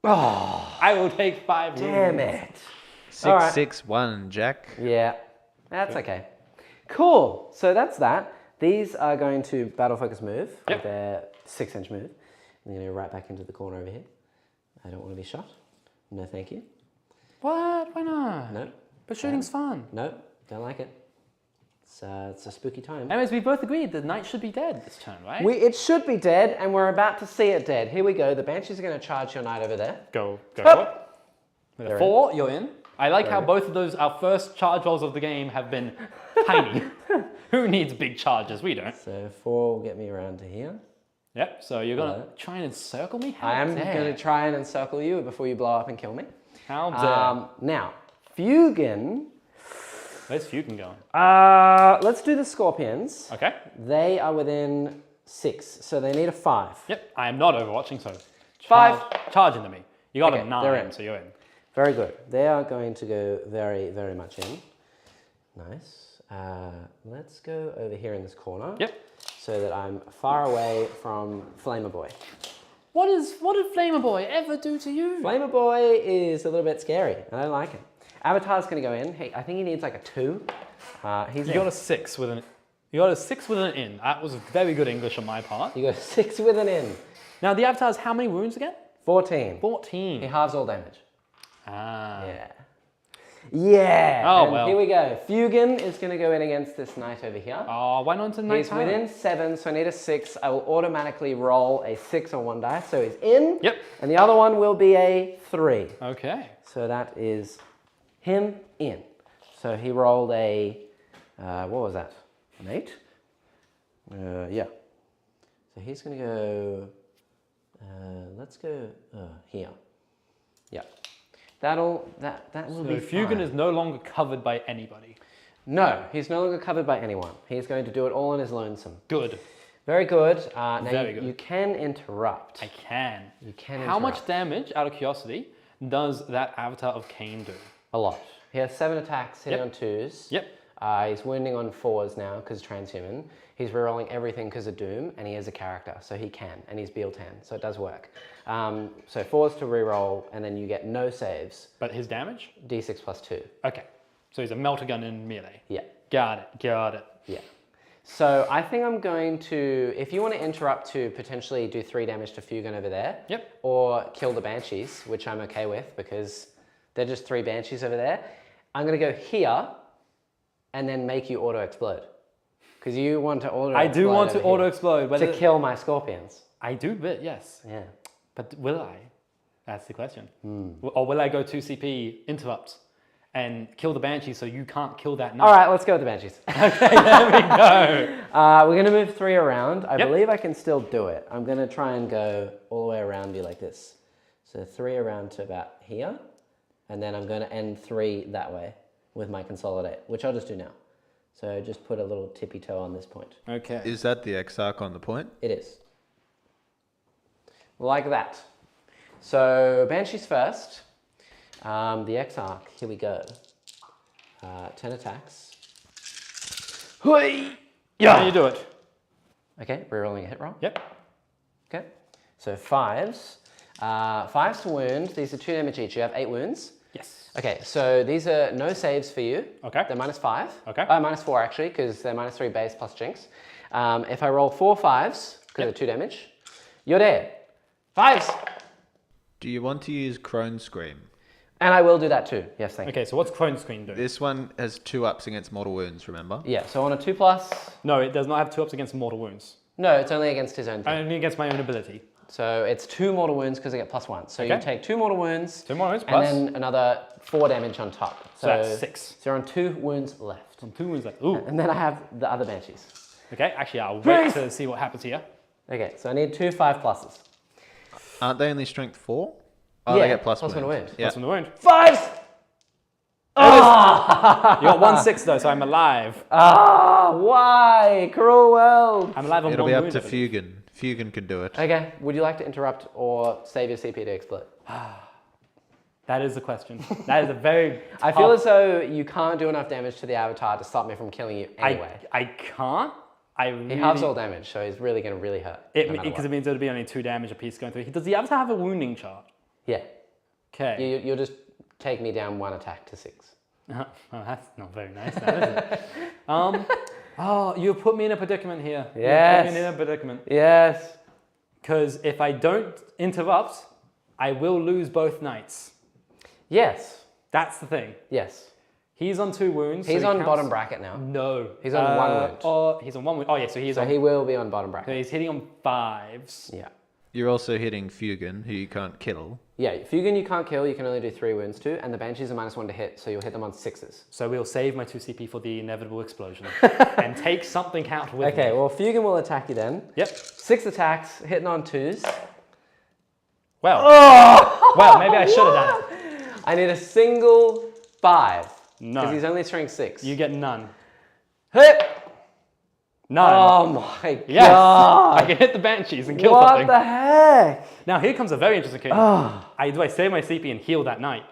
Oh, I will take 5 damn wounds. it. 661, Jack. Yeah, that's okay. Cool. So that's that. These are going to battle focus move with Yep. their 6-inch move. I'm going to go right back into the corner over here. I don't want to be shot. No, thank you. What? Why not? No, But shooting's fun. no, don't like it. It's a spooky time. Anyways, we both agreed the knight should be dead this turn, right? It should be dead, and we're about to see it dead. Here we go. The Banshees are going to charge your knight over there. Go for it. Up. With They're a 4, you're in. I like how in. both of those, our first charge rolls of the game, have been tiny. Who needs big charges? We don't. So 4 will get me around to here. Yep, so you're going to Hello. try and encircle me? How I am dare. going to try and encircle you before you blow up and kill me. How dare. Now, Fuegan. Where's Fuegan going? Let's do the Scorpions. Okay. They are within 6, so they need a 5. Yep, I am not overwatching, so 5. Charge into me. You got Okay, a they're 9, in. so you're in. Very good. They are going to go very, very much in. Nice. Let's go over here in this corner. Yep. So that I'm far away from Flamer Boy. What did Flamer Boy ever do to you? Flamer Boy is a little bit scary. I don't like it. Avatar's going to go in. Hey, I think he needs like a 2. He's You got a 6 with an. You got a 6 with an in. That was very good English on my part. You got a 6 with an in. Now the Avatar's how many wounds again? 14. 14. He halves all damage. Ah. Yeah. Yeah. Oh, and well. Here we go. Fuegan is going to go in against this knight over here. Oh, why not into night He's within 7, so I need a 6. I will automatically roll a 6 on one dice, so he's in. Yep. And the other one will be a 3. Okay. So that is him in. So he rolled a, what was that? An 8? Yeah. So he's going to go, let's go here. Yeah. That will So be Fuegan fine. is no longer covered by anybody. No, he's no longer covered by anyone. He's going to do it all on his lonesome. Good. Very good. Now Very good. You can interrupt. I can. You can How much interrupt. damage, out of curiosity, does that Avatar of Khaine do? A lot. He has 7 attacks, hitting Yep. on 2s. Yep. He's wounding on 4s now because transhuman. He's rerolling everything because of Doom, and he is a character, so he can, and he's Biel-Tan, so it does work. So 4s to reroll, and then you get no saves. But his damage? D6 plus 2. Okay. So he's a melter gun in melee. Yeah, Got it. Got it. yeah. So I think I'm going to, if you want to interrupt to potentially do 3 damage to Fuegan over there, Yep. or kill the Banshees, which I'm okay with because they're just 3 Banshees over there, I'm going to go here and then make you auto-explode. Because you want to auto-explode I do want to over here auto-explode. to kill my Scorpions. I do, but yes. Yeah. But will I? That's the question. Hmm. Or will I go 2 CP, interrupt, and kill the Banshee so you can't kill that knight? All right, let's go with the Banshees. Okay, there we go. We're going to move 3 around. I Yep. believe I can still do it. I'm going to try and go all the way around you like this. So 3 around to about here. And then I'm going to end 3 that way with my consolidate, which I'll just do now. So just put a little tippy toe on this point. Okay. Is that the Exarch on the point? It is. Like that. So Banshees first. The Exarch, here we go. 10 attacks. Hui! Yeah. You do it. Okay, rerolling a hit roll. Yep. Okay, so 5s. 5s to wound. These are 2 damage each. You have 8 wounds. Yes. Okay, so these are no saves for you. Okay. They're -5. Okay. -4 actually, because they're -3 base plus Jinx. If I roll 4 5s, because they're 2 damage, you're dead. 5s! Do you want to use Crone Scream? And I will do that too. Yes, thank you. Okay, so what's Crone Screen do? This one has 2 ups against mortal wounds, remember? Yeah, so on a 2+, No, it does not have 2 ups against mortal wounds. no, it's only against his own thing. Only against my own ability. So it's 2 mortal wounds because I get +1. So Okay. you take 2 mortal wounds. 2 mortal wounds plus. And then another 4 damage on top. So that's 6. So you're on 2 wounds left. Some 2 wounds left. Ooh. And then I have the other banshees. Okay, actually, I'll wait to see what happens here. Okay, so I need 2 5+. Aren't they only strength 4? Oh, Yeah, they get plus plus one wound. wound. Yeah. Plus on the wound. 5s! You got 1 6 though, so I'm alive. Why? Cruel world. I'm alive on It'll 1 be up wound. to Fuegan. Fuegan can do it. Okay, would you like to interrupt or save your CP to explode? That is the question. That is a very. I feel as though you can't do enough damage to the avatar to stop me from killing you anyway. I can't. I really. He halves all damage, so he's really going to really hurt. Because it means it'll be only 2 damage a piece going through. Does the avatar have a wounding chart? Yeah. Okay. You'll just take me down 1 attack to 6. Well, that's not very nice, now, is it? Oh, you put me in a predicament here. Yes. You put me in a predicament. Yes. Because if I don't interrupt, I will lose both knights. Yes. That's the thing. Yes. He's on 2 wounds. He's so on counts. bottom bracket now. No. He's on 1 wound. Oh, he's on 1 wound. Oh, yeah, so he's So on. he will be on bottom So bracket. he's hitting on 5s. Yeah. You're also hitting Fuegan, who you can't kill. Yeah, Fuegan you can't kill, you can only do 3 wounds to, and the Banshees are -1 to hit, so you'll hit them on 6s. So we'll save my 2 CP for the inevitable explosion and take something out with Okay, me. well Fuegan will attack you then. Yep. 6 attacks, hitting on 2s. Well, well, maybe I should have done it. I need a single 5. No. Because he's only strength 6. You get none. Hit! None. Oh my Yes, god! I can hit the Banshees and kill What something. the heck? Now here comes a very interesting case. Do I save my CP and heal that knight?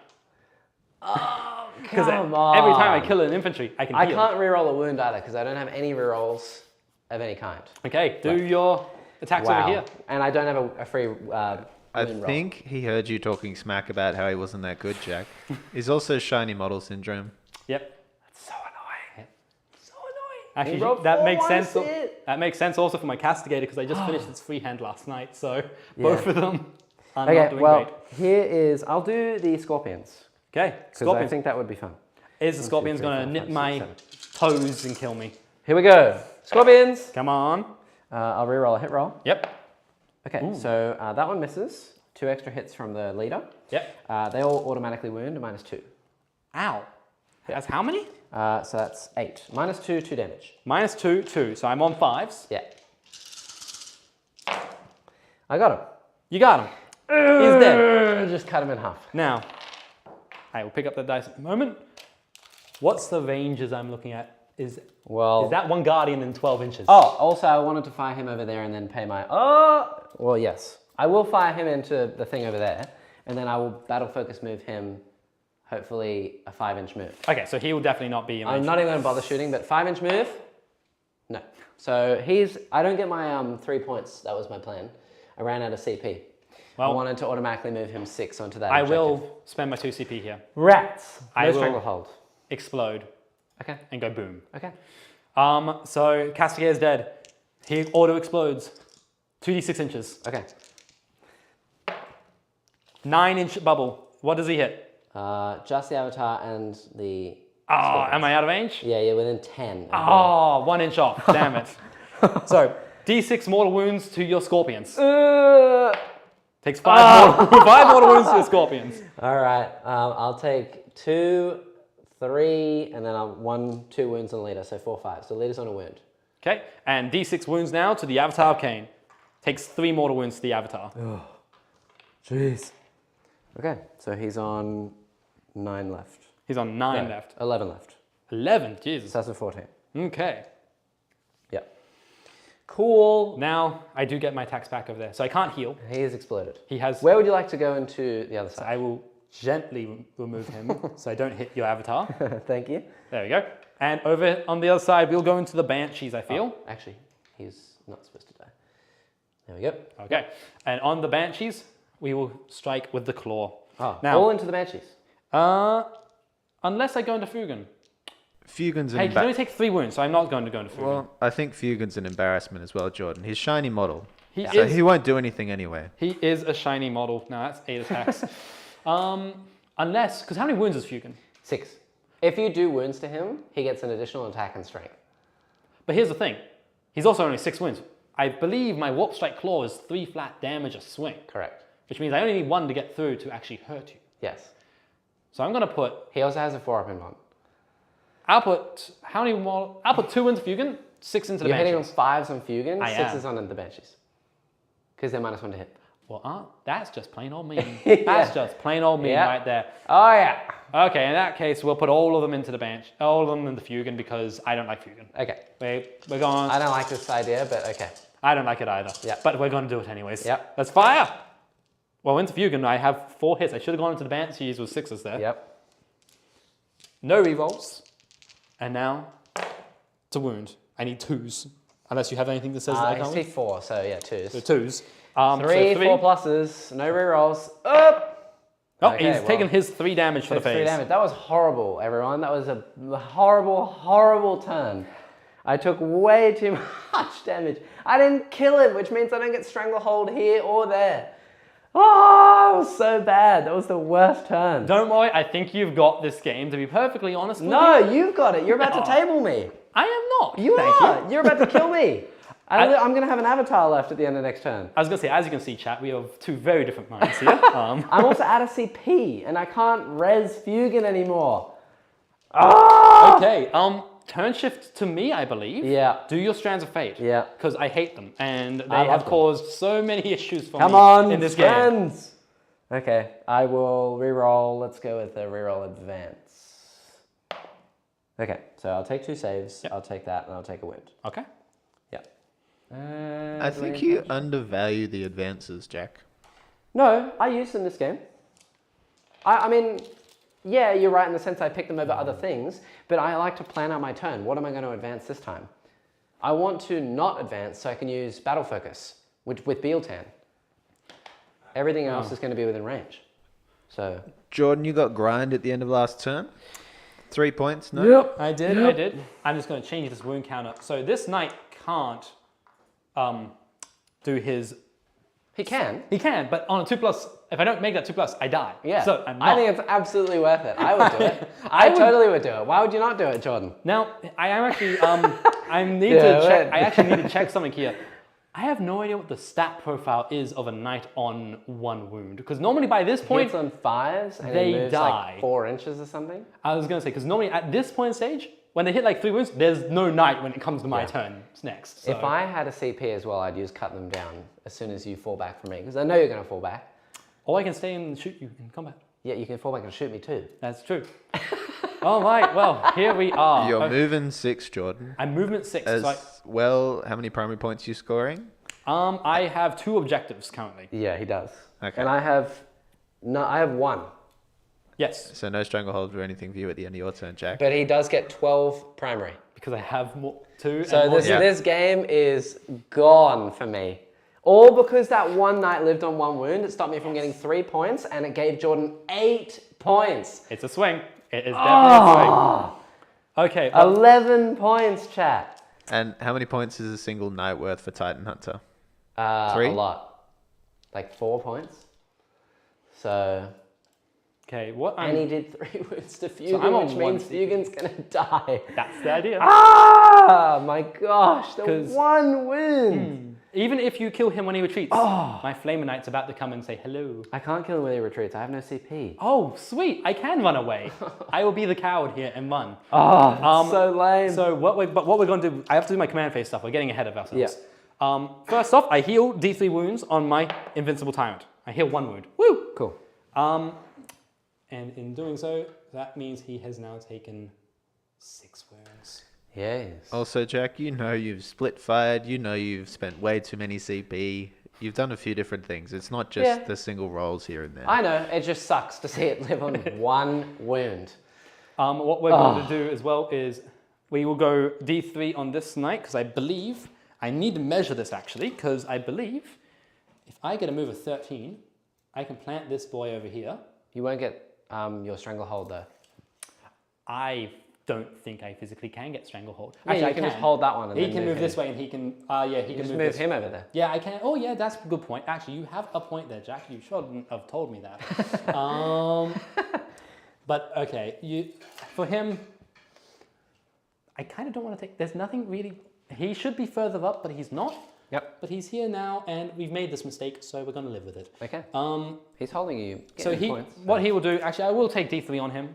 Because Come every time I on. kill an infantry, I can I heal. can't reroll a wound either because I don't have any rerolls of any kind. Okay, do your attacks over here. And I don't have a free I wound roll. think he heard you talking smack about how he wasn't that good, Jack. He's also shiny model syndrome. Yep. That's so annoying. So annoying. Actually, He rolled that 4 makes once sense. hit. That makes sense also for my castigator because I just finished its freehand last night, so both of them are not Okay, doing well, great. here is, I'll do the Scorpions. Okay, Because I Scorpions. think that would be fun. Is the Scorpion's 1, 2, 3, going to 4, nip 5, my 6, 7. toes and kill me? Here we go. Scorpions! Come on. I'll reroll a hit roll. Yep. Okay, so that one misses. 2 extra hits from the leader. Yep. They all automatically wound, -2. Ow. That's how many? So that's 8. -2, 2 damage. -2, 2. So I'm on 5s. Yeah. I got him. You got him. He's dead. Just cut him in half. Now, I will pick up the dice at the moment. What's the ranges I'm looking at? Is that one Guardian in 12 inches? Oh, also I wanted to fire him over there and then pay my... Oh! Well, yes. I will fire him into the thing over there, and then I will battle focus move him, hopefully a 5-inch move. Okay, so he will definitely not be in I'm not even going to bother shooting, but 5-inch move? No. So I don't get my 3 points. That was my plan. I ran out of CP. Well, I wanted to automatically move him 6 onto that I objective. will spend my 2 CP here. Rats! I No will- stranglehold. Explode. Okay. And go boom. Okay. So Castigator's dead. He auto explodes. 2d6 inches. Okay. 9-inch bubble. What does he hit? Just the avatar and the... Oh, am I out of range? Yeah, you're within 10. Oh, 1 inch off. Damn it. So, d6 mortal wounds to your scorpions. Takes 5 mortal wounds to your scorpions. All right. I'll take 2, 3, and then 1, 2 wounds on the leader, so 4, 5. So the leader's on a wound. Okay, and d6 wounds now to the avatar of Khaine. Takes 3 mortal wounds to the avatar. Oh, jeez. Okay, so he's on 9 left. He's on 9 No, left. 11 left. 11, Jesus. So that's a 14. Okay. Yep. Cool. Now, I do get my attacks back over there. So I can't heal. He is exploded. He has... Where would you like to go into the other So side? I will gently remove him so I don't hit your avatar. Thank you. There we go. And over on the other side, we'll go into the Banshees, I feel. Oh, actually, he's not supposed to die. There we go. Okay. And on the Banshees, we will strike with the Claw. Oh, now, all into the Banshees. Unless I go into Fuegan. Fuegan's an Hey, you can only take 3 wounds, so I'm not going to go into Fuegan. Well, I think Fuegan's an embarrassment as well, Jordan. He's shiny model. He He won't do anything anyway. He is a shiny model. Now that's 8 attacks. Unless, because how many wounds is Fuegan? 6. If you do wounds to him, he gets an additional attack and strength. But here's the thing. He's also only 6 wounds. I believe my Warp Strike Claw is 3 flat damage a swing. Correct. Which means I only need 1 to get through to actually hurt you. Yes. So I'm going to put... He also has a 4-up in one. I'll put... How many more? I'll put 2 into Fuegan, 6 into the You're hitting on Banshees. 5s on Fuegan, I 6s am. on the Banshees. Because they're -1 to hit. Well, that's just plain old mean. Yeah. That's just plain old mean right there. Oh, yeah. Okay, in that case, we'll put all of them into the Banshee. All of them in the Fuegan because I don't like Fuegan. Okay. We're going... I don't like this idea, but okay. I don't like it either. Yeah. But we're going to do it anyways. Yep. Let's fire! Well, into Fuegan, I have 4 hits. I should have gone into the Banshees with 6s there. Yep. No rerolls. And now, to wound. I need 2s. Unless you have anything that says that I I can't see wound. 4, so yeah, 2s. So 2s. 3, 4 pluses, no rerolls. Up! Oh, Okay, he's taken his 3 damage for the That's 3 phase. damage. That was horrible, everyone. That was a horrible, horrible turn. I took way too much damage. I didn't kill him, which means I don't get Stranglehold here or there. Oh, it was so bad. That was the worst turn. Don't worry, I think you've got this game, to be perfectly honest with No, you. you've got it. You're about to table me. I am not. You Thank are. you. You're about to kill me. I'm going to have an avatar left at the end of next turn. I was going to say, as you can see, chat, we have 2 very different minds here. I'm also out of CP, and I can't res Fuegan anymore. Ah! Okay, turn shift to me, I believe. Yeah. Do your Strands of Fate. Yeah. Because I hate them, and they I love have them. caused so many issues for Come me on, in this game. friends. Okay, I will reroll. Let's go with the reroll advance. Okay, so I'll take 2 saves. Yep. I'll take that, and I'll take a wound. Okay. Yeah. I think you undervalue the advances, Jack. No, I use them this game. I mean, yeah, you're right in the sense I pick them over other things, but I like to plan out my turn. What am I going to advance this time? I want to not advance so I can use Battle Focus with Biel-Tan. Everything else is going to be within range. So Jordan, you got grind at the end of last turn. 3 points, no? Yep. I did. I'm just going to change this wound counter. So this knight can't do his... He can. He can, but on a 2+, if I don't make that 2+, I die. Yeah. So I'm not. I think it's absolutely worth it. I would do it. I totally would do it. Why would you not do it, Jordan? Now, I am actually, I need Yeah, to check, right. I actually need to check something here. I have no idea what the stat profile is of a knight on 1 wound. Because normally by this point, Hits on 5s and they he moves die. like 4 inches or something. I was going to say, because normally at this point stage, when they hit like 3 wounds, there's no knight when it comes to my turn next. So. If I had a CP as well, I'd use cut them down as soon as you fall back from me, because I know you're going to fall back. Or I can stay and shoot you in combat. Yeah, you can fall back and shoot me too. That's true. All right, well, here we are. You're moving 6, Jordan. I'm movement 6. As So well, how many primary points are you scoring? I have 2 objectives currently. Yeah, he does. Okay. And I have 1. Yes, So no stranglehold or anything for you at the end of your turn, Jack. But he does get 12 primary. because I have more 2. So and more this game is gone for me. All because that one knight lived on 1 wound. It stopped me from getting 3 points, and it gave Jordan 8 points. It's a swing. It is definitely a swing. Okay. Well, 11 points, chat. And how many points is a single knight worth for Titan Hunter? 3? A lot. Like 4 points. So... okay, what And he I'm... did 3 wounds to I'm Fuegan, on which 1 means CP. Fuegan's gonna die. That's the idea. Ah, my gosh, the 'Cause- 1 wound. Even if you kill him when he retreats, my Flamer Knight's about to come and say hello. I can't kill him when he retreats. I have no CP. Oh, sweet. I can run away. I will be the coward here and run. Oh, so lame. So what we're going to do, I have to do my command phase stuff. We're getting ahead of ourselves. First off, I heal D3 wounds on my Invincible Tyrant. I heal 1 wound. Woo! Cool. And in doing so, that means he has now taken 6 wounds. Yes. Also, Jack, you know you've split fired. You know you've spent way too many CP. you've done a few different things. It's not just Yeah. the single rolls here and there. I know, it just sucks to see it live on one wound. What we're going to do as well is we will go D3 on this knight because I believe, I need to measure this actually, because I believe if I get a move of 13, I can plant this boy over here. You won't get your stranglehold though. I don't think I physically can get stranglehold. Yeah, Actually, you can just hold that one and he then can move him. this way and he can, yeah, he can Just move move this. him over there. Yeah, I can. Oh, yeah, that's a good point. Actually, you have a point there, Jack. You shouldn't have told me that. But okay, for him, I kind of don't want to take. There's nothing really. He should be further up, but he's not. Yep. But he's here now, and we've made this mistake, so we're going to live with it. Okay. He's holding you. So what he will do. Actually, I will take D3 on him.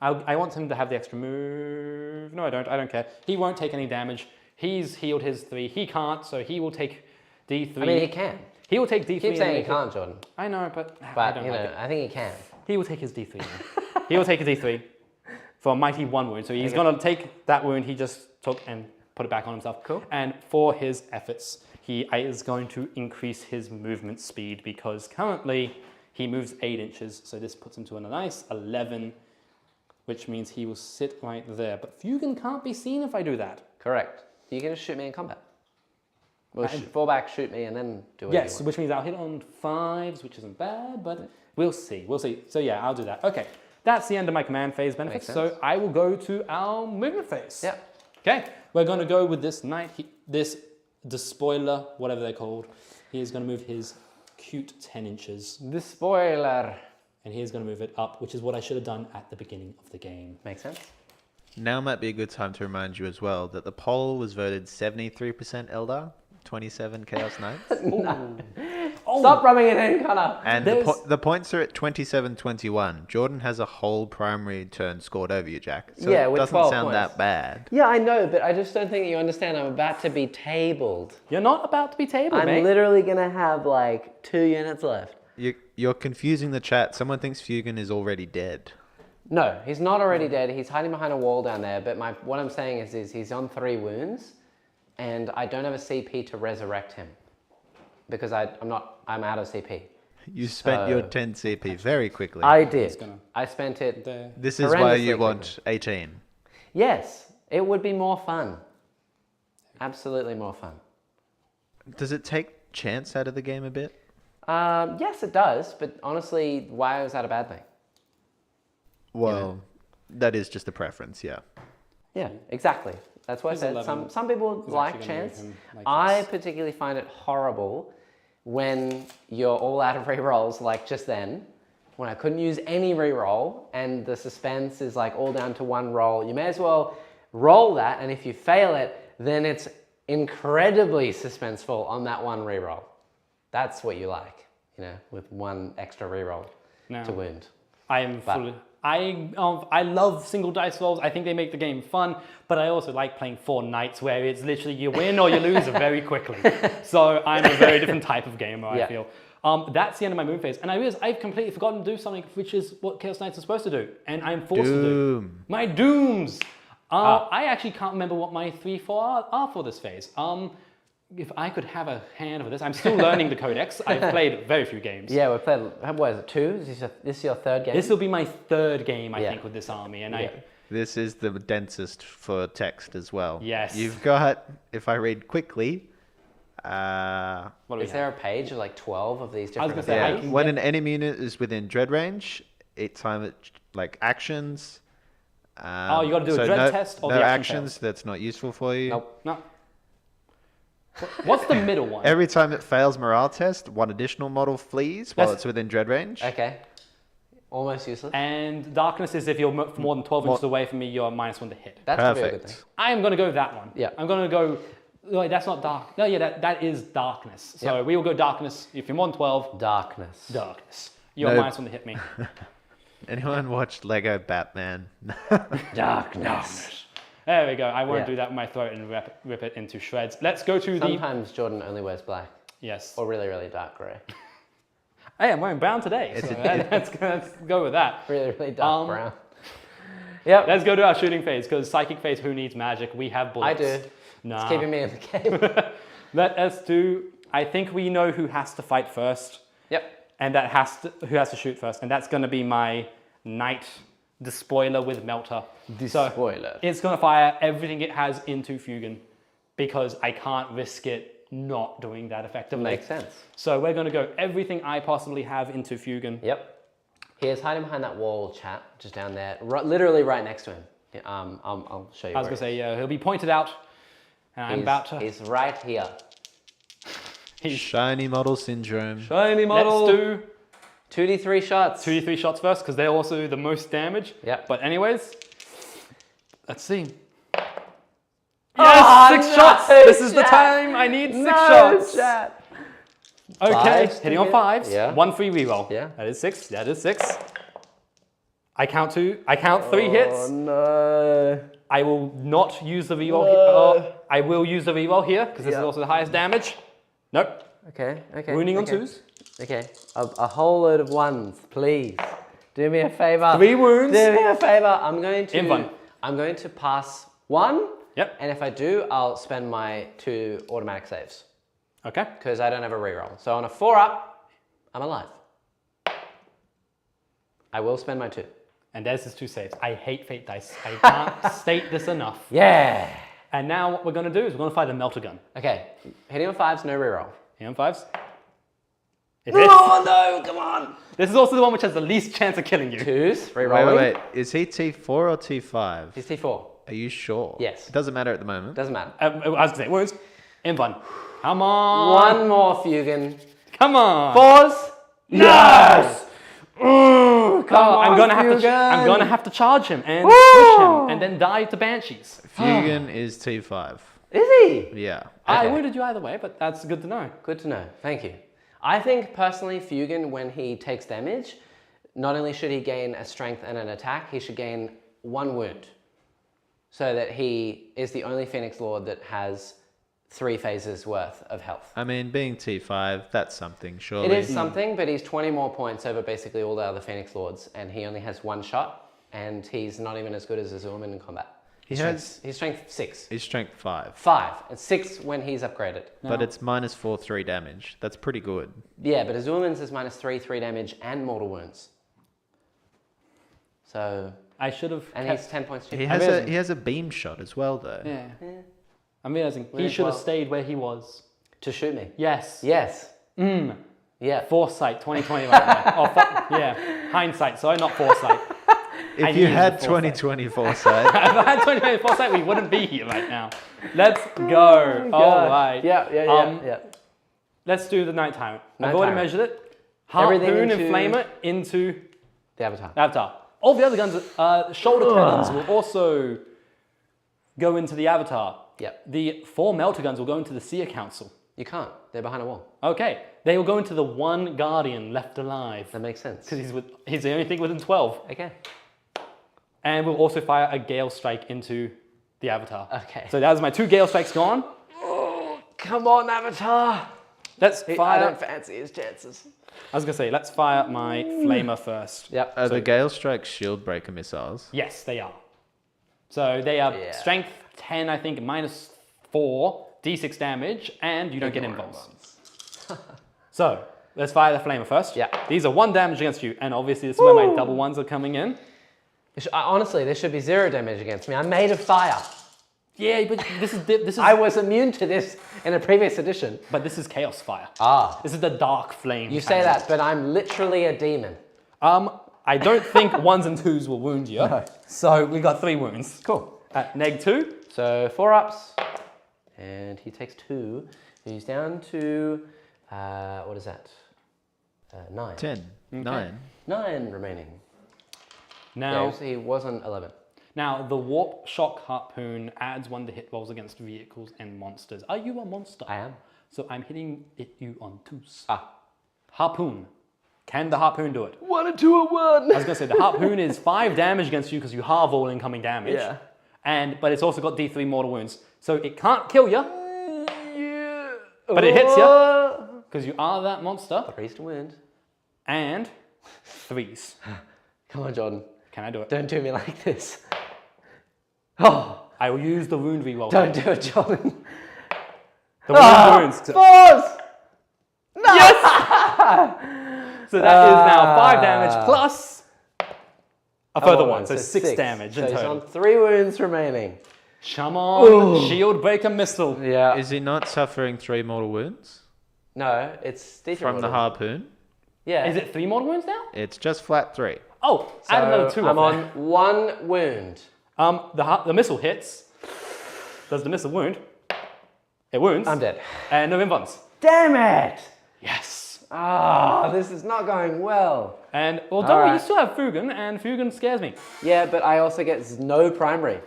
I want him to have the extra move. No, I don't. I don't care. He won't take any damage. He's healed his 3. He can't, so he will take D3. I mean, he can. He will take D3. Keep saying he can't, Jordan. I know, but But I don't you know, like it. I think he can. He will take his D3. He will take his D3 for a mighty 1 wound. So he's going to take that wound he just took and put it back on himself. Cool. And for his efforts, he is going to increase his movement speed because currently he moves 8 inches. So this puts him to a nice 11, which means he will sit right there. But Fuegan can't be seen if I do that. Correct. You can just shoot me in combat. Well, fall back, shoot me, and then do it. Yes, which means I'll hit on 5s, which isn't bad, but we'll see. We'll see. So yeah, I'll do that. Okay, that's the end of my command phase benefits. Makes sense. So I will go to our movement phase. Yep. Okay, we're going to go with this knight, this despoiler, whatever they're called. He is going to move his cute 10 inches, The spoiler. and he is going to move it up, which is what I should have done at the beginning of the game. Makes sense. Now might be a good time to remind you as well that the poll was voted 73% Eldar, 27 Chaos Knights. Stop rubbing it in, Connor. And the points are at 27-21. Jordan has a whole primary turn scored over you, Jack. So Yeah, it with doesn't 12 sound points. that bad. Yeah, I know, but I just don't think you understand. I'm about to be tabled. You're not about to be tabled, I'm mate. literally going to have like 2 units left. You're confusing the chat. Someone thinks Fuegan is already dead. No, he's not already dead. He's hiding behind a wall down there. But what I'm saying is he's on 3 wounds, and I don't have a CP to resurrect him because I'm out of CP. You spent your 10 CP very quickly. I did. I spent it. There. This is why you horrendously want 18. Yes, it would be more fun. Absolutely more fun. Does it take chance out of the game a bit? Yes, it does. But honestly, why was that a bad thing? Well, that is just a preference, yeah. Yeah, exactly. That's what I He's said. 11. Some people like actually gonna move chance. him like I this. particularly find it horrible when you're all out of rerolls, like just then, when I couldn't use any reroll and the suspense is like all down to 1 roll. You may as well roll that, and if you fail it, then it's incredibly suspenseful on that 1 reroll. That's what you like, you know, with 1 extra reroll No. to wound. I am fully. I love single dice rolls. I think they make the game fun, but I also like playing 4 nights where it's literally you win or you lose very quickly. So I'm a very different type of gamer, I feel. That's the end of my moon phase. And I realized I've completely forgotten to do something, which is what Chaos Knights are supposed to do. And I'm forced to do. My dooms! I actually can't remember what my 3-4 are for this phase. If I could have a hand for this, I'm still learning the codex. I've played very few games. Yeah, we've played, what is it, 2? This is your 3rd game? This will be my 3rd game, I think, with this army. And This is the densest for text as well. Yes. You've got, if I read quickly, what do we Is there a page of like 12 of these I was different gonna say, I abilities? can when get- an enemy unit is within dread range, it's time at like actions. You gotta do a so dread no, test or no the action actions. That's not useful for you. Nope. No. What's the middle one? Every time it fails morale test, 1 additional model flees while That's- it's within dread range. Okay. Almost useless. And darkness is if you're more than 12 inches away from me, you're -1 to hit. That's probably a good thing. Perfect. I am going to go that one. Yeah. I'm going to go... Wait, that's not dark. No, yeah, that is darkness. So Yep. we will go darkness. If you're more than 12, Darkness. darkness. You're No. -1 to hit me. Anyone watched Lego Batman? Darkness. There we go. I won't Yeah. do that with my throat and rip it into shreds. Let's go to the... Sometimes Jordan only wears black Yes. or really, really dark grey. Hey, I'm wearing brown today. So let's go with that. Really, really dark brown. Yep. Let's go to our shooting phase, because psychic phase, who needs magic? We have I bullets. do. Nah. It's keeping me in the game. Let us do I think we know who has to fight first. Yep. And who has to shoot first. And that's going to be my Knight Despoiler with Melter. Despoiler. So it's going to fire everything it has into Fuegan because I can't risk it not doing that effectively. Makes sense. So we're going to go everything I possibly have into Fuegan. Yep. He is hiding behind that wall, chat, just down there, literally right next to him. Yeah, I'll show you. I was going to say, yeah, he'll be pointed out. And I'm about to... He's right here. Shiny model syndrome. Shiny model. Let's do 2d3 shots. 2d3 shots first because they're also do the most damage. Yep. But anyways, let's see. Oh, Yes, 6 no, shots. This is the chat. time. I need 6 shots. Chat. Okay, Fives hitting to on hit. 5s. Yeah. 1 free reroll. Yeah. That is 6. That is 6. I count 3 hits. Oh no. I will not use the reroll here. I will use the reroll here because this is also the highest damage. Nope. Okay. Wounding on okay. 2s. Okay. A whole load of 1s, please. Do me a favor. 3 wounds. Do me a favor. I'm going to pass 1. Yep. And if I do, I'll spend my 2 automatic saves. Okay. Because I don't have a reroll. So on a 4-up, I'm alive. I will spend my 2. And there's his 2 saves. I hate fate dice. I can't state this enough. Yeah. And now what we're going to do is we're going to fire the Melter Gun. Okay. Hitting on 5s, no reroll. Hitting on 5s. It hits. Oh no, come on. This is also the one which has the least chance of killing you. 2s, rerolling. Wait. Is he T4 or T5? He's T4. Are you sure? Yes. It doesn't matter at the moment. Doesn't matter. I was going to say, wounds. In 1. Come on. 1 more Fuegan. Come on. 4s. Yes. Ooh, come on, I'm gonna have to charge him and push him and then die to banshees. Fuegan is T5. Is he? Yeah. I Okay. wounded you either way, but that's good to know. Good to know. Thank you. I think personally, Fuegan, when he takes damage, not only should he gain a strength and an attack, he should gain 1 wound. So that he is the only Phoenix Lord that has 3 phases worth of health. I mean, being T5, that's something, surely. It is something, but he's 20 more points over basically all the other Phoenix Lords, and he only has 1 shot, and he's not even as good as Azulman in combat. He's strength 6. He's strength 5. 5. It's 6 when he's upgraded. But it's -4, 3 damage. That's pretty good. Yeah, but Azulman's is -3, 3 damage, and mortal wounds. So... I should have. And he's 10 points cheaper. He has a beam shot as well, though. Yeah. I'm realizing he should have stayed where he was. To shoot me. Yes. Yes. Yeah. Foresight 2020 right now. Yeah. Hindsight. Sorry, not foresight. If you had 2020 foresight. If I had 2020 foresight, we wouldn't be here right now. Let's go. All right. Yeah. Let's do the Night Tyrant. I've Night already Tyrant. measured it. Everything Harpoon into- Inflamer into The Avatar. Avatar. All the other guns, shoulder cannons will also go into the Avatar. Yep. The 4 Melter guns will go into the Seer Council. You can't. They're behind a wall. Okay. They will go into the 1 Guardian left alive. That makes sense. Because he's the only thing within 12. Okay. And we'll also fire a Gale Strike into the Avatar. Okay. So that was my 2 Gale Strikes gone. Oh, come on, Avatar. Let's I fire. don't fancy his chances. I was going to say, let's fire my Flamer first. Yep. Are the Gale Strike shield breaker missiles? Yes, they are. So they are Yeah. strength 10, I think, -4, d6 damage, and you don't get invulns. So let's fire the Flamer first. Yeah. These are 1 damage against you, and obviously this is where my double 1s are coming in. Honestly, there should be 0 damage against me. I'm made of fire. Yeah, but this is I was immune to this in a previous edition. but this is Chaos Fire. Ah. This is the Dark Flame. You say that, but I'm literally a demon. I don't think 1s and 2s will wound you. No. So we got 3 wounds. Cool. At -2. So 4 ups, and he takes 2. He's down to, what is that? 9. 10. 9. 9 remaining. Now, Yeah, he wasn't 11. Now, the Warp Shock Harpoon adds 1 to hit rolls against vehicles and monsters. Are you a monster? I am. So I'm hitting you on 2s. Ah. Harpoon. Can the Harpoon do it? 1 and 2 and 1. I was going to say, the Harpoon is 5 damage against you because you halve all incoming damage. Yeah. But it's also got D3 mortal wounds. So it can't kill you, Yeah. but it hits you because you are that monster. 3's to wound. And 3s. Come on, Jordan. Can I do it? Don't do me like this. Oh, I will use the wound reroll. don't do it, Jordan. The wound wounds. 4s! Yes! So that is now 5 damage plus a further one, so 6 damage in So he's total. on 3 wounds remaining. Come on, shield breaker missile. Yeah. Is he not suffering 3 mortal wounds No, it's decent. from the wounds. harpoon? Yeah. Is it 3 mortal wounds now? It's just flat 3. Oh, add another 2 I'm up on 1 wound. there. The missile hits. Does the missile wound? It wounds. I'm dead. And no invulns. Damn it! Yes. Ah, this is not going well. And, well, don't worry, you Alright. still have Fuegan, and Fuegan scares me. Yeah, but I also get no primary.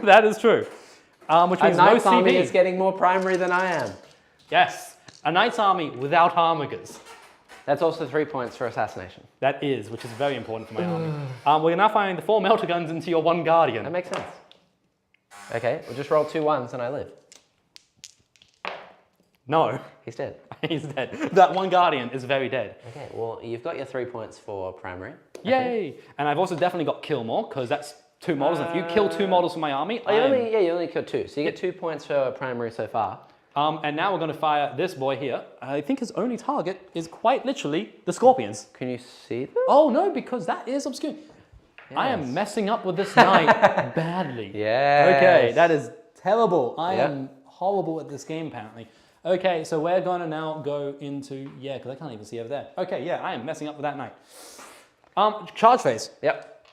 That is true. Which A means no knight's army CP. is getting more primary than I am. Yes. A knight's army without armigers. That's also 3 points for assassination. That is, which is very important for my army. We're now firing the 4 melter guns into your 1 guardian. That makes sense. Okay, we'll just roll 2 1s and I live. No, He's dead. he's dead. That 1 guardian is very dead. Okay, well, you've got your 3 points for primary. Yay! And I've also definitely got kill more, because that's 2 models. If you kill 2 models from my army, Oh, you only killed 2, so you get 2 points for primary so far. and now we're going to fire this boy here. I think his only target is quite literally the scorpions. Can you see them? Oh no, because that is obscure. I Yes. am messing up with this knight badly. Yes. Okay, that is terrible. I Yep. am horrible at this game apparently. Okay, so we're gonna now go into, yeah, because I can't even see over there. Okay, yeah, I am messing up with that knight. Charge phase. Yep,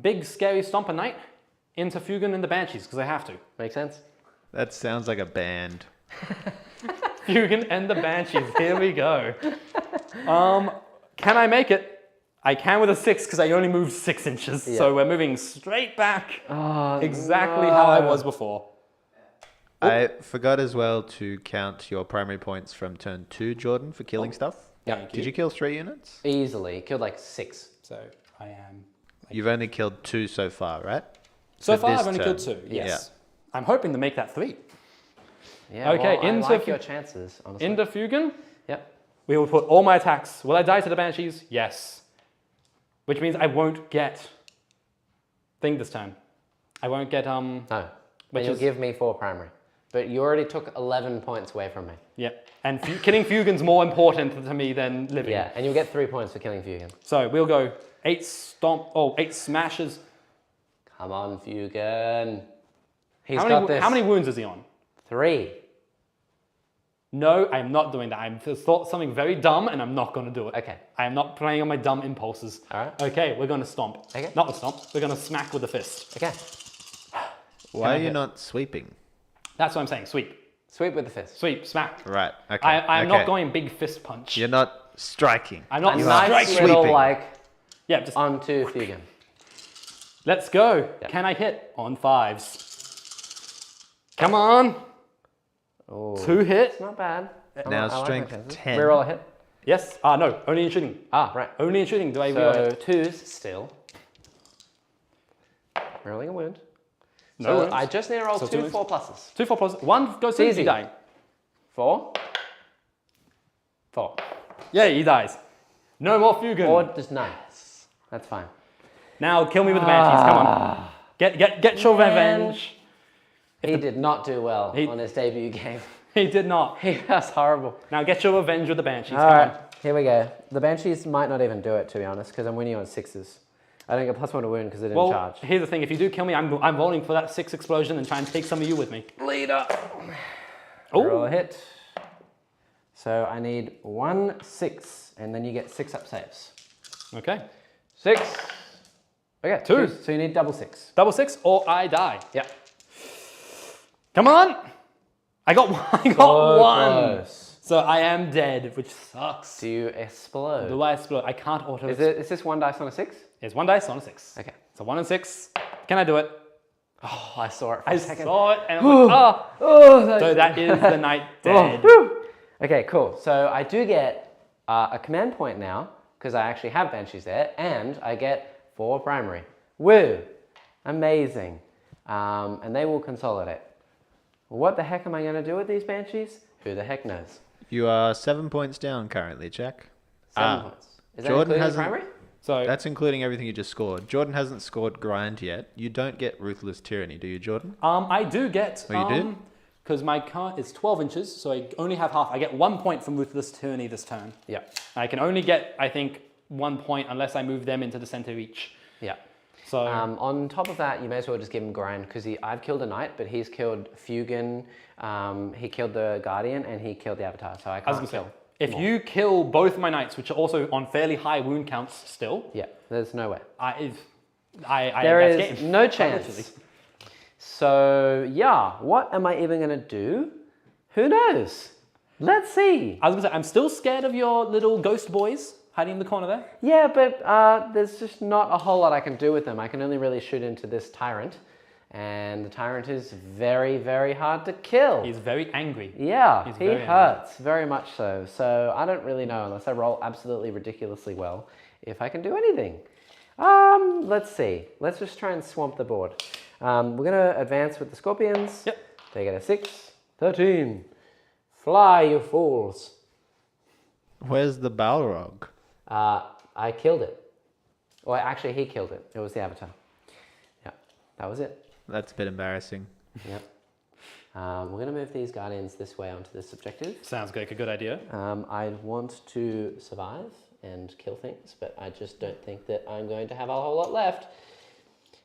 Big scary stomper knight into Fuegan and the Banshees, because I have to. makes sense. That sounds like a band. Fuegan and the Banshees, here we go. Can I make it? I can with a 6 because I only moved 6 inches. Yeah. So we're moving straight back Oh, exactly how I was before. I forgot as well to count your primary points from turn 2, Jordan, for killing stuff. Thank Did you kill 3 units? Easily, killed like 6. So I am. You've only killed 2 so far, right? So For far this I've only killed turn. 2, yes. I'm hoping to make that 3. Yeah, Okay, well, into I like Fu- your chances, honestly. Into Fuegan, Yep. we will put all my attacks. Will I die to the Banshees? Yes. Which means I won't get thing this turn. I won't get, No, but Which you'll is- give me 4 primary. But you already took 11 points away from me. yeah. And killing Fuegan's more important to me than living. Yeah, and you'll get 3 points for killing Fuegan. So we'll go 8 smashes. Come on, Fuegan. He's How got many, this. how many wounds is he on? 3. No, I'm not doing that. I've thought something very dumb and I'm not going to do it. Okay. I am not playing on my dumb impulses. All right. Okay, we're going to stomp. Okay. Not with stomp. We're going to smack with the fist. Okay. Why I are you hit? not sweeping? That's what I'm saying. Sweep. Sweep with the fist. Sweep. Smack. Right, okay. I'm okay. not going big fist punch. You're not striking. I'm not A You are nice striking. little, sweeping. like, Yeah, just onto Fuegan. let's go. Yeah. Can I hit? On 5s. Come on. Oh, 2 hit. it's not bad. Now I like my strength chances. 10. Reroll a hit. Yes. No, only in shooting. Ah, right. Only in shooting do I reroll So hit. 2s still. Rolling a wound. No So wounds. I just need to roll So 2 2 4 pluses. 2 4 plus. 1 goes to Easy. he die. 4. 4. Yeah, he dies. No more Fuegan. Or just nice. That's fine. Now kill me with the Banshees. Come on. Get your Man. revenge. He did not do well He- on his debut game. He did not. He was horrible. Now get your revenge with the Banshees. All Come right, on. here we go. The Banshees might not even do it, to be honest, because I'm winning on 6s. I don't get +1 to wound because they didn't Well, charge. here's the thing. If you do kill me, I'm rolling for that 6 explosion and try and take some of you with me. Leader. Oh. Roll a hit. So I need 1 6, and then you get 6 up saves. Okay. 6. Okay, 2. So you need double 6. Double 6 or I die. Yeah. Come on. I got one. I got So 1. close. So I am dead, which sucks. Do you explode? Do I explode? I can't auto. Is this 1 dice on a 6? It's 1 dice on a 6. Okay. So 1 and 6. Can I do it? Oh, I saw it for I a second. saw it and I'm like, Oh, So that is the knight dead. Okay, cool. So I do get a command point now, because I actually have Banshees there, and I get 4 primary. Woo! Amazing. And they will consolidate. What the heck am I going to do with these Banshees? Who the heck knows? You are 7 points down currently, Jack. 7 points. Is that Jordan including the hasn't- primary? So That's including everything you just scored. Jordan hasn't scored grind yet. You don't get Ruthless Tyranny, do you, Jordan? I do get. Oh, you do? because my cart is 12 inches, so I only have half. I get 1 point from Ruthless Tyranny this turn. Yeah. I can only get, I think, 1 point unless I move them into the center each. Yeah. So on top of that, you may as well just give him grind because I've killed a knight, but he's killed Fuegan, he killed the Guardian, and he killed the Avatar, so I can't kill. If you kill both my knights, which are also on fairly high wound counts still, Yeah, there's no way. There is no chance. So yeah, what am I even gonna do? Who knows? Let's see. I was gonna say, I'm still scared of your little ghost boys hiding in the corner there. Yeah, but there's just not a whole lot I can do with them. I can only really shoot into this Tyrant, and the Tyrant is very, very hard to kill. He's very angry. Yeah, he hurts, very much so. So I don't really know, unless I roll absolutely ridiculously well, if I can do anything. Let's see. Let's just try and swamp the board. We're gonna advance with the Scorpions. Yep. They get a 6, 13. Fly, you fools. Where's the Balrog? I killed it. Well, actually, he killed it. It was the Avatar. Yeah, that was it. That's a bit embarrassing. Yep. We're going to move these Guardians this way onto this objective. Sounds like a good idea. I want to survive and kill things, but I just don't think that I'm going to have a whole lot left.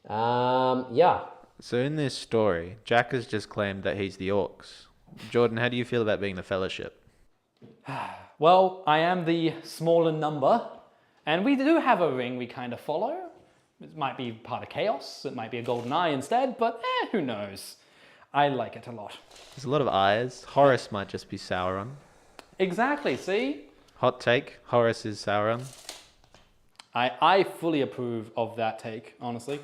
Yeah. So in this story, Jack has just claimed that he's the Orcs. Jordan, how do you feel about being the Fellowship? Well, I am the smaller number, and we do have a ring we kind of follow. It might be part of Chaos, it might be a golden eye instead, but who knows? I like it a lot. There's a lot of eyes. Horus might just be Sauron. Exactly, see? Hot take, Horus is Sauron. I fully approve of that take, honestly.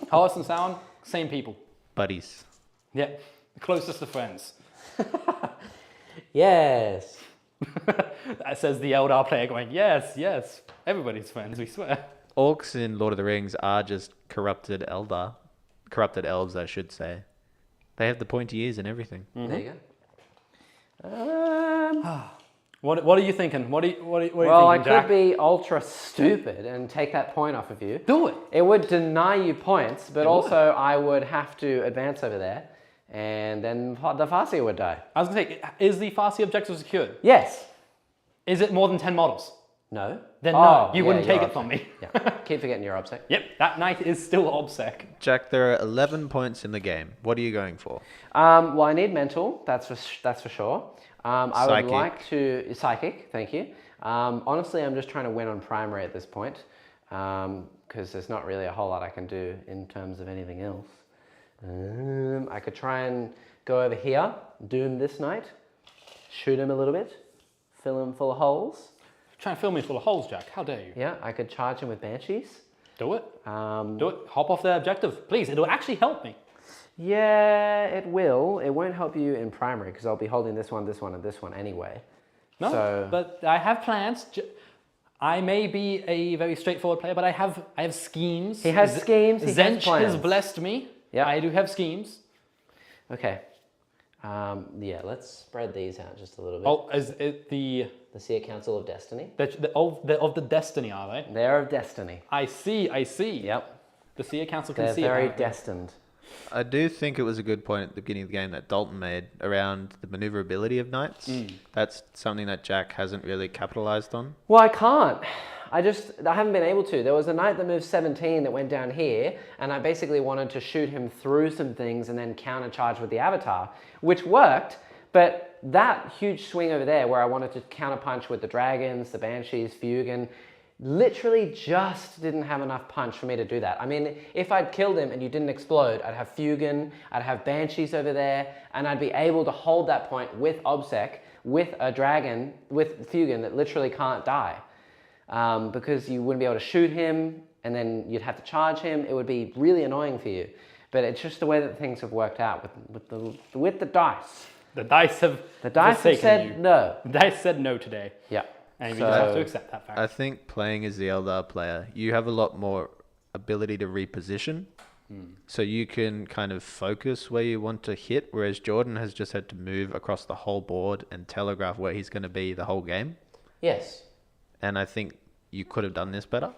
Horus and Sauron, same people. Buddies. Yeah, closest of friends. Yes. That says the Eldar player going, yes, yes, everybody's friends, we swear. Orcs in Lord of the Rings are just corrupted Eldar. Corrupted elves, I should say. They have the pointy ears and everything. There you go. What are you thinking? What are you thinking, Well, I Jack? could be ultra stupid and take that point off of you. Do it. It would deny you points, but also I would have to advance over there, and then the Farseer would die. I was going to say, is the Farseer objective secured? Yes. Is it more than 10 models? No. Then no, you yeah, wouldn't take you're it from me. Yeah. Keep forgetting your obsec. Yep, that knight is still obsec. Jack, there are 11 points in the game. What are you going for? Well, I need mental. That's for sure. I would Psychic. like to psychic. Thank you. Honestly, I'm just trying to win on primary at this point, because there's not really a whole lot I can do in terms of anything else. I could try and go over here, doom this knight, shoot him a little bit, fill him full of holes. Try and fill me full of holes, Jack. How dare you? Yeah, I could charge him with banshees. Do it. Do it. Hop off their objective. Please, it'll actually help me. Yeah, it will. It won't help you in primary because I'll be holding this one, and this one anyway. No, So- but I have plans. I may be a very straightforward player, but I have schemes. He has schemes, he has Zench has plans. blessed me. Yeah. I do have schemes. Okay. Yeah, let's spread these out just a little bit. Oh, is it the The Seer Council of Destiny. of the Destiny, are they? They're of Destiny. I see. Yep. The Seer Council can They're see very apparently. destined. I do think it was a good point at the beginning of the game that Dalton made around the maneuverability of knights. That's something that Jack hasn't really capitalized on. Well, I can't. I haven't been able to. There was a knight that moved 17 that went down here, and I basically wanted to shoot him through some things and then countercharge with the Avatar, which worked, but that huge swing over there where I wanted to counterpunch with the dragons, the banshees, Fuegan, literally just didn't have enough punch for me to do that. I mean, if I'd killed him and you didn't explode, I'd have Fuegan, I'd have banshees over there, and I'd be able to hold that point with Obsec, with a dragon, with Fuegan that literally can't die. Because you wouldn't be able to shoot him, and then you'd have to charge him. It would be really annoying for you. But it's just the way that things have worked out with the dice. The dice have The dice have forsaken said you. no. The dice said no today, Yeah. and we So- just have to accept that fact. I think playing as the Eldar player, you have a lot more ability to reposition. So you can kind of focus where you want to hit, whereas Jordan has just had to move across the whole board and telegraph where he's going to be the whole game. Yes. And I think you could have done this better.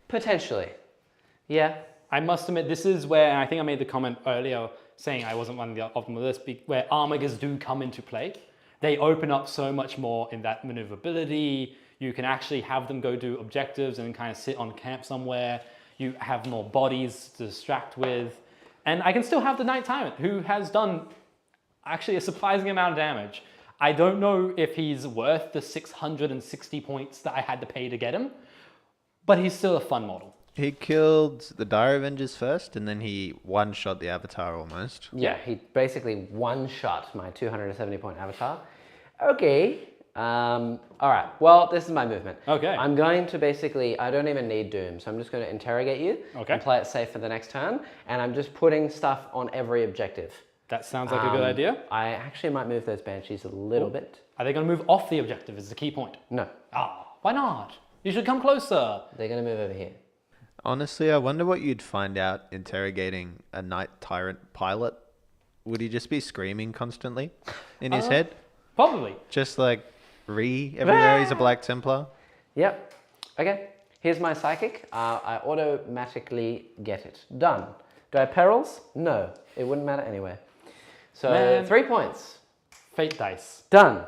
Potentially. Yeah. I must admit, this is where, and I think I made the comment earlier, saying I wasn't running the optimal list, where armigers do come into play. They open up so much more in that maneuverability. You can actually have them go do objectives and kind of sit on camp somewhere. You have more bodies to distract with. And I can still have the Knight Tyrant, who has done actually a surprising amount of damage. I don't know if he's worth the 660 points that I had to pay to get him, but he's still a fun model. He killed the Dire Avengers first, and then he one-shot the Avatar almost. Yeah, he basically one-shot my 270-point Avatar. Okay. All right. Well, this is my movement. Okay. I'm going to basically, I don't even need Doom, so I'm just going to interrogate you and play it safe for the next turn. And I'm just putting stuff on every objective. That sounds like a good idea. I actually might move those Banshees a little bit. Are they going to move off the objective is the key point? No. Why not? You should come closer. They're going to move over here. Honestly, I wonder what you'd find out interrogating a Knight Tyrant pilot. Would he just be screaming constantly in his head? Probably. Just like everywhere he's a Black Templar? Yep. Okay. Here's my Psychic. I automatically get it. Done. Do I have perils? No. It wouldn't matter anyway. So 3 points. Fate dice. Done.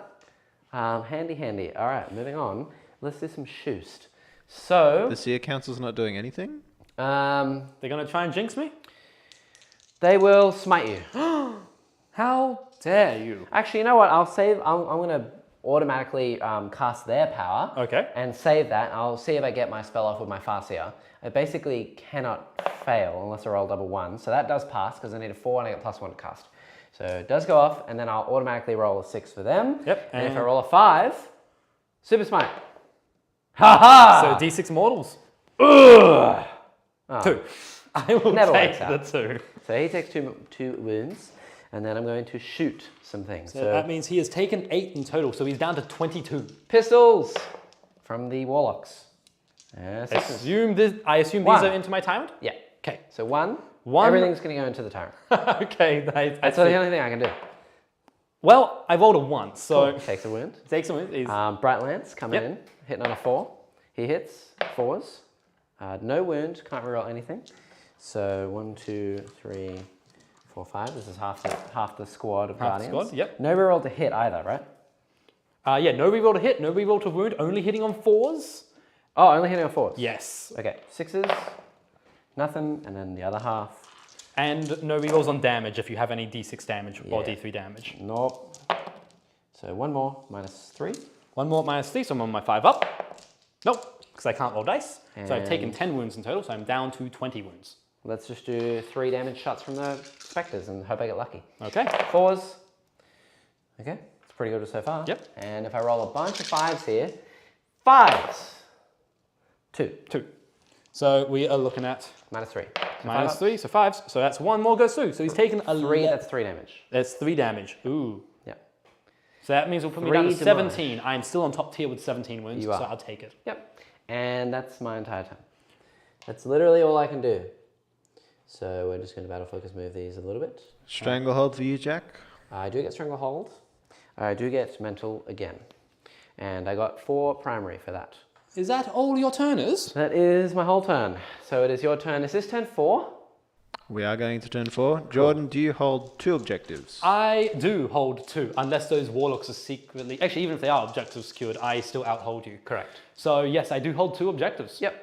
Handy. All right, moving on. Let's do some Shoost. So... The Seer Council's not doing anything? They're going to try and jinx me? They will smite you. How dare you? Actually, you know what? I'll save... I'm going to automatically cast their power. Okay. And save that. I'll see if I get my spell off with my Farseer. I basically cannot fail unless I roll double 1. So that does pass because I need a 4 and I get +1 to cast. So it does go off, and then I'll automatically roll a 6 for them. Yep. And if I roll a 5, Super Smite. Ha-ha! So D6 mortals. Ugh! 2. I will Never take works out. the 2. So he takes two wounds, and then I'm going to shoot some things. So that means he has taken 8 in total, so he's down to 22. Pistols from the Warlocks. I assume these are into my tyrant? Yeah. Okay. So one. 1. Everything's going to go into the tyrant. Okay. That's the only thing I can do. Well, I rolled a 1, so... Cool. Takes a wound. Takes a wound. Bright Lance coming in, hitting on a 4. He hits 4s. No wound, can't reroll anything. So 1, 2, 3, 4, 5. This is half the squad of Guardians. Squad, yep. No reroll to hit either, right? Yeah, no reroll to hit, no reroll to wound, only hitting on 4s. Oh, only hitting on 4s? Yes. Okay, 6s, nothing, and then the other half. And no rerolls on damage if you have any D6 damage or D3 damage. Nope. So one more, -3. One more -3, so I'm on my 5 up. Nope, because I can't roll dice. So I've taken 10 wounds in total, so I'm down to 20 wounds. Let's just do 3 damage shots from the Spectres and hope I get lucky. Okay. 4s. Okay, it's pretty good so far. Yep. And if I roll a bunch of 5s here, 5s. 2. So we are looking at -3. So -3, so 5s. So that's 1 more goes through. So he's taken a 3, that's 3 damage. That's 3 damage. Ooh. Yep. So that means we'll put me down to 17. I'm still on top tier with 17 wounds, so I'll take it. Yep. And that's my entire time. That's literally all I can do. So we're just going to battle focus move these a little bit. Stranglehold for you, Jack. I do get Stranglehold. I do get Mental again. And I got 4 primary for that. Is that all your turn is? That is my whole turn. So it is your turn. Is this turn 4? We are going to turn 4. Jordan, do you hold 2 objectives? I do hold 2, unless those Warlocks are secretly... Actually, even if they are objectives secured, I still outhold you. Correct. So yes, I do hold 2 objectives. Yep.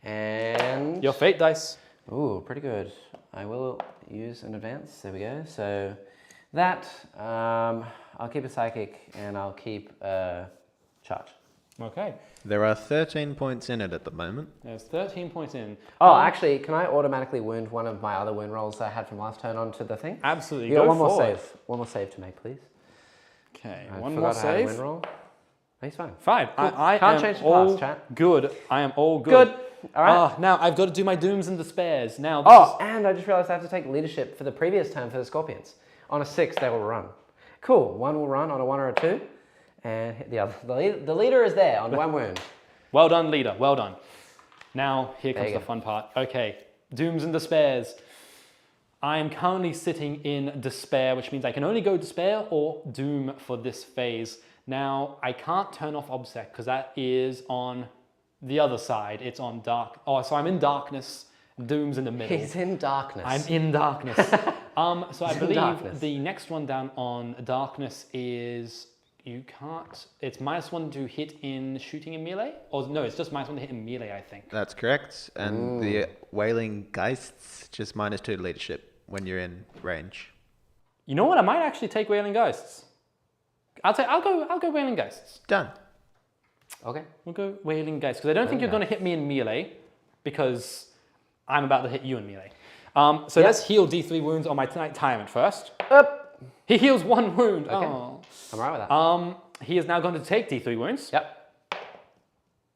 And... Your fate dice. Ooh, pretty good. I will use an advance. There we go. So that, I'll keep a Psychic and I'll keep a Charge. Okay. There are 13 points in it at the moment. There's 13 points in. Oh, actually, can I automatically wound one of my other wound rolls I had from last turn onto the thing? Absolutely. You got Go one more forward. save. One more save to make, please. Okay, I one more forgot I had a save. Wind roll. Oh, he's fine. Fine. Cool. I Can't am change the all past, chat. good. I am all good. Good. All right. Now I've got to do my dooms and despairs. Now. Oh, and I just realized I have to take leadership for the previous turn for the Scorpions. On a 6, they will run. Cool. One will run on a 1 or a 2, and hit the other. The leader is there on 1 wound. Well done, leader. Well done. Now here comes you the go. fun part. Okay, dooms and despairs. I am currently sitting in despair, which means I can only go despair or doom for this phase. Now I can't turn off obsec because that is on the other side. It's on dark. Oh, so I'm in darkness. Doom's in the middle. He's in darkness. I'm in darkness. So I believe Darkness. the next one down on darkness is you can't. It's -1 to hit in shooting and melee, or no, it's just -1 to hit in melee. I think. That's correct. And the Wailing Geists just -2 to leadership when you're in range. You know what? I might actually take Wailing Ghosts. I'll go Wailing Ghosts. Done. Okay. We'll go Wailing Ghosts because I don't think you're going to hit me in melee because I'm about to hit you in melee. So let's heal D3 wounds on my Tyrant first. Up. He heals 1 wound. Okay. Oh. I'm alright with that. He is now going to take D3 wounds. Yep.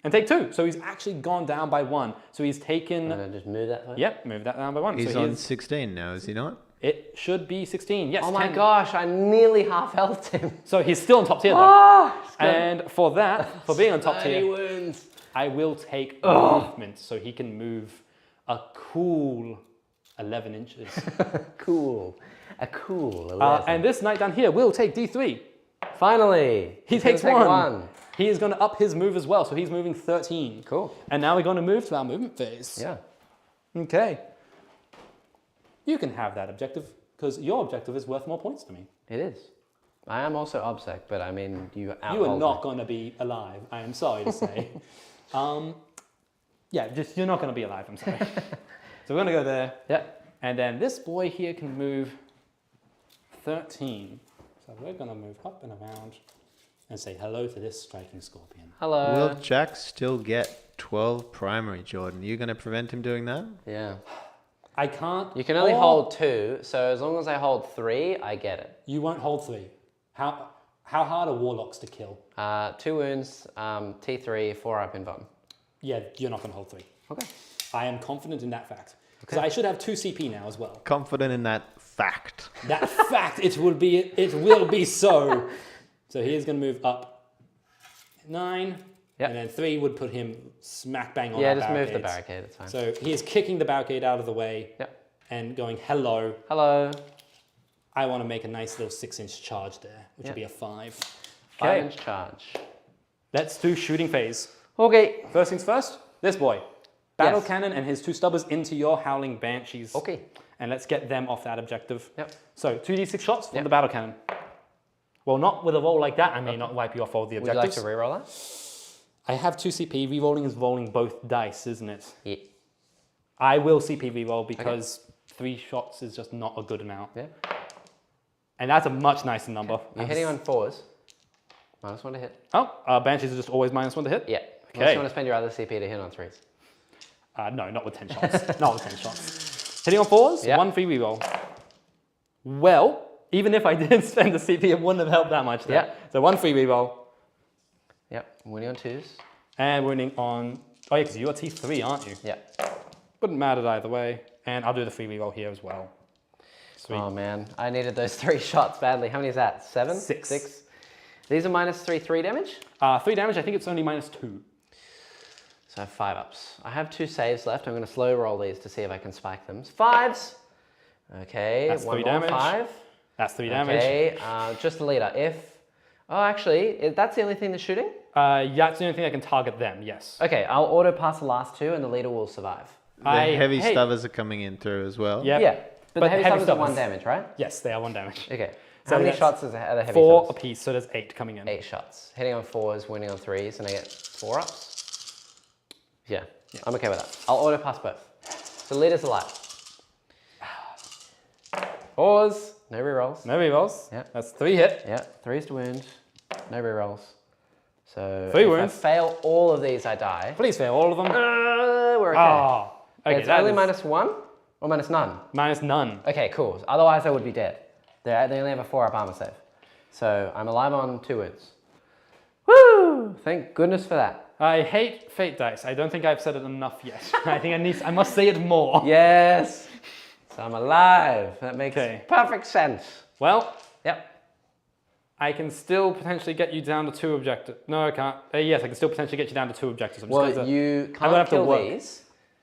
And take 2. So he's actually gone down by 1. So he's taken. I'm gonna just move that. Way. Yep, move that down by 1. He's so on 16 now, is he not? It should be 16. Yes. Oh my 10. gosh! I nearly half healthed him. So he's still on top tier though. Oh, And for that, for being on top 30 tier, wounds. I will take movement so he can move a cool 11 inches. Cool. A cool 11. And this knight down here will take D3. Finally, He he's takes gonna take 1. He is going to up his move as well, so he's moving 13. Cool. And now we're going to move to our movement phase. Yeah. Okay. You can have that objective because your objective is worth more points to me. It is. I am also obsec, but I mean, you You are not going to be alive. I am sorry to say. Yeah, just you're not going to be alive. I'm sorry. So we're going to go there. Yeah. And then this boy here can move 13. So we're going to move up and around and say hello to this striking scorpion. Hello. Will Jack still get 12 primary, Jordan? You going to prevent him doing that? Yeah. I can't. You can only hold 2, so as long as I hold 3, I get it. You won't hold 3. How hard are Warlocks to kill? 2 wounds, T3, 4 up in bottom. Yeah, you're not going to hold 3. Okay. I am confident in that fact. Because I should have 2 CP now as well. Confident in that fact. That fact, it will be so. So he is going to move up 9. Yep. And then 3 would put him smack bang on Yeah, our just move the barricades. barricade, it's fine. So he is kicking the barricade out of the way Yep. and going, hello. Hello. I want to make a nice little 6-inch charge there, which Yep. will be a 5. 5-inch charge. Let's do shooting phase. Okay. First things first, this boy. Battle Yes. cannon and his 2 stubbers into your Howling Banshees. Okay. And let's get them off that objective. Yep. So 2d6 shots from Yep. the battle cannon. Well, not with a roll like that. I may not wipe you off all the Would you like objectives. to reroll that? I have 2 CP. Rerolling is rolling both dice, isn't it? Yeah. I will CP reroll because 3 shots is just not a good amount. Yeah. And that's a much nicer number. You're hitting on 4s. -1 to hit. Oh, Banshees are just always -1 to hit? Yeah. Unless you want to spend your other CP to hit on 3s. No, not with 10 shots. Not with 10 shots. Hitting on 4s, Yeah. 1 free reroll. Well, even if I did spend the CP, it wouldn't have helped that much there. Yeah. So 1 free reroll. Yep. Winning on 2s. And winning on... Oh yeah, because you're T3, aren't you? Yeah. Wouldn't matter either way. And I'll do the free reroll here as well. Sweet. Oh man, I needed those 3 shots badly. How many is that? 7? 6. 6. These are -3 damage. 3 damage, I think it's only -2. So I have 5 ups. I have 2 saves left. I'm going to slow roll these to see if I can spike them. 5s. Okay, That's 1 3 more damage. 5. That's 3 damage. Okay, just the leader. If... Oh, actually, that's the only thing that's shooting? Yeah, that's the only thing I can target them, yes. Okay, I'll auto pass the last 2 and the leader will survive. The heavy stubbers are coming in through as well. Yep. Yeah, but the heavy stubbers are stubbers. 1 damage, right? Yes, they are 1 damage. Okay. So How many that's shots are the heavy 4 stubbers? apiece, so there's 8 coming in. 8 shots. Hitting on 4s, winning on 3s, and I get 4 ups. Yeah, I'm okay with that. I'll auto pass both. So leader's alive. 4s, no rerolls. No rerolls. Yeah. That's 3 hit. Yeah, 3s to wound, no rerolls. So 3 if wounds. I fail all of these, I die. Please fail all of them. We're okay. Ah. Okay, It's that only is -1 or -none? minus none. Okay, cool. Otherwise, I would be dead. They only have a 4-up armor save. So I'm alive on 2 wounds. Woo! Thank goodness for that. I hate fate dice. I don't think I've said it enough yet. I must say it more. Yes! So I'm alive. That makes Okay. perfect sense. Well, Yep. I can still potentially get you down to 2 objectives. No, I can't. Yes, I can still potentially get you down to 2 objectives. I'm just Well, gonna- you gonna can't have to kill work. these.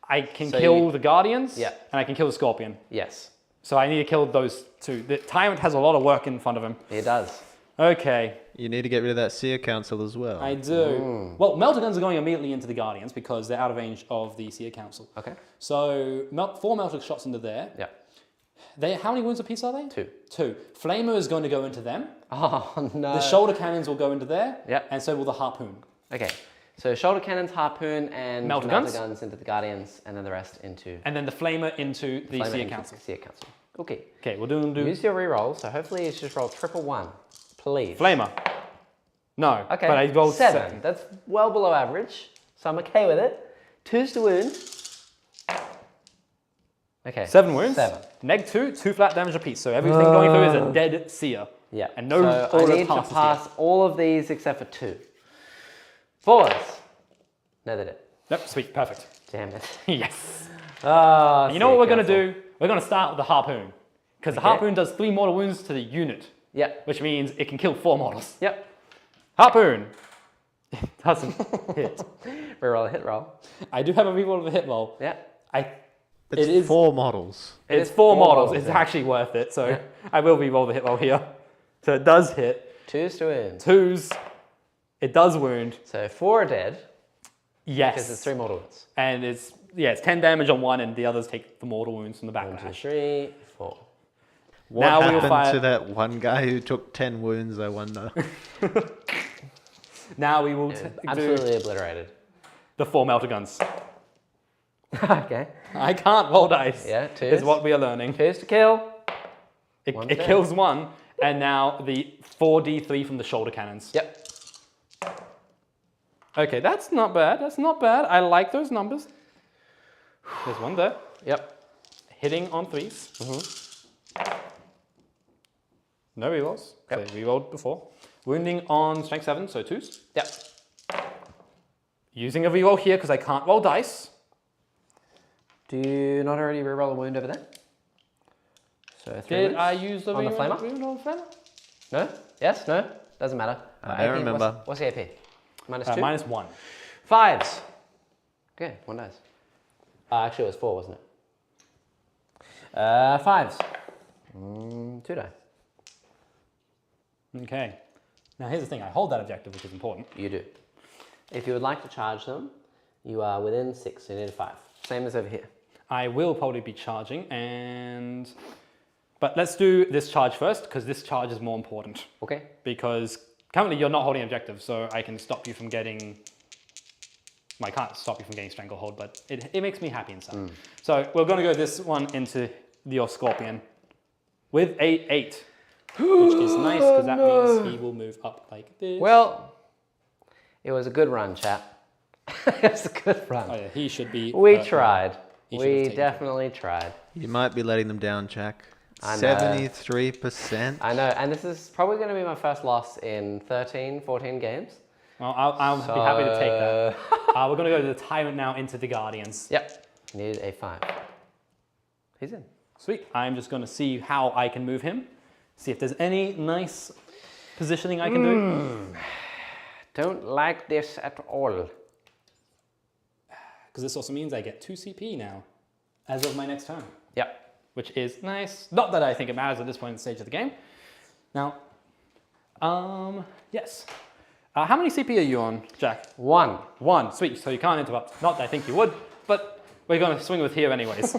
I can so kill you- the Guardians, Yeah. and I can kill the Scorpion. Yes, So I need to kill those 2. The Tyrant has a lot of work in front of him. it does. Okay, You need to get rid of that Seer Council as well. I do. Well, Melter Guns are going immediately into the Guardians because they're out of range of the Seer Council. Okay. So 4 Melter shots into there. Yeah. How many wounds apiece are they? 2. 2. Flamer is going to go into them. Oh, no. The shoulder cannons will go into there. Yep. And so will the harpoon. Okay. So shoulder cannons, harpoon, and Melter melter guns. guns into the Guardians, and then the rest into And then the flamer into the Flamer Seer into Council. Seer Council. Okay. Okay, we'll do Use your reroll, so hopefully it's just roll 111. Please. Flamer. No. Okay. But I rolled 7. That's well below average, so I'm okay with it. 2's to wound. Okay. 7 wounds. 7. Neg 2, 2 flat damage apiece. So everything going through is a dead Seer. Yeah. And no so order I need to passes pass all of these except for 2. 4s. No, they did. Yep, sweet, perfect. Damn it. Yes. Oh, You know what we're going to do? We're going to start with the harpoon. Because the Okay. harpoon does 3 mortal wounds to the unit, Yep. which means it can kill 4 models. Yep. Harpoon. Doesn't hit. Reroll a hit roll. I do have a reroll of a hit roll. Yeah. It's It is 4 models. It's is 4 4 models. models, It's yeah. actually worth it. So I will re-roll the hit roll here. So it does hit. 2's to wound. 2s. It does wound. So 4 are dead Yes. because it's 3 mortal wounds. And it's 10 damage on one, and the others take the mortal wounds from the 1, 2, backlash. 3, 4. What Now we will happened fire- to that one guy who took 10 wounds, I wonder? Now we will do Absolutely obliterated. the 4 melter guns. Okay. I can't roll dice. Yeah, Is 2's. what we are learning. 2's to kill. It One's dead. kills 1, and now the 4d3 from the shoulder cannons. Yep. Okay, that's not bad. That's not bad. I like those numbers. There's one there. Yep. Hitting on 3s. No rerolls. Yep. So rerolled before. Wounding on strength 7, so 2s. Yep. Using a reroll here because I can't roll dice. Do you not already reroll a wound over there? So 3 Did wounds. I use the On the reroll flamer? wound on the flamer? No? Yes? No? Doesn't matter. I don't AP, remember. What's the AP? -2? -1. 5s. Okay, 1 dice. Actually, it was 4, wasn't it? 5s. 2 die. Okay. Now here's the thing. I hold that objective, which is important. You do. If you would like to charge them, you are within 6, so you need a 5. Same as over here. I will probably be charging, but let's do this charge first because this charge is more important. Okay. Because currently you're not holding objective, so I can stop you from getting. Well, I can't stop you from getting stranglehold, but it makes me happy inside. So we're going to go this one into your scorpion with a 8, which is nice because that means he will move up like this. Well, it was a good run, chap. It was a good run. Oh yeah, he should be. We tried. He should have We taken definitely tried. You might be letting them down, Jack. I know. 73%. I know, and this is probably going to be my first loss in 13, 14 games. Well, I'll be happy to take that. We're going to go to the Tyrant now into the Guardians. Yep. Need a 5. He's in. Sweet. I'm just going to see how I can move him. See if there's any nice positioning I can do. Don't like this at all. Because this also means I get 2 CP now, as of my next turn. Yep. Which is nice. Not that I think it matters at this point in the stage of the game. Now, yes. How many CP are you on, Jack? 1. 1. Sweet. So you can't interrupt. Not that I think you would, but we're going to swing with here anyways.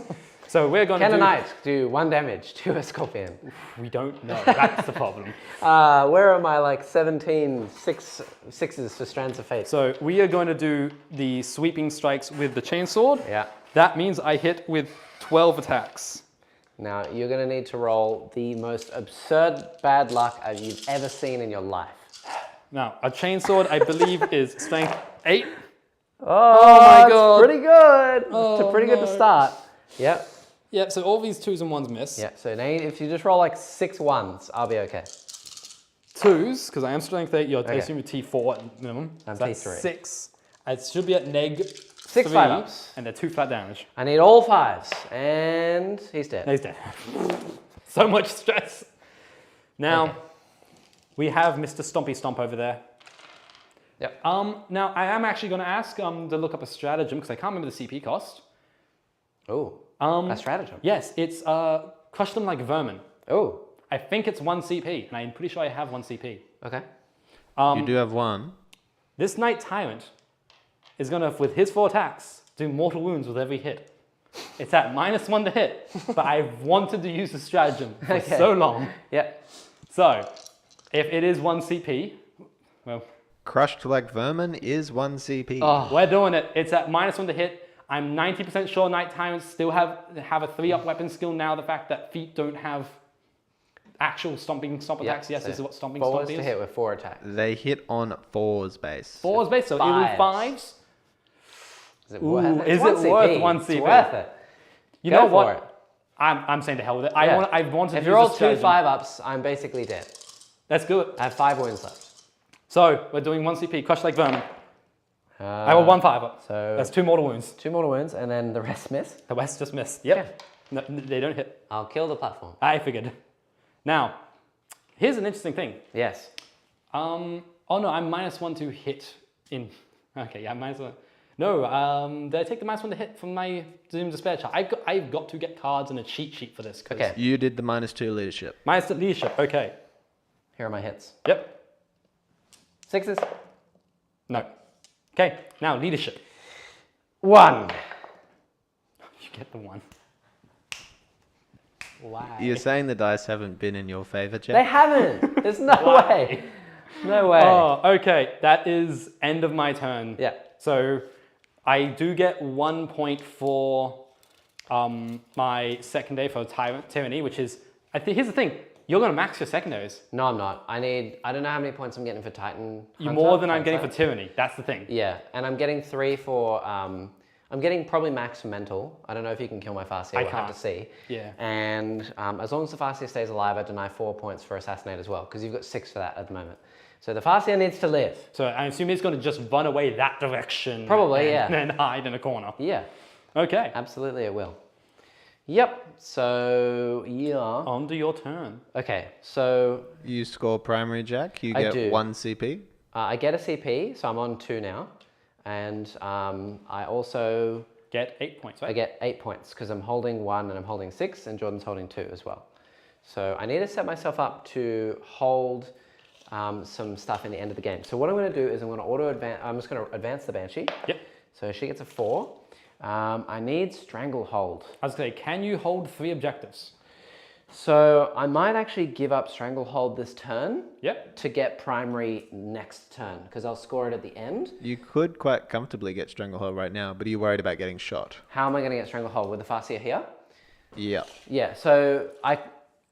So we're going to Can a knight do 1 damage to a scorpion? We don't know. That's the problem. Where are my like 17 sixes for Strands of Fate? So we are going to do the sweeping strikes with the chainsword. Yeah. That means I hit with 12 attacks. Now you're going to need to roll the most absurd bad luck you've ever seen in your life. Now, a chainsword, I believe, is strength 8. Oh my God. Pretty good. Oh, It's pretty good to no. start. Yep. Yep, so all these 2s and 1s miss. Yeah. So now if you just roll like 6 1s, I'll be okay. 2s, because I am strength 8, I Okay. assume you're T4 at minimum. I'm So that's T3. 6. I should be at neg 6 3, 5-ups. and they're 2 flat damage. I need all 5s, and he's dead. No, he's dead. So much stress. Now, Okay. we have Mr. Stompy Stomp over there. Yep. Now, I am actually going to ask to look up a stratagem, because I can't remember the CP cost. Oh. A stratagem. Yes, it's crush them like vermin. Oh. I think it's 1 CP, and I'm pretty sure I have 1 CP. Okay. You do have 1. This Knight Tyrant is going to, with his 4 attacks, do mortal wounds with every hit. It's at -1 to hit, but I've wanted to use the stratagem for so long. Yep. So, if it is 1 CP, well, Crushed like vermin is 1 CP. Oh. we're doing it. It's at -1 to hit. I'm 90% sure Night Tyrants still have a 3-up weapon skill now. The fact that feet don't have actual stomp attacks. Yes, so this is what stomping 4 stomp to is. hit with 4 attacks. They hit on 4's base. 4's base, so even 5s. Is it worth it? Is It's it 1 worth CP. 1 It's CP? worth it. You Go know for what? it. I'm saying to hell with it. Yeah. I wanted If to you use roll the 2 stratagem. 5-ups, I'm basically dead. Let's do it. I have 5 wounds left. So, we're doing 1 CP, Crush like vermin. I roll 1 5-up. So That's 2 mortal wounds. 2 mortal wounds, and then the rest miss. The West just missed. Yep. No, they don't hit. I'll kill the platform. I figured. Now, here's an interesting thing. Yes. Oh no, I'm -1 to hit in. Okay, yeah, -1. No, did I take the -1 to hit from my Doom Despair chart? I've got to get cards and a cheat sheet for this. Okay. You did the -2 leadership. Minus the leadership. Okay. Here are my hits. Yep. 6s. No. Okay. Now leadership. 1. You get the 1. Why? You're saying the dice haven't been in your favor, Jeff? They haven't. There's no way. No way. Oh, okay. That is end of my turn. Yeah. So I do get 1 point for my secondary for Tyranny, which is, here's the thing, you're going to max your secondaries. No, I'm not. I don't know how many points I'm getting for Titan. You're Hunter, more than I'm getting Hunter. for Tyranny. That's the thing. Yeah, and I'm getting 3 for, I'm getting probably max for mental. I don't know if you can kill my Farseer, we'll have to see. Yeah. And as long as the Farseer stays alive, I deny 4 points for Assassinate as well, because you've got 6 for that at the moment. So the Farseer needs to live. So I assume he's going to just run away that direction. Probably, yeah. And then hide in a corner. Yeah, Okay. absolutely it will. Yep, so yeah. On to your turn. Okay, so You score primary, Jack. You I get do. 1 CP. I get a CP, so I'm on 2 now. And I also Get 8 points, right? I get 8 points because I'm holding 1 and I'm holding 6 and Jordan's holding 2 as well. So I need to set myself up to hold some stuff in the end of the game. So what I'm going to do is I'm just going to advance the Banshee. Yep. So she gets a 4. I need Stranglehold. I was going to say, can you hold 3 objectives? So I might actually give up Stranglehold this turn Yep. to get primary next turn because I'll score it at the end. You could quite comfortably get Stranglehold right now, but are you worried about getting shot? How am I going to get Stranglehold with the Farseer here? Yeah. Yeah, so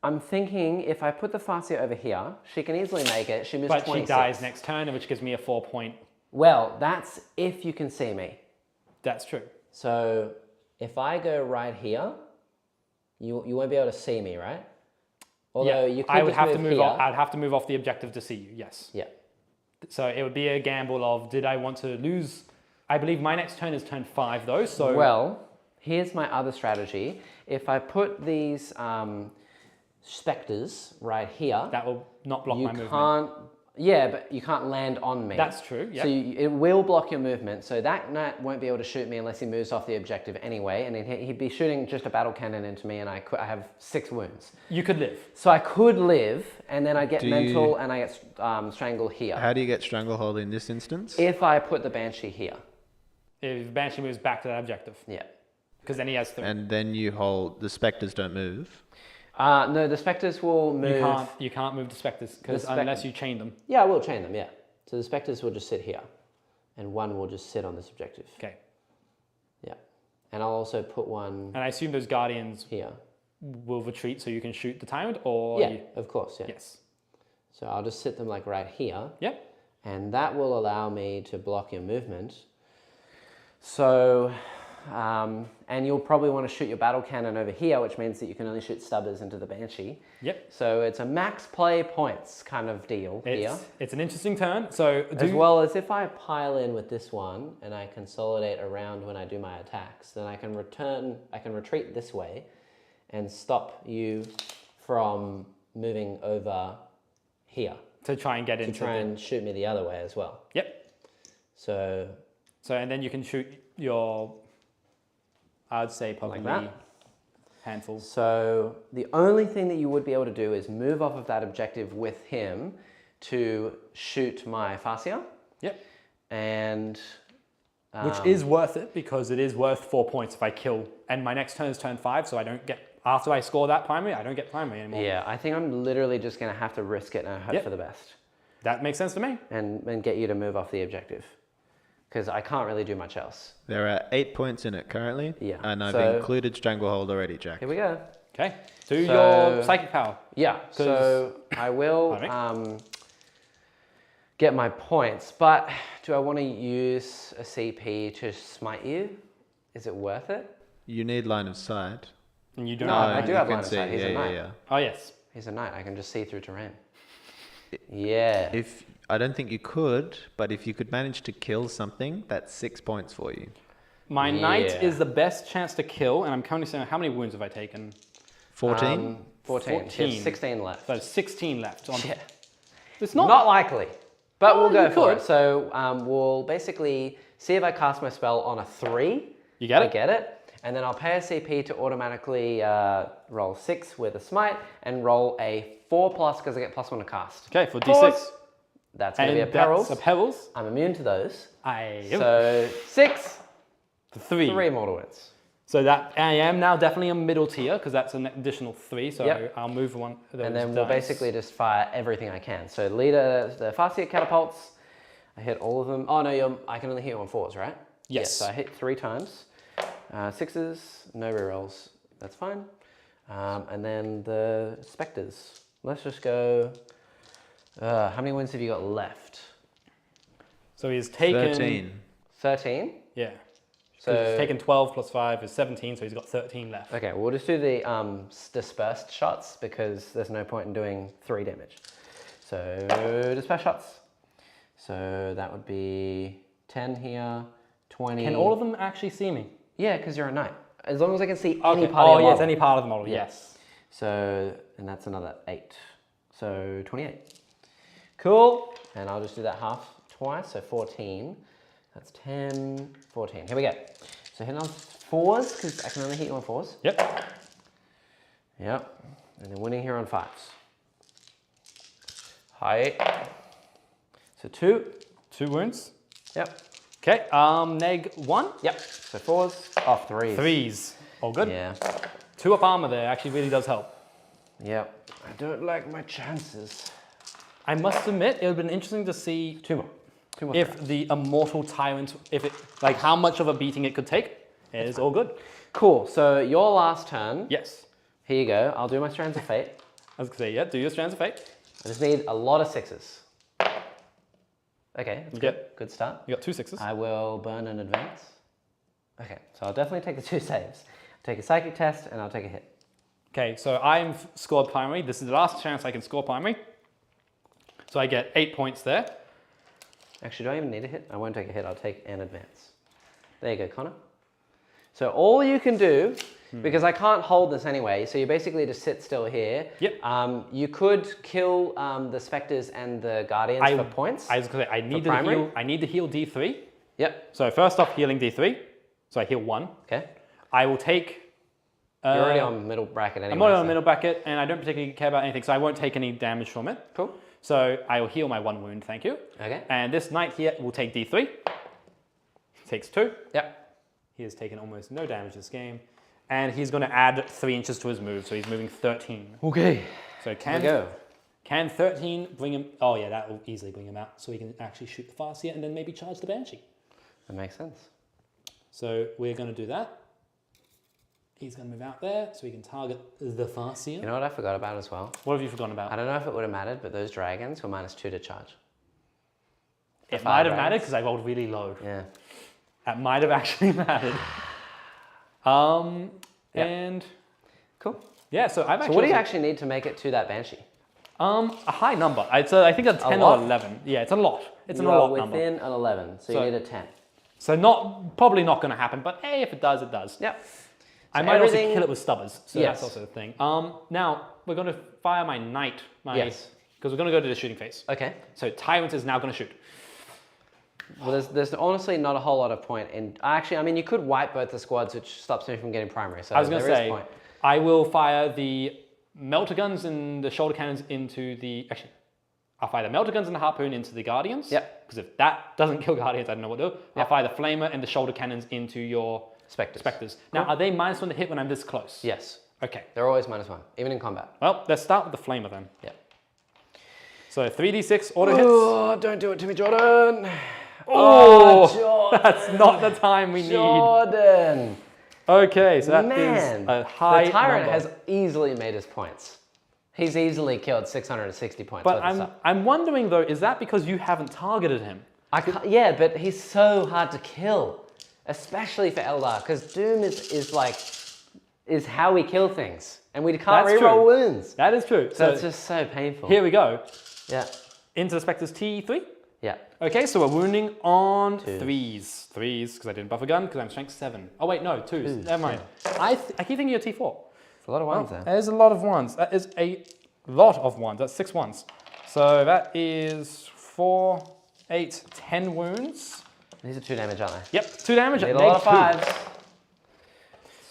I'm thinking if I put the Farseer over here, she can easily make it. She missed But 26. she dies next turn, which gives me a 4 point. Well, that's if you can see me. That's true. So if I go right here, you won't be able to see me, right? Although you could I would just have move to move here. off. I'd have to move off the objective to see you. Yes. Yeah. So it would be a gamble of did I want to lose? I believe my next turn is turn 5 though. So Well, here's my other strategy. If I put these specters right here, that will not block you my movement. can't. Yeah, but you can't land on me. That's true. Yeah. So it will block your movement. So that knight won't be able to shoot me unless he moves off the objective anyway. And he'd be shooting just a battle cannon into me, and I have 6 wounds. You could live. So I could live, and then I get Do mental, you- and I get strangle here. How do you get Stranglehold in this instance? If I put the Banshee here. If Banshee moves back to that objective, Yeah. because then he has 3. And then you hold, the specters don't move. No, the specters will move. You can't move the specters because The unless you chain them. Yeah, I will chain them, yeah. So the specters will just sit here, and 1 will just sit on this objective. Okay. Yeah. And I'll also put 1 And I assume those guardians here. will retreat so you can shoot the tyrant, or Yeah, of course, yeah. Yes. So I'll just sit them like right here. Yep. And that will allow me to block your movement. So, and you'll probably want to shoot your battle cannon over here, which means that you can only shoot stubbers into the Banshee. Yep. So it's a max play points kind of deal here. It's an interesting turn. So As well as if I pile in with this one and I consolidate around when I do my attacks, then I can retreat this way and stop you from moving over here. to try and get To into try the, and shoot me the other way as well. Yep. So So and then you can shoot your, I'd say probably that. handfuls. So the only thing that you would be able to do is move off of that objective with him to shoot my Farseer. Yep. And Which is worth it because it is worth 4 points if I kill. And my next turn is turn 5, so I don't get, after I score that primary, I don't get primary anymore. Yeah, I think I'm literally just going to have to risk it and hope for the best. That makes sense to me. And get you to move off the objective. Because I can't really do much else. There are 8 points in it currently. Yeah. And I've included Stranglehold already, Jack. Here we go. Okay. Do your psychic power. Yeah. So I will get my points, but do I want to use a CP to smite you? Is it worth it? You need line of sight. And you don't No, have I do have line of sight. He's a knight. Yeah. Oh, yes. He's a knight. I can just see through terrain. Yeah. I don't think you could, but if you could manage to kill something, that's 6 points for you. My knight is the best chance to kill, and I'm currently saying, how many wounds have I taken? 14? 14. There's 16 left. So 16 left. Yeah. It's not likely, but we'll go for could. it. So we'll basically see if I cast my spell on a 3. You get it? I get it. And then I'll pay a CP to automatically roll 6 with a smite and roll a 4+ because I get +1 to cast. Okay, for D6. That's going to be a perils. That's a perils. I'm immune to those. So So 6, 3. 3 mortal wounds. So that I am now definitely a middle tier because that's an additional 3. So I'll move one of those. And then we'll basically just fire everything I can. So leader, the Farseer catapults. I hit all of them. Oh no, I can only hit you on 4s, right? Yes. So I hit 3 times. 6s, no rerolls. That's fine. And then the specters. Let's just go. How many wounds have you got left? So he's taken 13. 13? Yeah. So he's taken 12 plus 5 is 17, so he's got 13 left. Okay, we'll just do the dispersed shots because there's no point in doing 3 damage. So dispersed shots. So that would be 10 here, 20. Can all of them actually see me? Yeah, because you're a knight. As long as I can see any part of the model. Oh yes, any part of the model, yes. So, and that's another 8. So 28. Cool. And I'll just do that half twice, so 14. That's 10, 14. Here we go. So hitting on 4s, because I can only hit you on 4s. Yep. Yep. And then winning here on 5s. Hi. So 2. 2 wounds. Yep. Okay, neg 1. Yep. So 4s, off 3s. 3s. All good. Yeah. 2 up armor there actually really does help. Yep. I don't like my chances. I must admit, it would have been interesting to see 2 more. 2 more. if the Immortal Tyrant, like how much of a beating it could take. It is all good. Cool. So your last turn. Yes. Here you go. I'll do my Strands of Fate. I was going to say, yeah, do your Strands of Fate. I just need a lot of 6s. Okay, that's good. Yep. Good start. You got 2 6s. I will burn an advance. Okay, so I'll definitely take the 2 saves. Take a psychic test and I'll take a hit. Okay, so I've scored primary. This is the last chance I can score primary. So I get 8 points there. Actually, do I even need a hit? I won't take a hit. I'll take an advance. There you go, Connor. So all you can do, because I can't hold this anyway, so you basically just sit still here. Yep. You could kill the Spectres and the Guardians for points. I was going to say, I need to heal D3. Yep. So first off, healing D3. So I heal 1. Okay. I will take... You're already on middle bracket anyway. I'm already on middle bracket, and I don't particularly care about anything, so I won't take any damage from it. Cool. So I will heal my 1 wound, thank you. Okay. And this knight here will take D3. Takes 2. Yep. He has taken almost no damage this game. And he's going to add 3 inches to his move, so he's moving 13. Okay. So can 13 bring him... Oh yeah, that will easily bring him out, so he can actually shoot the Farseer and then maybe charge the Banshee. That makes sense. So we're going to do that. He's going to move out there, so he can target the Farseer. You know what I forgot about as well? What have you forgotten about? I don't know if it would have mattered, but those dragons were -2 to charge. It might have mattered because I rolled really low. Yeah. That might have actually mattered. And Cool. yeah, so I've actually. So what do you actually need to make it to that Banshee? A high number. I think a 10 or 11. Yeah, it's a lot. It's an a lot number. within an 11, so you need a 10. So probably not going to happen, but hey, if it does, it does. Yep. I might also kill it with stubbers, so Yes. that's also a thing. Now, we're going to fire my knight. Yes. Because we're going to go to the shooting phase. Okay. So Tyrant is now going to shoot. Well, there's honestly not a whole lot of point in... Actually, I mean, you could wipe both the squads, which stops me from getting primary, so I was going to there is say, point. I will fire the melter guns and the shoulder cannons into the... Actually, I'll fire the Melter Guns and the Harpoon into the Guardians. Yep. Because if that doesn't kill Guardians, I don't know what to do. I'll Yep. fire the Flamer and the Shoulder Cannons into your Spectres. Now, are they -1 to hit when I'm this close? Yes. Okay. They're always -1, even in combat. Well, let's start with the Flamer then. Yeah. So 3d6 auto hits. Oh, don't do it to me, Jordan. Oh, Jordan. that's not the time we need. Jordan. Okay, so that is Man, a high the Tyrant number. has easily made his points. He's easily killed 660 points. But worth of stuff. I'm wondering though, is that because you haven't targeted him? Yeah, but he's so hard to kill, especially for Eldar, because Doom is how we kill things, and we can't That's reroll true. wounds. That is true. So it's just so painful. Here we go. Yeah, Into the Spectres T3. yeah. Okay, so we're wounding on threes. Threes, because I didn't buff a gun, because I'm strength 7. Oh wait, no, twos. Never mind. I keep thinking you're T4. It's a lot of ones there. There's a lot of ones. That is a lot of ones. That's 6 ones. So that is 4, 8, 10 wounds. These are 2 damage, aren't they? Yep, 2 damage. Need a at lot of -2. 5s.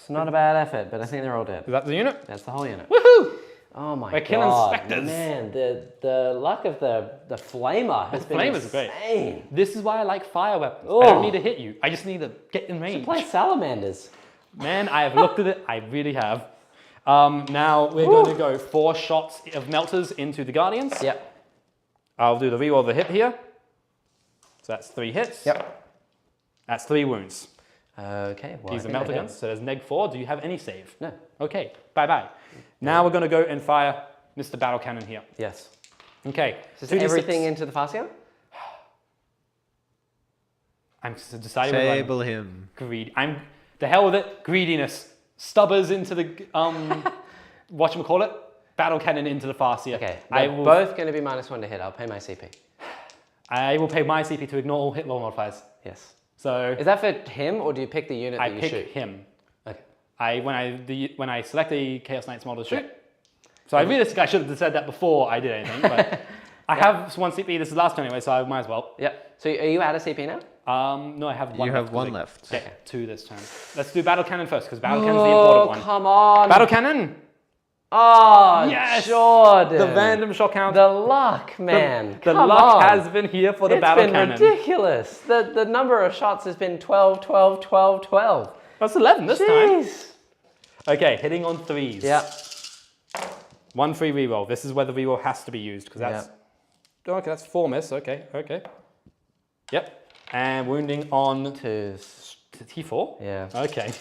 It's not a bad effort, but I think they're all dead. Is that the unit? That's the whole unit. Woohoo! Oh my We're god, killing Spectres. man! The luck of the Flamer has been Flamer's great. insane. This is why I like fire weapons. I Oh. don't need to hit you. I just need to get in range. Play Salamanders. Man, I have looked at it. I really have. Now we're going to go 4 shots of melters into the Guardians. Yep. I'll do the reroll of the hit here. So that's 3 hits. Yep. That's 3 wounds. Okay. Well, These are melter guns. So there's -4. Do you have any save? No. Okay. Bye. Now we're going to go and fire Mr. Battle Cannon here. Yes. Okay. Is 2d6. everything into the Farseer? I'm deciding whether I'm Table him. greed. I'm the hell with it. Greediness. Stubbers into the whatchamacallit? Battle Cannon into the Farseer. Okay. I They're will both going to be -1 to hit. I'll pay my CP. I will pay my CP to ignore all hit roll modifiers. Yes. So Is that for him, or do you pick the unit I that you pick shoot? him. Okay. When I select the Chaos Knights model to shoot. So I realistically I should have said that before I did anything, but I have 1 CP. This is last turn anyway, so I might as well. Yep. So are you out of CP now? No, I have 1 You left. have 1 left. Yeah, 2 this turn. Let's do Battle Cannon first, because Battle Cannon's the important one. Come on. Battle Cannon! Oh, Yes! Jordan. The random shot count. The luck, man. The Come luck on. has been here for the Battle Cannon. It's been ridiculous. The number of shots has been 12, 12, 12, 12. That's 11 this time. Jeez. Okay, hitting on 3s. Yep. 1 free reroll. This is where the reroll has to be used, because that's... Oh, okay, that's 4 miss. Okay. Yep. And wounding on Twos. T4? Yeah. Okay.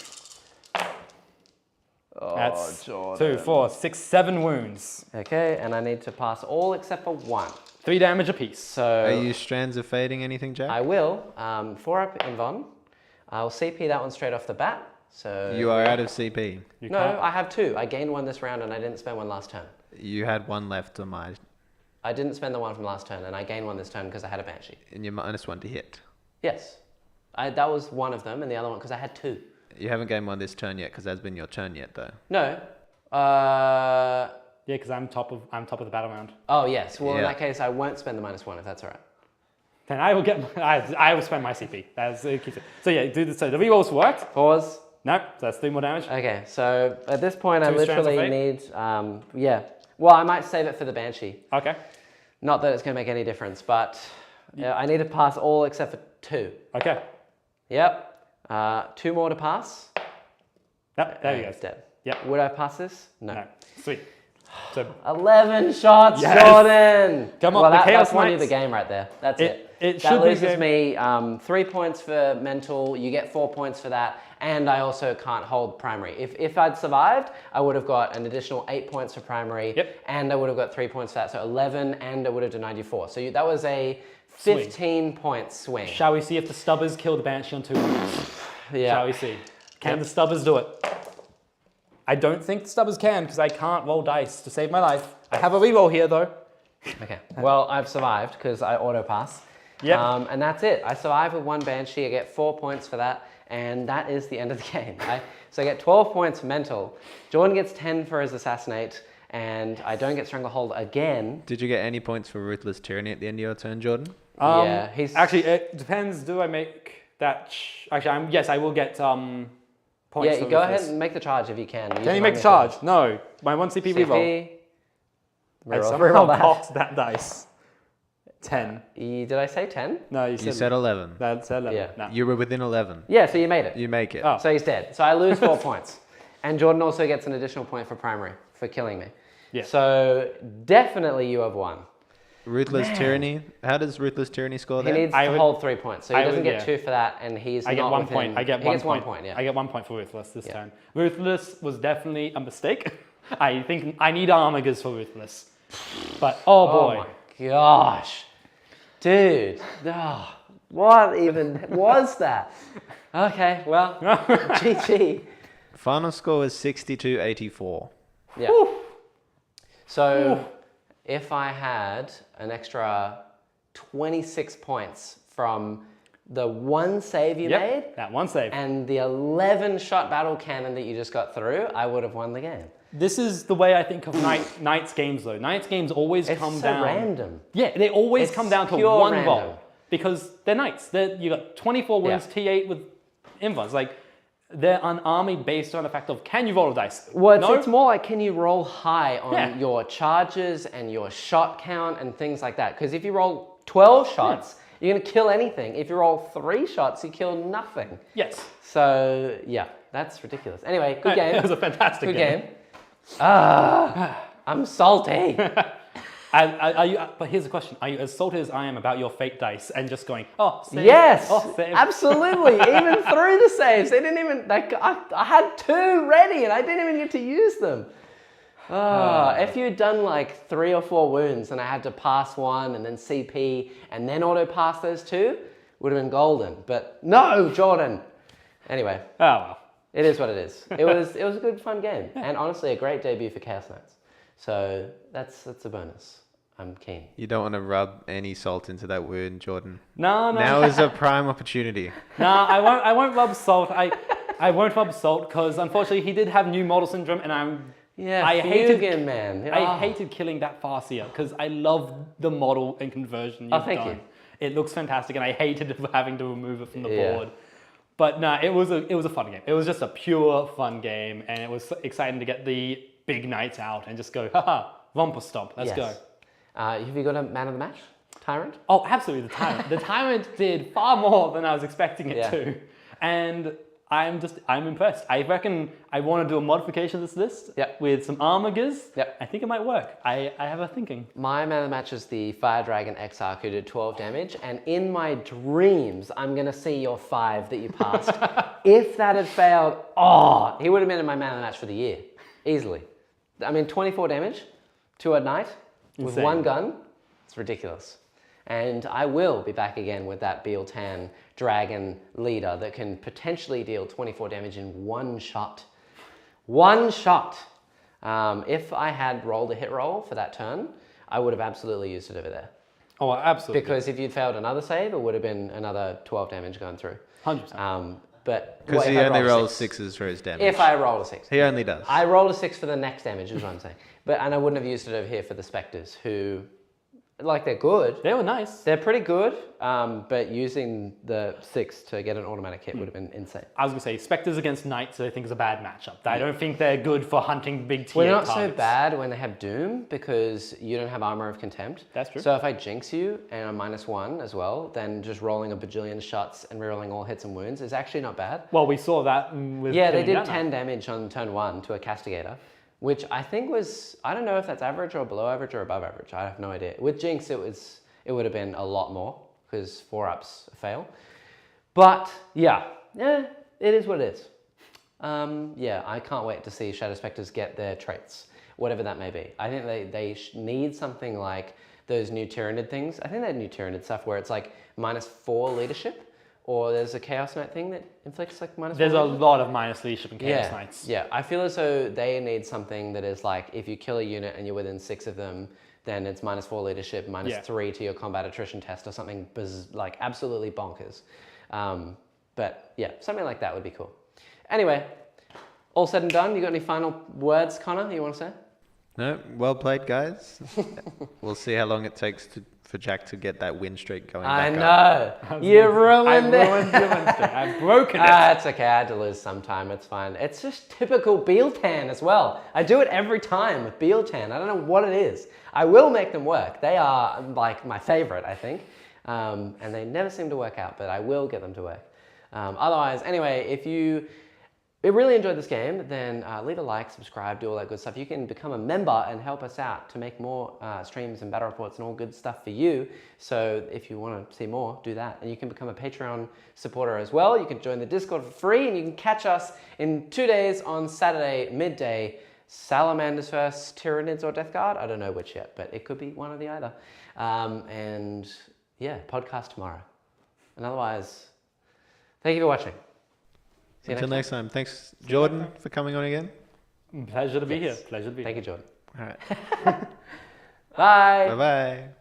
Oh, That's Jordan. 2, 4, 6, 7 wounds. Okay, and I need to pass all except for 1. 3 damage apiece. So Are you Strands of Fading anything, Jack? I will. 4 up in Von. I'll CP that one straight off the bat. So You are out of CP. You No, can't- I have 2. I gained 1 this round and I didn't spend 1 last turn. You had 1 left on my, I didn't spend the 1 from last turn and I gained 1 this turn because I had a Banshee. and you're -1 to hit. Yes. That was one of them and the other one because I had 2. You haven't gained 1 this turn yet, because that's been your turn yet, though. No. Yeah, because I'm top of the battle round. Oh, yes. Well, in Yeah. that case, I won't spend the -1 if that's all right. Then I will get. I will spend my CP. That's it keeps it. So yeah, do the so the rerolls worked. Pause. No, so that's 3 more damage. Okay, so at this point, I 2 strands of literally fate? need, yeah. Well, I might save it for the Banshee. Okay. Not that it's going to make any difference, but I need to pass all except for 2. Okay. Yep. 2 more to pass. Yep. There you go. It's dead. Yep. Would I pass this? No. No. Sweet. So 11 shots, Yes! Jordan! Come on, well, the Chaos that's won you Knights. the game right there. That's it. It That should be loses game. me 3 points for mental, you get 4 points for that, and I also can't hold primary. If I'd survived, I would have got an additional 8 points for primary, Yep. and I would have got 3 points for that, so 11, and I would have done 94. So that was a 15-point swing. Shall we see if the Stubbers kill the Banshee on 2 wounds? Yeah. Shall we see? Can the Stubbers do it? I don't think the Stubbers can, because I can't roll dice to save my life. I have a reroll here, though. Okay, well, I've survived because I auto-pass. Yep. And that's it. I survive with 1 Banshee, I get 4 points for that, and that is the end of the game. So I get 12 points for mental, Jordan gets 10 for his assassinate, and I don't get Stranglehold again. Did you get any points for Ruthless Tyranny at the end of your turn, Jordan? Yeah, he's... Actually, it depends. Do I make that? Actually, yes, I will get points. Yeah, for go Ruthless. ahead and make the charge if you can. Can you make the charge? No. My 1 CP reroll. CP. I Reroll somehow that. cocked that dice. 10. Did I say 10? No, You said 11. That's 11. Yeah. No. You were within 11. Yeah, so you made it. You make it. Oh. So he's dead. So I lose 4 points. And Jordan also gets an additional point for primary, for killing me. Yeah. So definitely you have won. Ruthless Tyranny. How does Ruthless Tyranny score He there? needs to hold 3 points. So he doesn't get 2 for that, and he's I get not 1 within, point. I get he 1 gets point. 1 point, yeah. I get 1 point for Ruthless this turn. Ruthless was definitely a mistake. I think I need Armigers for Ruthless. But, oh boy. Oh my gosh. Dude. Oh, what even was that? Okay, well, GG. Final score is 62-84. Yeah. So if I had an extra 26 points from the one save you made That one save. and the 11 shot battle cannon that you just got through, I would have won the game. This is the way I think of Knights games though. Knights games always It's come so down. random. Yeah, they always It's come down to pure one random. roll. Because they're Knights. You got 24 wounds, T8 with invites. Like, they're an army based on the fact of, can you roll a dice? Well, it's more like, can you roll high on Yeah. your charges and your shot count and things like that? Because if you roll 12 shots, you're going to kill anything. If you roll 3 shots, you kill nothing. Yes. So, yeah, that's ridiculous. Anyway, good game. It was a fantastic Good game. I'm salty. But here's the question. Are you as salty as I am about your fake dice and just going, oh, save. Yes, Oh, save. absolutely. Even through the saves, they didn't even, like, I had 2 ready and I didn't even get to use them. If you'd done like 3 or 4 wounds and I had to pass 1 and then CP and then auto pass those 2, would have been golden. But no, Jordan. Anyway, Oh, well. it is what it is. It was a good fun game and honestly a great debut for Chaos Knights. So that's a bonus. I'm keen. You don't want to rub any salt into that wound, Jordan. No. Now is a prime opportunity. No, I won't rub salt. I won't rub salt because unfortunately he did have new model syndrome and I Fuegan, man. I hated killing that Farseer because I love the model and conversion you've thank done. you. It looks fantastic and I hated having to remove it from the Yeah. board. But no, it was a fun game. It was just a pure fun game and it was exciting to get the big knights out and just go, haha, romper stomp, let's go. Have you got a man of the match? Tyrant? Oh, absolutely, the Tyrant. The Tyrant did far more than I was expecting it to. And I'm impressed. I reckon I want to do a modification of this list with some Armigers. I think it might work. I have a thinking. My man of the match is the Fire Dragon Exarch who did 12 damage, and in my dreams, I'm going to see your 5 that you passed. If that had failed, he would have been in my man of the match for the year. Easily. I mean, 24 damage to a knight with Insane. 1 gun. It's ridiculous. And I will be back again with that Biel-Tan dragon leader that can potentially deal 24 damage in 1 shot. 1 shot! If I had rolled a hit roll for that turn, I would have absolutely used it over there. Oh, absolutely. Because if you'd failed another save, it would have been another 12 damage going through. 100%. But Because what he if I only rolled a rolls 6? 6s for his damage. If I rolled a 6. He only does. I rolled a 6 for the next damage, is what I'm saying. And I wouldn't have used it over here for the Spectres, who, like, they're good. They were nice. They're pretty good, but using the 6 to get an automatic hit would have been insane. I was going to say, Spectres against Knights I think is a bad matchup. I don't think they're good for hunting big T8 Well, they're not targets. so bad when they have Doom, because you don't have Armor of Contempt. That's true. So if I Jinx you and I'm -1 as well, then just rolling a bajillion shots and rerolling all hits and wounds is actually not bad. Well, we saw that with Yeah, they killing did that 10 knight. damage on turn 1 to a Castigator, which I think was, I don't know if that's average or below average or above average. I have no idea. With Jinx, it would have been a lot more, because 4-ups fail. But yeah, it is what it is. I can't wait to see Shadow Spectres get their traits, whatever that may be. I think they need something like those new Tyrannid things. I think they had new Tyrannid stuff where it's like -4 leadership, or there's a Chaos Knight thing that inflicts like -4 There's a leadership. lot of minus leadership in Chaos Knights. Yeah, I feel as though they need something that is like, if you kill a unit and you're within 6 of them, then it's -4 leadership, -3 to your combat attrition test or something like absolutely bonkers. But yeah, something like that would be cool. Anyway, all said and done, you got any final words, Connor, you want to say? No, well played, guys. We'll see how long it takes for Jack to get that win streak going I back up. know. You ruined it. I ruined your win streak. I've broken it. It's okay. I had to lose sometime. It's fine. It's just typical Biel-Tan as well. I do it every time with Biel-Tan. I don't know what it is. I will make them work. They are like my favorite, I think. And they never seem to work out, but I will get them to work. Otherwise, anyway, if you really enjoyed this game, then leave a like, subscribe, do all that good stuff. You can become a member and help us out to make more streams and battle reports and all good stuff for you. So if you want to see more, do that. And you can become a Patreon supporter as well. You can join the Discord for free, and you can catch us in 2 days on Saturday, midday. Salamanders versus Tyranids or Death Guard. I don't know which yet, but it could be one or the other. And yeah, podcast tomorrow. And otherwise, thank you for watching. See you Until next time. Thanks, Jordan, for coming on again. Pleasure to be here. Pleasure to be here. Thank you, Jordan. All right. Bye. Bye-bye.